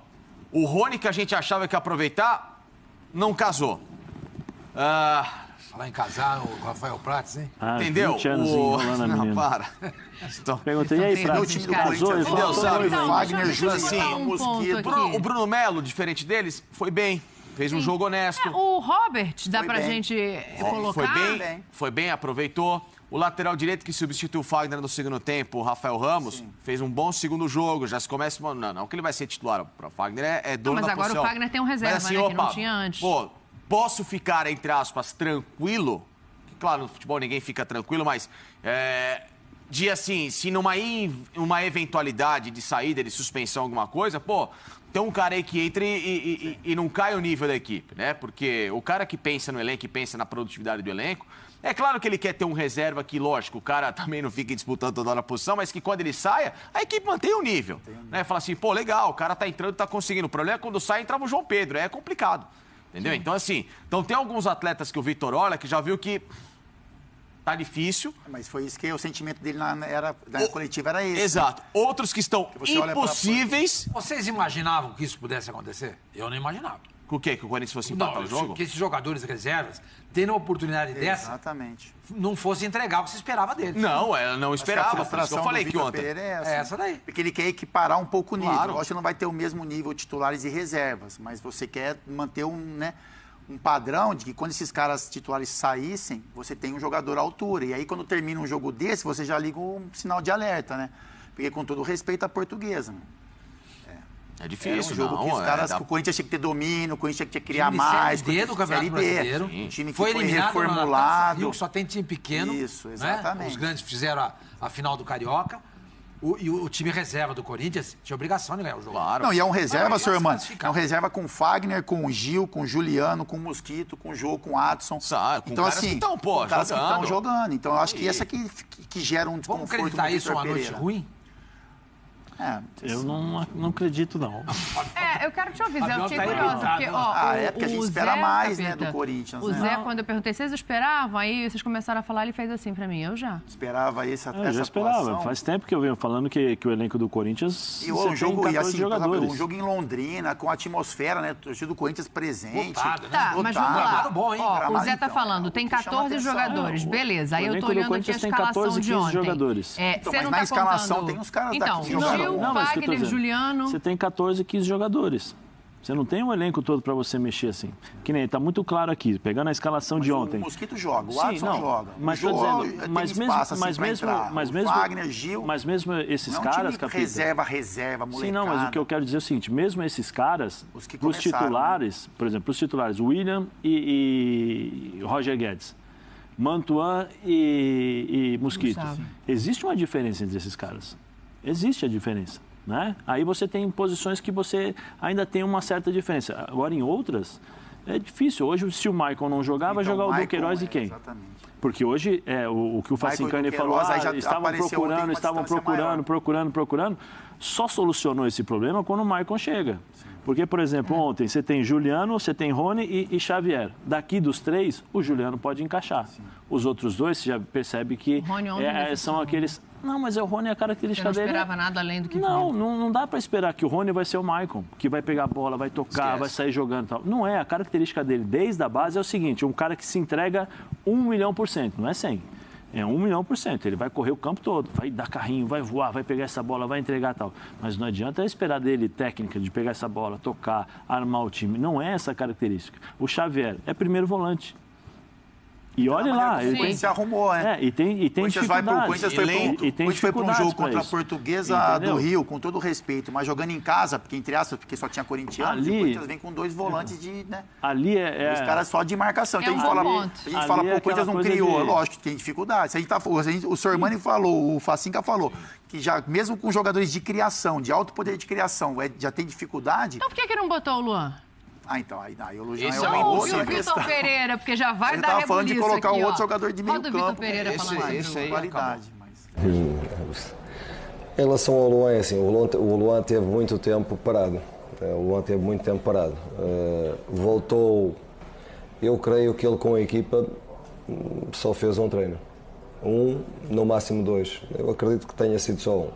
O Rony, que a gente achava que ia aproveitar, não casou. Falar em casar, o Rafael Prats, hein? Entendeu? 20 anos enrolando a menina. Para. Então, perguntei, e aí, Prats, casou? Ele falou, sabe? Wagner, Juliano, Mosquito. O Bruno Melo, diferente deles, foi bem. Fez um jogo honesto. O Robert, dá pra gente colocar? Foi bem, aproveitou. O lateral direito que substituiu o Fagner no segundo tempo, o Rafael Ramos, fez um bom segundo jogo. Já se começa... Não que ele vai ser titular. O Fagner é dono da posição. Mas agora o Fagner tem um reserva, assim, né, que não tinha antes. Pô, posso ficar, entre aspas, tranquilo? Claro, no futebol ninguém fica tranquilo, mas... de assim, se numa eventualidade de saída, de suspensão, alguma coisa, pô, tem um cara aí que entra e não cai o nível da equipe, né? Porque o cara que pensa no elenco e pensa na produtividade do elenco, é claro que ele quer ter um reserva que, lógico, o cara também não fica disputando toda hora a posição, mas que quando ele saia, a equipe mantém o nível, né? Fala assim, pô, legal, o cara tá entrando, tá conseguindo. O problema é quando sai, entrava o João Pedro, é complicado, entendeu? Sim. Então, assim, tem alguns atletas que o Vitor olha que já viu que tá difícil. Mas foi isso que o sentimento dele na coletiva era esse. Exato. Outros que estão impossíveis. Vocês imaginavam que isso pudesse acontecer? Eu não imaginava. O quê? Que o Corinthians fosse empatar o jogo? Que esses jogadores reservas, tendo uma oportunidade dessa... Exatamente. Não fosse entregar o que se esperava deles. Não, ela não esperava. Por isso que eu falei que ontem. É essa daí. Porque ele quer equiparar um pouco o nível. Claro. Lógico que não vai ter o mesmo nível de titulares e reservas, mas você quer manter um padrão de que quando esses caras titulares saíssem, você tem um jogador à altura. E aí, quando termina um jogo desse, você já liga um sinal de alerta, né? Porque, com todo respeito à Portuguesa, mano. É difícil, um jogo que os caras, o Corinthians tinha que ter domínio, o Corinthians tinha que criar mais. Série D do Campeonato Brasileiro. Um time que foi reformulado. Rio, que só tem time pequeno. Isso, exatamente. Né? Os grandes fizeram a final do Carioca. O time reserva do Corinthians tinha obrigação de ganhar o jogo. Claro. Não, e é um reserva, senhor Mano. É um reserva com o Fagner, com o Gil, com o Juliano, com o Mosquito, com o Jô, com o Adson. Com então, caras assim, que estão jogando. Então, eu acho que essa que gera um desconforto. Vamos acreditar isso uma noite ruim? Eu não acredito, não. Eu quero te ouvir, Zé, eu fiquei curiosa. Porque, é porque a gente espera mais, né, do Corinthians. O Zé, quando eu perguntei, vocês esperavam? Aí vocês começaram a falar, ele fez assim pra mim, eu já. Esperava essa Eu já esperava. atuação. Faz tempo que eu venho falando que o elenco do Corinthians e um jogo, tem 14 jogadores. Um jogo em Londrina, com a atmosfera, né, torcida do Corinthians presente. Lotado, né? Tá, mas vamos lá. Bom, hein? O Zé tá falando, tem 14 jogadores, beleza. Aí eu tô olhando aqui a escalação de ontem. Jogadores. Você não na tá escalação contando... tem uns caras então, daqui jogando. Gil, Fagner, Juliano... Você tem 14, 15 jogadores. Você não tem um elenco todo para você mexer assim. Que nem, tá muito claro aqui, pegando a escalação de ontem. O Mosquito joga, o Adson joga. Mas tô dizendo, mas mesmo Wagner, Gil, mas mesmo esses caras, Capita, reserva, molecada. Sim, não, mas o que eu quero dizer é o seguinte, mesmo esses caras, os titulares, por exemplo, os titulares, William e Roger Guedes, Mantuan e Mosquito. Existe uma diferença entre esses caras. Existe a diferença. Né? Aí você tem posições que você ainda tem uma certa diferença. Agora, em outras, É difícil. Hoje, se o Maicon não jogar, vai jogar o Duqueiroz e quem? Exatamente. Porque hoje, o que o Facincani falou, estavam procurando, só solucionou esse problema quando o Maicon chega. Porque, por exemplo, ontem você tem Juliano, você tem Rony e Xavier. Daqui dos 3, o Juliano pode encaixar. Sim. Os outros 2, você já percebe que são aqueles... Não, mas o Rony, a característica dele... Você não esperava nada além do que não dá para esperar que o Rony vai ser o Maicon, que vai pegar a bola, vai tocar, vai sair jogando e tal. Não é. A característica dele, desde a base, é o seguinte, um cara que se entrega 1.000.000%, não é 100%. É 1.000.000%. Ele vai correr o campo todo, vai dar carrinho, vai voar, vai pegar essa bola, vai entregar e tal. Mas não adianta esperar dele técnica de pegar essa bola, tocar, armar o time. Não é essa característica. O Xavier é primeiro volante. E olha lá, ele tem... se arrumou, né? E tem dificuldades. O Corinthians foi para um jogo contra a Portuguesa do Rio, com todo respeito, mas jogando em casa, porque entre aspas, porque só tinha corintianos, e o Corinthians vem com 2 volantes de, né? Ali os caras só de marcação. Então a gente fala, o Corinthians não criou, lógico que tem dificuldade. O Sormani falou, o Facinca falou, que já, mesmo com jogadores de criação, de alto poder de criação, já tem dificuldade. Então por que não botou o Luan? Então, aí o Lujan é uma boa questão. O Vitor Pereira, porque já vai dar rebuliço aqui, ó. Ele estava falando de colocar um outro jogador de meio campo. O Vitor Pereira falando isso aí, qualidade. Em relação ao Luan, é assim, o Luan teve muito tempo parado. Voltou, eu creio que ele com a equipa só fez um treino. No máximo 2. Eu acredito que tenha sido só um.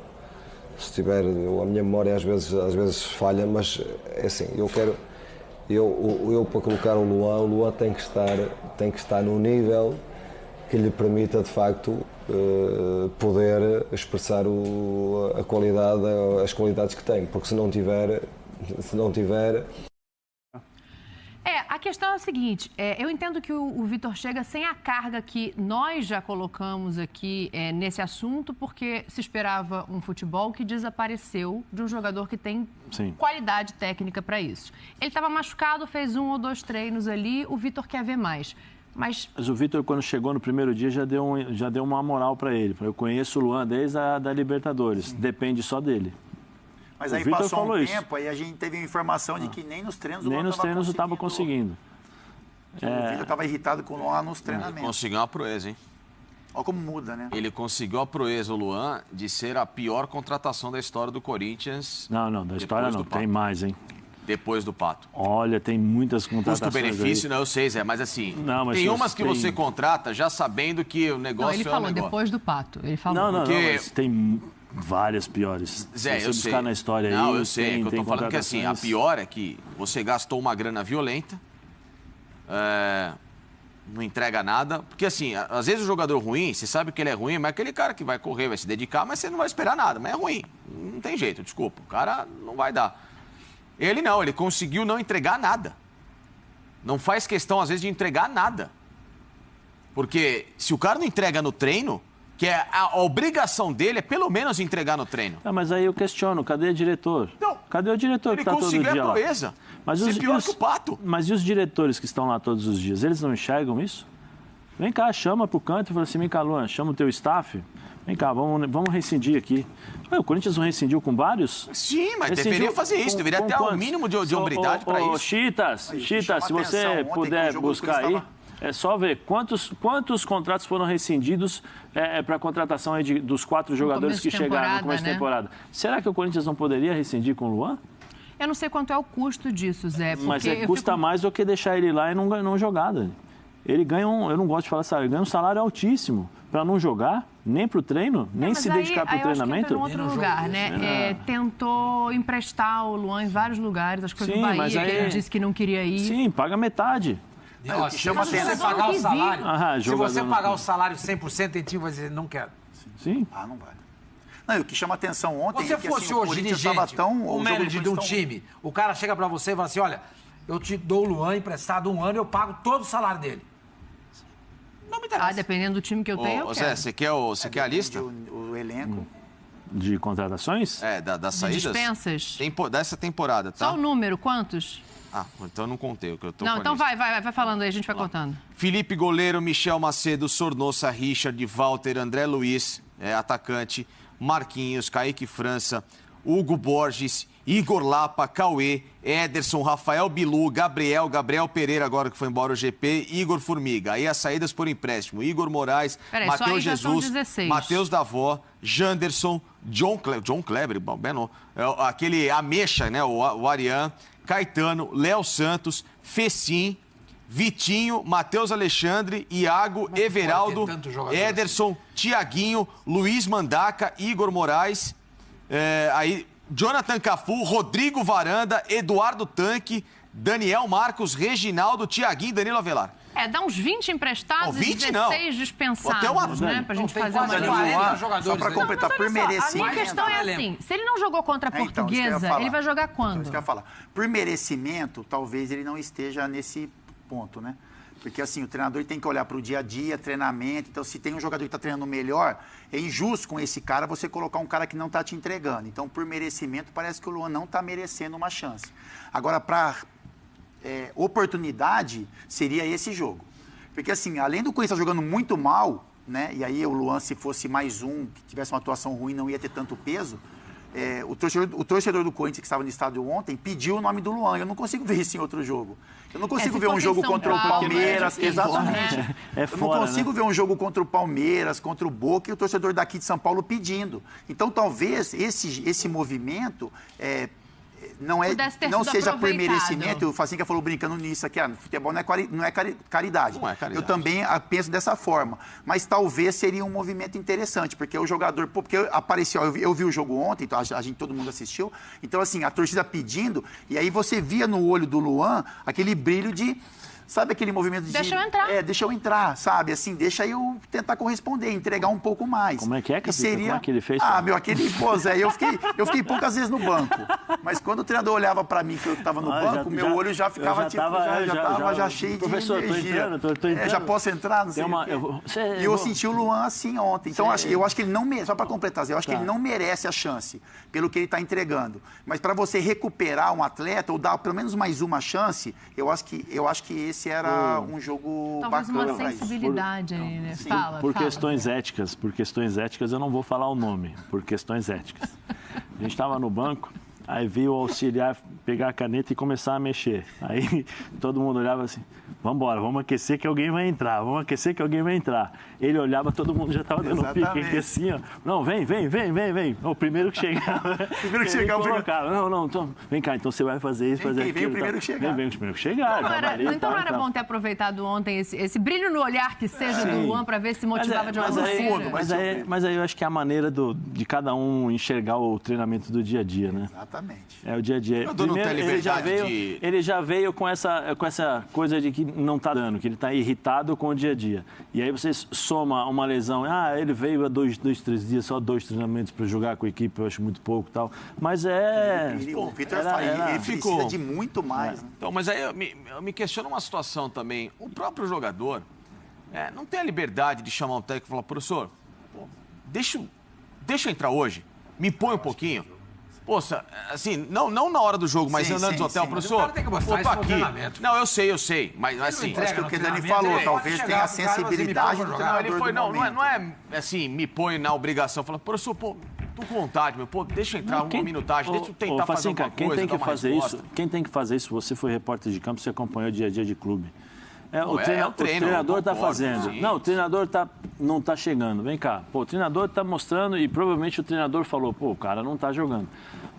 Se tiver, a minha memória às vezes falha, mas é assim, eu para colocar o Luan tem que estar no nível que lhe permita de facto poder expressar a qualidade, as qualidades que tem, porque se não tiver a questão é a seguinte, eu entendo que o Vitor chega sem a carga que nós já colocamos aqui nesse assunto, porque se esperava um futebol que desapareceu de um jogador que tem qualidade técnica para isso. Ele estava machucado, fez 1 ou 2 treinos ali, o Vitor quer ver mais. Mas o Vitor, quando chegou no primeiro dia, já deu uma moral para ele. Eu conheço o Luan desde a da Libertadores, depende só dele. Mas aí passou um tempo, aí a gente teve a informação de que nem nos treinos não estava conseguindo. O Vitor estava irritado com o Luan nos treinamentos. Ele conseguiu uma proeza, hein? Olha como muda, né? Ele conseguiu a proeza, o Luan, de ser a pior contratação da história do Corinthians. Não, da história não, tem mais, hein? Depois do Pato. Olha, tem muitas contratações. Custo-benefício, não, eu sei, Zé, mas assim, tem umas que você contrata já sabendo que o negócio ele falou depois do Pato. Ele falou. Não, mas tem várias piores. Zé, se você buscar na história aí. Não, eu sei, eu tô falando que assim, a pior é que você gastou uma grana violenta, não entrega nada, porque assim, às vezes o jogador ruim, você sabe que ele é ruim, mas é aquele cara que vai correr, vai se dedicar, mas você não vai esperar nada, mas é ruim, não tem jeito, desculpa, o cara não vai dar. Ele não, ele conseguiu não entregar nada, não faz questão às vezes de entregar nada, porque se o cara não entrega no treino, que a obrigação dele é pelo menos entregar no treino. Mas aí eu questiono, cadê o diretor? Não, cadê o diretor que está todo dia lá? Ele conseguiu a proeza. Ser pior que o Pato. Mas e os diretores que estão lá todos os dias? Eles não enxergam isso? Vem cá, chama pro canto e fala assim, vem cá, Luan, chama o teu staff. Vem cá, vamos rescindir aqui. O Corinthians não rescindiu com vários? Sim, mas deveria fazer isso, deveria ter um mínimo de hombridade para isso. Chitas, se você puder buscar aí... É só ver quantos contratos foram rescindidos para a contratação aí dos 4 jogadores que chegaram no começo da temporada. Será que o Corinthians não poderia rescindir com o Luan? Eu não sei quanto é o custo disso, Zé. Mas custa mais do que deixar ele lá e não jogar. Ele ganha eu não gosto de falar salário, ele ganha um salário altíssimo para não jogar, nem para o treino, nem se dedicar para o treinamento. Mas aí em outro lugar, né? Tentou emprestar o Luan em vários lugares, acho que foi no Bahia, que ele disse que não queria ir. Sim, paga metade. Se você pagar o salário, se você pagar o salário 100%, tem time vai dizer, não quero. Sim. Não vai. Não, o que chama atenção ontem... Se você fosse hoje dirigente, o manager de um time, o cara chega pra você e fala assim, olha, eu te dou o Luan emprestado 1 ano, eu pago todo o salário dele. Não me interessa. Dependendo do time que eu tenho, eu quero. Zé, você quer a lista? O elenco. De contratações? Das saídas? De dispensas? Dessa temporada, tá? Só o número, quantos? Então eu não contei o que eu tô Não, então vai falando aí, a gente vai contando. Felipe Goleiro, Michel Macedo, Sornossa, Richard, Walter, André Luiz, atacante, Marquinhos, Kaique França, Hugo Borges, Igor Lapa, Cauê, Ederson, Rafael Bilu, Gabriel Pereira, agora que foi embora o GP, Igor Formiga. Aí as saídas por empréstimo, Igor Moraes, Matheus Jesus, Matheus Davó, Janderson, John Kleber, aquele Ameixa, né, o Arian, Caetano, Léo Santos, Fecim, Vitinho, Matheus Alexandre, Iago, Everaldo, Ederson, Tiaguinho, Luiz Mandaca, Igor Moraes, aí Jonathan Cafu, Rodrigo Varanda, Eduardo Tanque, Daniel Marcos, Reginaldo, Tiaguinho e Danilo Avelar. Dá uns 20 emprestados e 16 dispensados, até uma... né? Pra gente fazer uma... Só para completar, por merecimento... A minha questão é assim, se ele não jogou contra a Portuguesa, ele vai jogar quando? Isso que eu ia falar. Por merecimento, talvez ele não esteja nesse ponto, né? Porque, assim, o treinador tem que olhar para o dia a dia, treinamento. Então, se tem um jogador que está treinando melhor, é injusto com esse cara você colocar um cara que não está te entregando. Então, por merecimento, parece que o Luan não está merecendo uma chance. Agora, para oportunidade, seria esse jogo. Porque, assim, além do Corinthians jogando muito mal, né? E aí o Luan, se fosse mais um, que tivesse uma atuação ruim, não ia ter tanto peso. O torcedor do Corinthians que estava no estádio ontem pediu o nome do Luan. Eu não consigo ver isso em outro jogo. Eu não consigo ver um jogo contra o Palmeiras. Exatamente. Eu não consigo ver um jogo contra o Palmeiras, contra o Boca e o torcedor daqui de São Paulo pedindo. Então, talvez esse movimento não seja por merecimento. O Facinca falou brincando nisso aqui, futebol não é caridade. Eu também penso dessa forma. Mas talvez seria um movimento interessante, porque o jogador... Porque apareceu, eu vi o jogo ontem, então todo mundo assistiu. Então, assim, a torcida pedindo, e aí você via no olho do Luan aquele brilho de... Sabe aquele movimento de... Deixa eu entrar. Deixa eu entrar, sabe? Assim, deixa eu tentar corresponder, entregar um pouco mais. Como é que é, Capita? Como é que ele fez? Zé, eu fiquei poucas vezes no banco. Mas quando o treinador olhava pra mim que eu tava no banco, meu olho já ficava já cheio de energia. Tô entrando. Já posso entrar? Não sei E eu senti o Luan assim ontem. Então, eu acho que ele não merece, só pra completar, Zé, eu acho que ele não merece a chance pelo que ele tá entregando. Mas pra você recuperar um atleta, ou dar pelo menos mais uma chance, eu acho que esse era um jogo talvez bacana. Talvez uma sensibilidade aí, né? Fala. Por questões éticas, eu não vou falar o nome, por questões éticas. A gente estava no banco, aí veio o auxiliar pegar a caneta e começar a mexer. Aí todo mundo olhava assim, vamos aquecer que alguém vai entrar, Ele olhava, todo mundo já estava dando pique assim, ó. Não, vem. O primeiro que chegava. Vem cá, então você vai fazer isso, fazer aquilo. Vem o primeiro que chegar. Vem o primeiro que chegar. Não era bom ter aproveitado ontem esse brilho no olhar que seja do Luan para ver se motivava de uma maneira. Mas aí eu acho que é a maneira de cada um enxergar o treinamento do dia a dia, né? Exatamente. É o dia a dia. Primeiro, ele já veio com essa coisa de que não está dando, que ele está irritado com o dia a dia. E aí você soma uma lesão, ele veio há 3 dias, só 2 treinamentos para jogar com a equipe, eu acho muito pouco e tal. Mas o Vitor ele precisa de muito mais. Né? Então, mas aí eu me questiono uma situação também. O próprio jogador não tem a liberdade de chamar um técnico e falar, professor, deixa eu entrar hoje, me põe um pouquinho. Poxa, assim, não na hora do jogo, mas andando do hotel, professor. Tem que mostrar isso no treinamento. Não, eu sei, mas assim... Acho que o que o Dani falou, talvez tenha a sensibilidade do treinador não é assim, me põe na obrigação, falando, professor, tô com vontade, deixa eu entrar uma minutagem, deixa eu tentar fazer alguma coisa, Quem tem que fazer isso, você foi repórter de campo, você acompanhou o dia a dia de clube. O treinador está fazendo. Sim. Não, o treinador não está chegando. Vem cá. O treinador está mostrando e provavelmente o treinador falou, o cara não está jogando.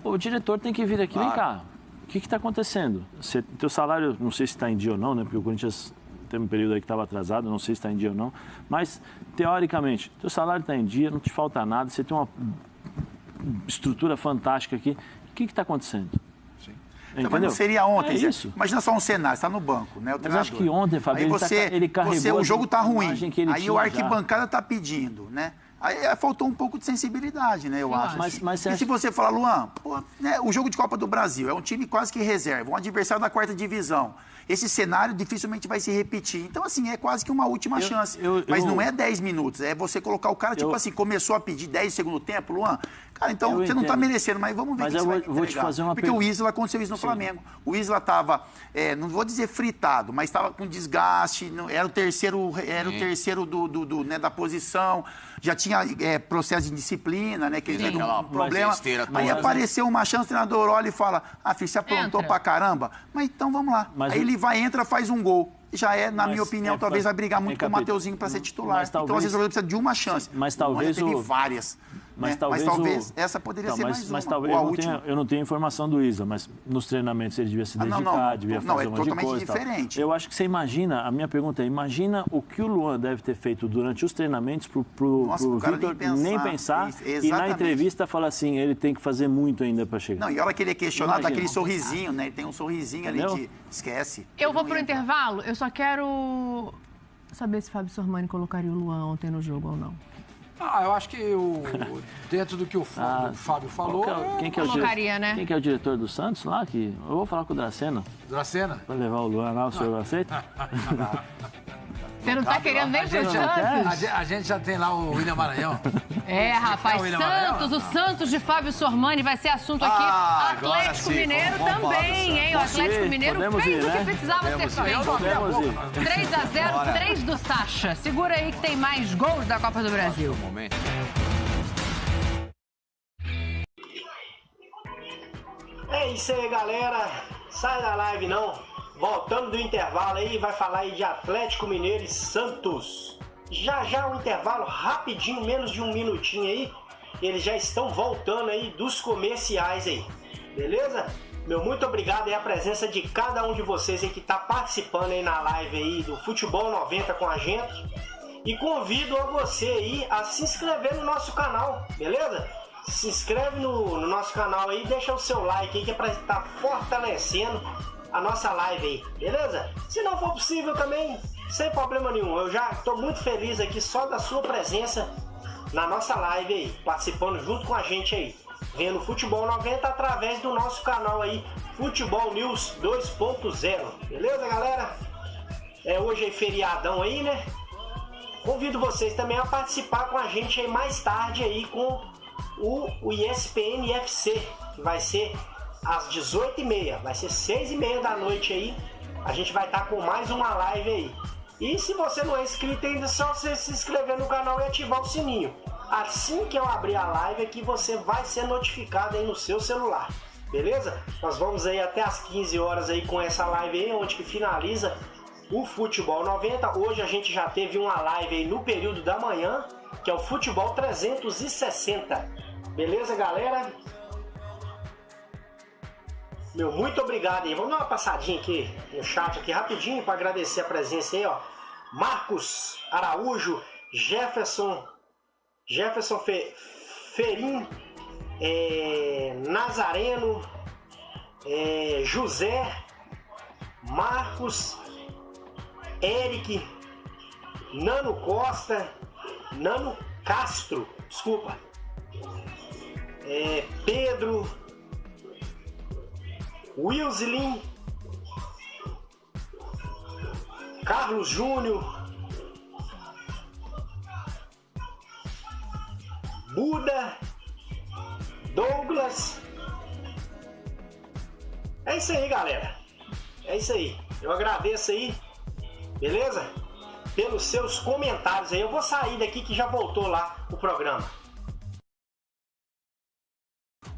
O diretor tem que vir aqui, vem cá. O que está acontecendo? Teu salário, não sei se está em dia ou não, né? Porque o Corinthians tem um período aí que estava atrasado, não sei se está em dia ou não. Mas, teoricamente, teu salário está em dia, não te falta nada, você tem uma estrutura fantástica aqui. O que está acontecendo? Então, não seria ontem. Isso. Imagina só um cenário, está no banco, né? O treinador. Mas acho que ontem, Fabio, ele carregou o jogo está ruim. Aí o arquibancada está pedindo, né? Aí faltou um pouco de sensibilidade, né? Eu acho. Mas se você falar, Luan, o jogo de Copa do Brasil é um time quase que reserva, um adversário da 4ª divisão. Esse cenário dificilmente vai se repetir. Então, assim, é quase que uma última chance. Mas não é 10 minutos, é você colocar o cara, tipo assim, começou a pedir 10 no segundo tempo, Luan. Cara, então você não está merecendo, mas vamos ver o que você vai entregar. Vou te fazer uma Porque o Isla aconteceu isso no Flamengo. O Isla estava, não vou dizer fritado, mas estava com desgaste, era o terceiro né, da posição, já tinha processo de disciplina, né, que ele teve um problema. Aí apareceu uma chance, o treinador olha e fala, filho, você aprontou pra caramba, mas então vamos lá. Aí ele vai, entra, faz um gol. Já na minha opinião, talvez vai brigar muito com o Mateuzinho para ser titular. Então, às vezes, o jogador precisa de uma chance. Mas talvez teve várias. Mas talvez essa poderia ser mais uma. Mas talvez eu não tenha informação do Isla, mas nos treinamentos ele devia se dedicar, devia fazer uma de coisa. Diferente. Eu acho que você imagina, a minha pergunta é, imagina o que o Luan deve ter feito durante os treinamentos pro Vitor nem pensar e na entrevista falar assim, ele tem que fazer muito ainda para chegar. Não, e a hora que ele é questionado, daquele sorrisinho, né? Ele tem um sorrisinho ali de esquece. Eu vou pro intervalo, eu só quero saber se Fábio Sormani colocaria o Luan ontem no jogo ou não. Eu acho que dentro do que o Fábio falou... Quem que é o diretor do Santos lá? Eu vou falar com o Dracena. Dracena? Para levar o Luan lá, o senhor aceita? Você não tá querendo nem pro Santos? A gente já tem lá o William Maranhão. Rapaz, o Santos de Fábio Sormani vai ser assunto aqui. Atlético Mineiro também, hein? O Atlético Mineiro fez o que precisava ser feito. 3-0, 3 do Sacha. Segura aí que tem mais gols da Copa do Brasil. É isso aí, galera. Sai da live, não. Voltando do intervalo aí, vai falar aí de Atlético Mineiro e Santos. Já o intervalo, rapidinho, menos de um minutinho aí. Eles já estão voltando aí dos comerciais aí. Beleza? Meu muito obrigado aí a presença de cada um de vocês aí que está participando aí na live aí do Futebol 90 com a gente. E convido a você aí a se inscrever no nosso canal, beleza? Se inscreve no nosso canal aí, deixa o seu like aí que é para estar fortalecendo a nossa live aí, beleza? Se não for possível também, sem problema nenhum. Eu já estou muito feliz aqui só da sua presença na nossa live aí, participando junto com a gente aí, vendo Futebol 90 através do nosso canal aí, Futebol News 2.0, beleza, galera? Hoje é feriadão aí, né? Convido vocês também a participar com a gente aí mais tarde aí com o ESPN FC, que vai ser às 18h30, vai ser 6h30 da noite aí, a gente vai estar com mais uma live aí. E se você não é inscrito ainda, é só você se inscrever no canal e ativar o sininho. Assim que eu abrir a live aqui, você vai ser notificado aí no seu celular, beleza? Nós vamos aí até às 15 horas aí com essa live aí, onde que finaliza o Futebol 90. Hoje a gente já teve uma live aí no período da manhã, que é o Futebol 360. Beleza, galera? Meu muito obrigado aí. Vamos dar uma passadinha aqui no chat aqui rapidinho para agradecer a presença aí, ó. Marcos Araújo, Jefferson Ferim, Nazareno, José, Marcos, Eric, Nano Costa, Nano Castro, desculpa, Pedro, Wilslin, Carlos Júnior, Buda, Douglas. É isso aí, galera. É isso aí. Eu agradeço aí, beleza? Pelos seus comentários aí. Eu vou sair daqui que já voltou lá o programa.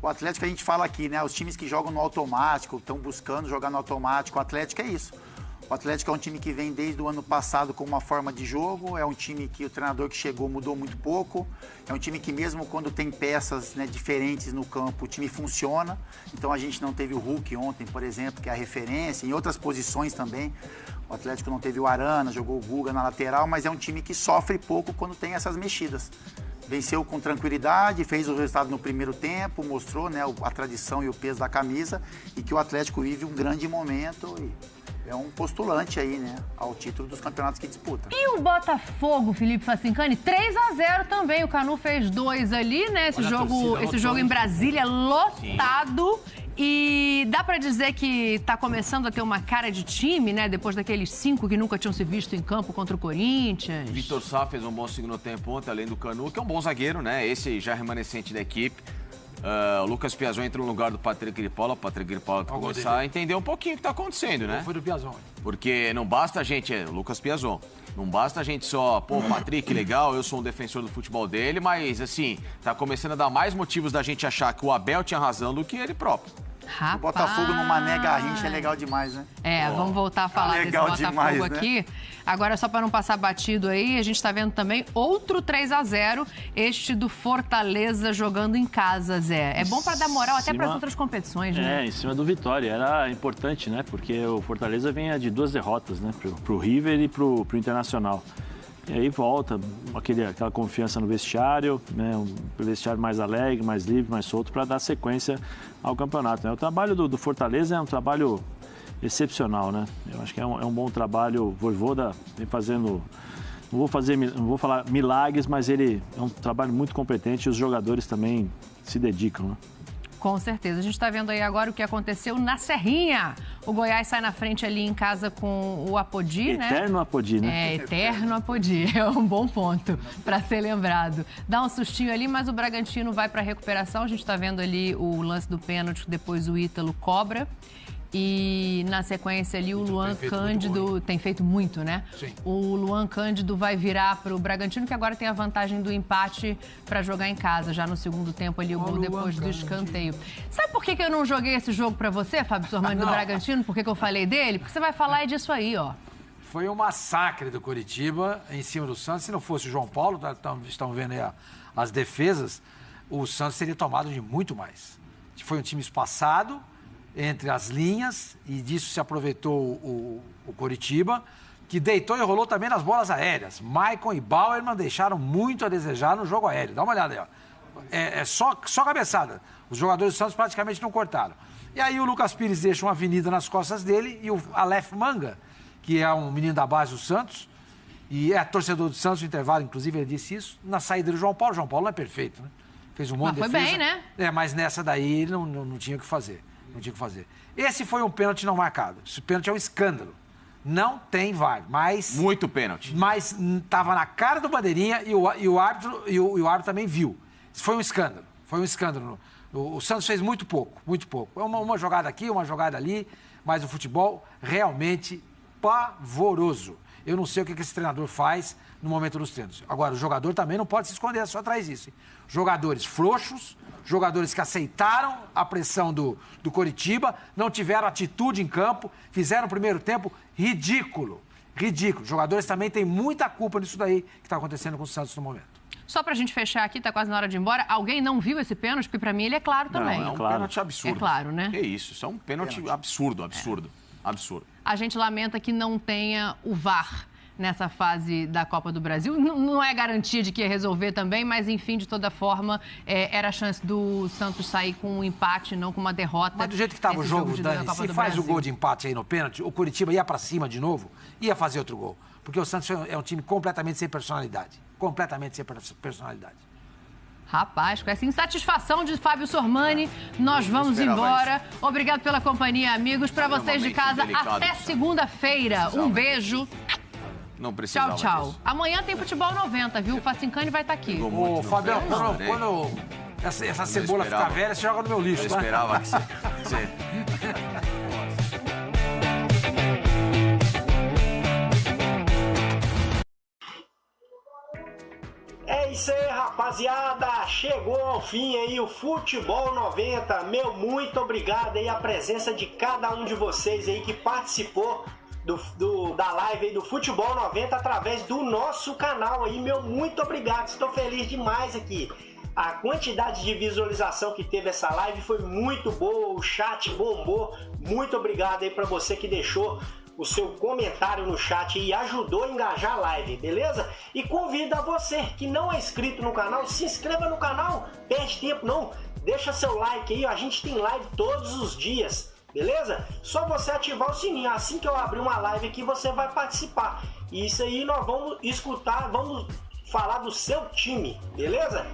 O Atlético, a gente fala aqui, né? Os times que jogam no automático, estão buscando jogar no automático. O Atlético é isso. O Atlético é um time que vem desde o ano passado com uma forma de jogo. É um time que o treinador que chegou mudou muito pouco. É um time que mesmo quando tem peças, né, diferentes no campo, o time funciona. Então a gente não teve o Hulk ontem, por exemplo, que é a referência. Em outras posições também. O Atlético não teve o Arana, jogou o Guga na lateral, mas é um time que sofre pouco quando tem essas mexidas. Venceu com tranquilidade, fez o resultado no primeiro tempo, mostrou, né, a tradição e o peso da camisa e que o Atlético vive um grande momento e é um postulante aí, né, ao título dos campeonatos que disputa. E o Botafogo, Felipe Facincani, 3-0 também. O Canu fez 2 ali, né? Esse jogo em Brasília lotado. Sim. E dá pra dizer que tá começando a ter uma cara de time, né? Depois daqueles 5 que nunca tinham se visto em campo contra o Corinthians. Vitor Sá fez um bom segundo tempo ontem, além do Canu, que é um bom zagueiro, né? Esse já remanescente da equipe. O Lucas Piazon entra no lugar do Patrick de Paula. O Patrick de Paula começar a entender um pouquinho o que está acontecendo, né? Foi do Piazon. Porque não basta a gente... Lucas Piazon. Não basta a gente só... Pô, Patrick, legal, eu sou um defensor do futebol dele, mas, assim, tá começando a dar mais motivos da gente achar que o Abel tinha razão do que ele próprio. Rapaz. O Botafogo no Mané Garrincha é legal demais, né? Vamos voltar a falar desse Botafogo demais, aqui. Né? Agora, só para não passar batido aí, a gente está vendo também outro 3-0, este do Fortaleza jogando em casa, Zé. É bom para dar moral até para as outras competições, né? Em cima do Vitória. Era importante, né? Porque o Fortaleza vinha de 2 derrotas, né? Pro River e pro Internacional. E aí volta aquela confiança no vestiário, né? Um vestiário mais alegre, mais livre, mais solto, para dar sequência ao campeonato, né? O trabalho do Fortaleza é um trabalho excepcional, né? Eu acho que é um bom trabalho. O Vojvoda vem fazendo... Não vou falar milagres, mas ele é um trabalho muito competente e os jogadores também se dedicam, né? Com certeza. A gente está vendo aí agora o que aconteceu na Serrinha. O Goiás sai na frente ali em casa com o Apodi, né? Eterno Apodi, né? Eterno Apodi. É um bom ponto para ser lembrado. Dá um sustinho ali, mas o Bragantino vai para a recuperação. A gente está vendo ali o lance do pênalti, depois o Ítalo cobra. E na sequência ali o Luan Cândido tem feito muito, né? Sim. O Luan Cândido vai virar para o Bragantino, que agora tem a vantagem do empate para jogar em casa, já no segundo tempo ali, o gol depois do escanteio. Sabe por que eu não joguei esse jogo para você, Fábio Sormani, do Bragantino? Por que eu falei dele? Porque você vai falar disso aí, ó. Foi um massacre do Coritiba em cima do Santos. Se não fosse o João Paulo, estão vendo aí as defesas, o Santos teria tomado de muito mais. Foi um time espaçado entre as linhas, e disso se aproveitou o Coritiba, que deitou e rolou também nas bolas aéreas. Maicon e Bauerman deixaram muito a desejar no jogo aéreo. Dá uma olhada aí, ó. Só cabeçada. Os jogadores do Santos praticamente não cortaram. E aí o Lucas Pires deixa uma avenida nas costas dele, e o Aleph Manga, que é um menino da base do Santos, e é torcedor do Santos, no intervalo, inclusive, ele disse isso, na saída do João Paulo. O João Paulo não é perfeito, né? Fez um monte de defesa. Mas foi bem, né? Mas nessa daí ele não tinha o que fazer. Não tinha o que fazer. Esse foi um pênalti não marcado. Esse pênalti é um escândalo. Não tem VAR, mas... Muito pênalti. Mas estava na cara do bandeirinha e o árbitro também viu. Isso foi um escândalo. Foi um escândalo. O Santos fez muito pouco, muito pouco. Uma jogada aqui, uma jogada ali, mas o futebol realmente pavoroso. Eu não sei o que esse treinador faz no momento dos treinos. Agora, o jogador também não pode se esconder só atrás disso. Hein? Jogadores frouxos, jogadores que aceitaram a pressão do Coritiba, não tiveram atitude em campo, fizeram o primeiro tempo ridículo. Ridículo. Jogadores também têm muita culpa nisso daí que está acontecendo com o Santos no momento. Só pra gente fechar aqui, tá quase na hora de ir embora. Alguém não viu esse pênalti? Porque pra mim ele é claro também. Não, é um pênalti absurdo. É claro, né? Que isso, isso é um pênalti absurdo. Absurdo. A gente lamenta que não tenha o VAR nessa fase da Copa do Brasil. Não é garantia de que ia resolver também, mas enfim, de toda forma, era a chance do Santos sair com um empate, não com uma derrota. Mas do jeito que estava o jogo, Dani, se faz o gol de empate aí no pênalti, o Coritiba ia pra cima de novo, ia fazer outro gol. Porque o Santos é um time completamente sem personalidade. Completamente sem personalidade. Rapaz, com essa insatisfação de Fábio Sormani, nós vamos embora. Obrigado pela companhia, amigos. Para vocês de casa, até segunda-feira. Um beijo. Não precisava tchau. disso. Amanhã tem Futebol 90, viu? O Facincani vai estar aqui. Ô, Fabião, quando essa cebola ficar velha, você joga no meu lixo, tá? Eu esperava que você... É isso aí, rapaziada. Chegou ao fim aí o Futebol 90. Meu muito obrigado aí a presença de cada um de vocês aí que participou da live aí do Futebol 90 através do nosso canal aí. Meu muito obrigado. Estou feliz demais aqui. A quantidade de visualização que teve essa live foi muito boa. O chat bombou. Muito obrigado aí para você que deixou o seu comentário no chat e ajudou a engajar a live, beleza? E convido a você que não é inscrito no canal, se inscreva no canal, perde tempo não, deixa seu like aí, a gente tem live todos os dias, beleza? Só você ativar o sininho, assim que eu abrir uma live aqui você vai participar. E isso aí nós vamos escutar, vamos falar do seu time, beleza?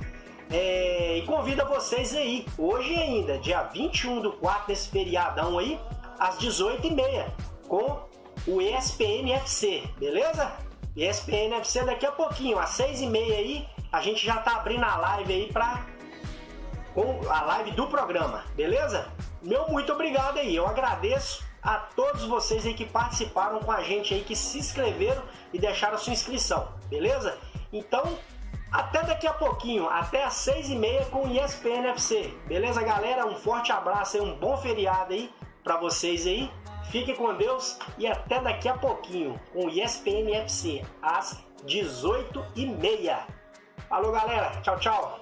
E convido a vocês aí, hoje ainda, dia 21/4, nesse feriadão aí, às 18h30, com o ESPN FC, beleza? ESPN FC daqui a pouquinho, às 6h30 aí, a gente já tá abrindo a live aí pra com a live do programa, beleza? Meu muito obrigado aí, eu agradeço a todos vocês aí que participaram com a gente aí, que se inscreveram e deixaram sua inscrição, beleza? Então, até daqui a pouquinho, até às 6h30 com o ESPN FC, beleza, galera? Um forte abraço aí, um bom feriado aí pra vocês aí, fiquem com Deus e até daqui a pouquinho com o ESPN FC, às 18h30. Falou, galera, tchau, tchau!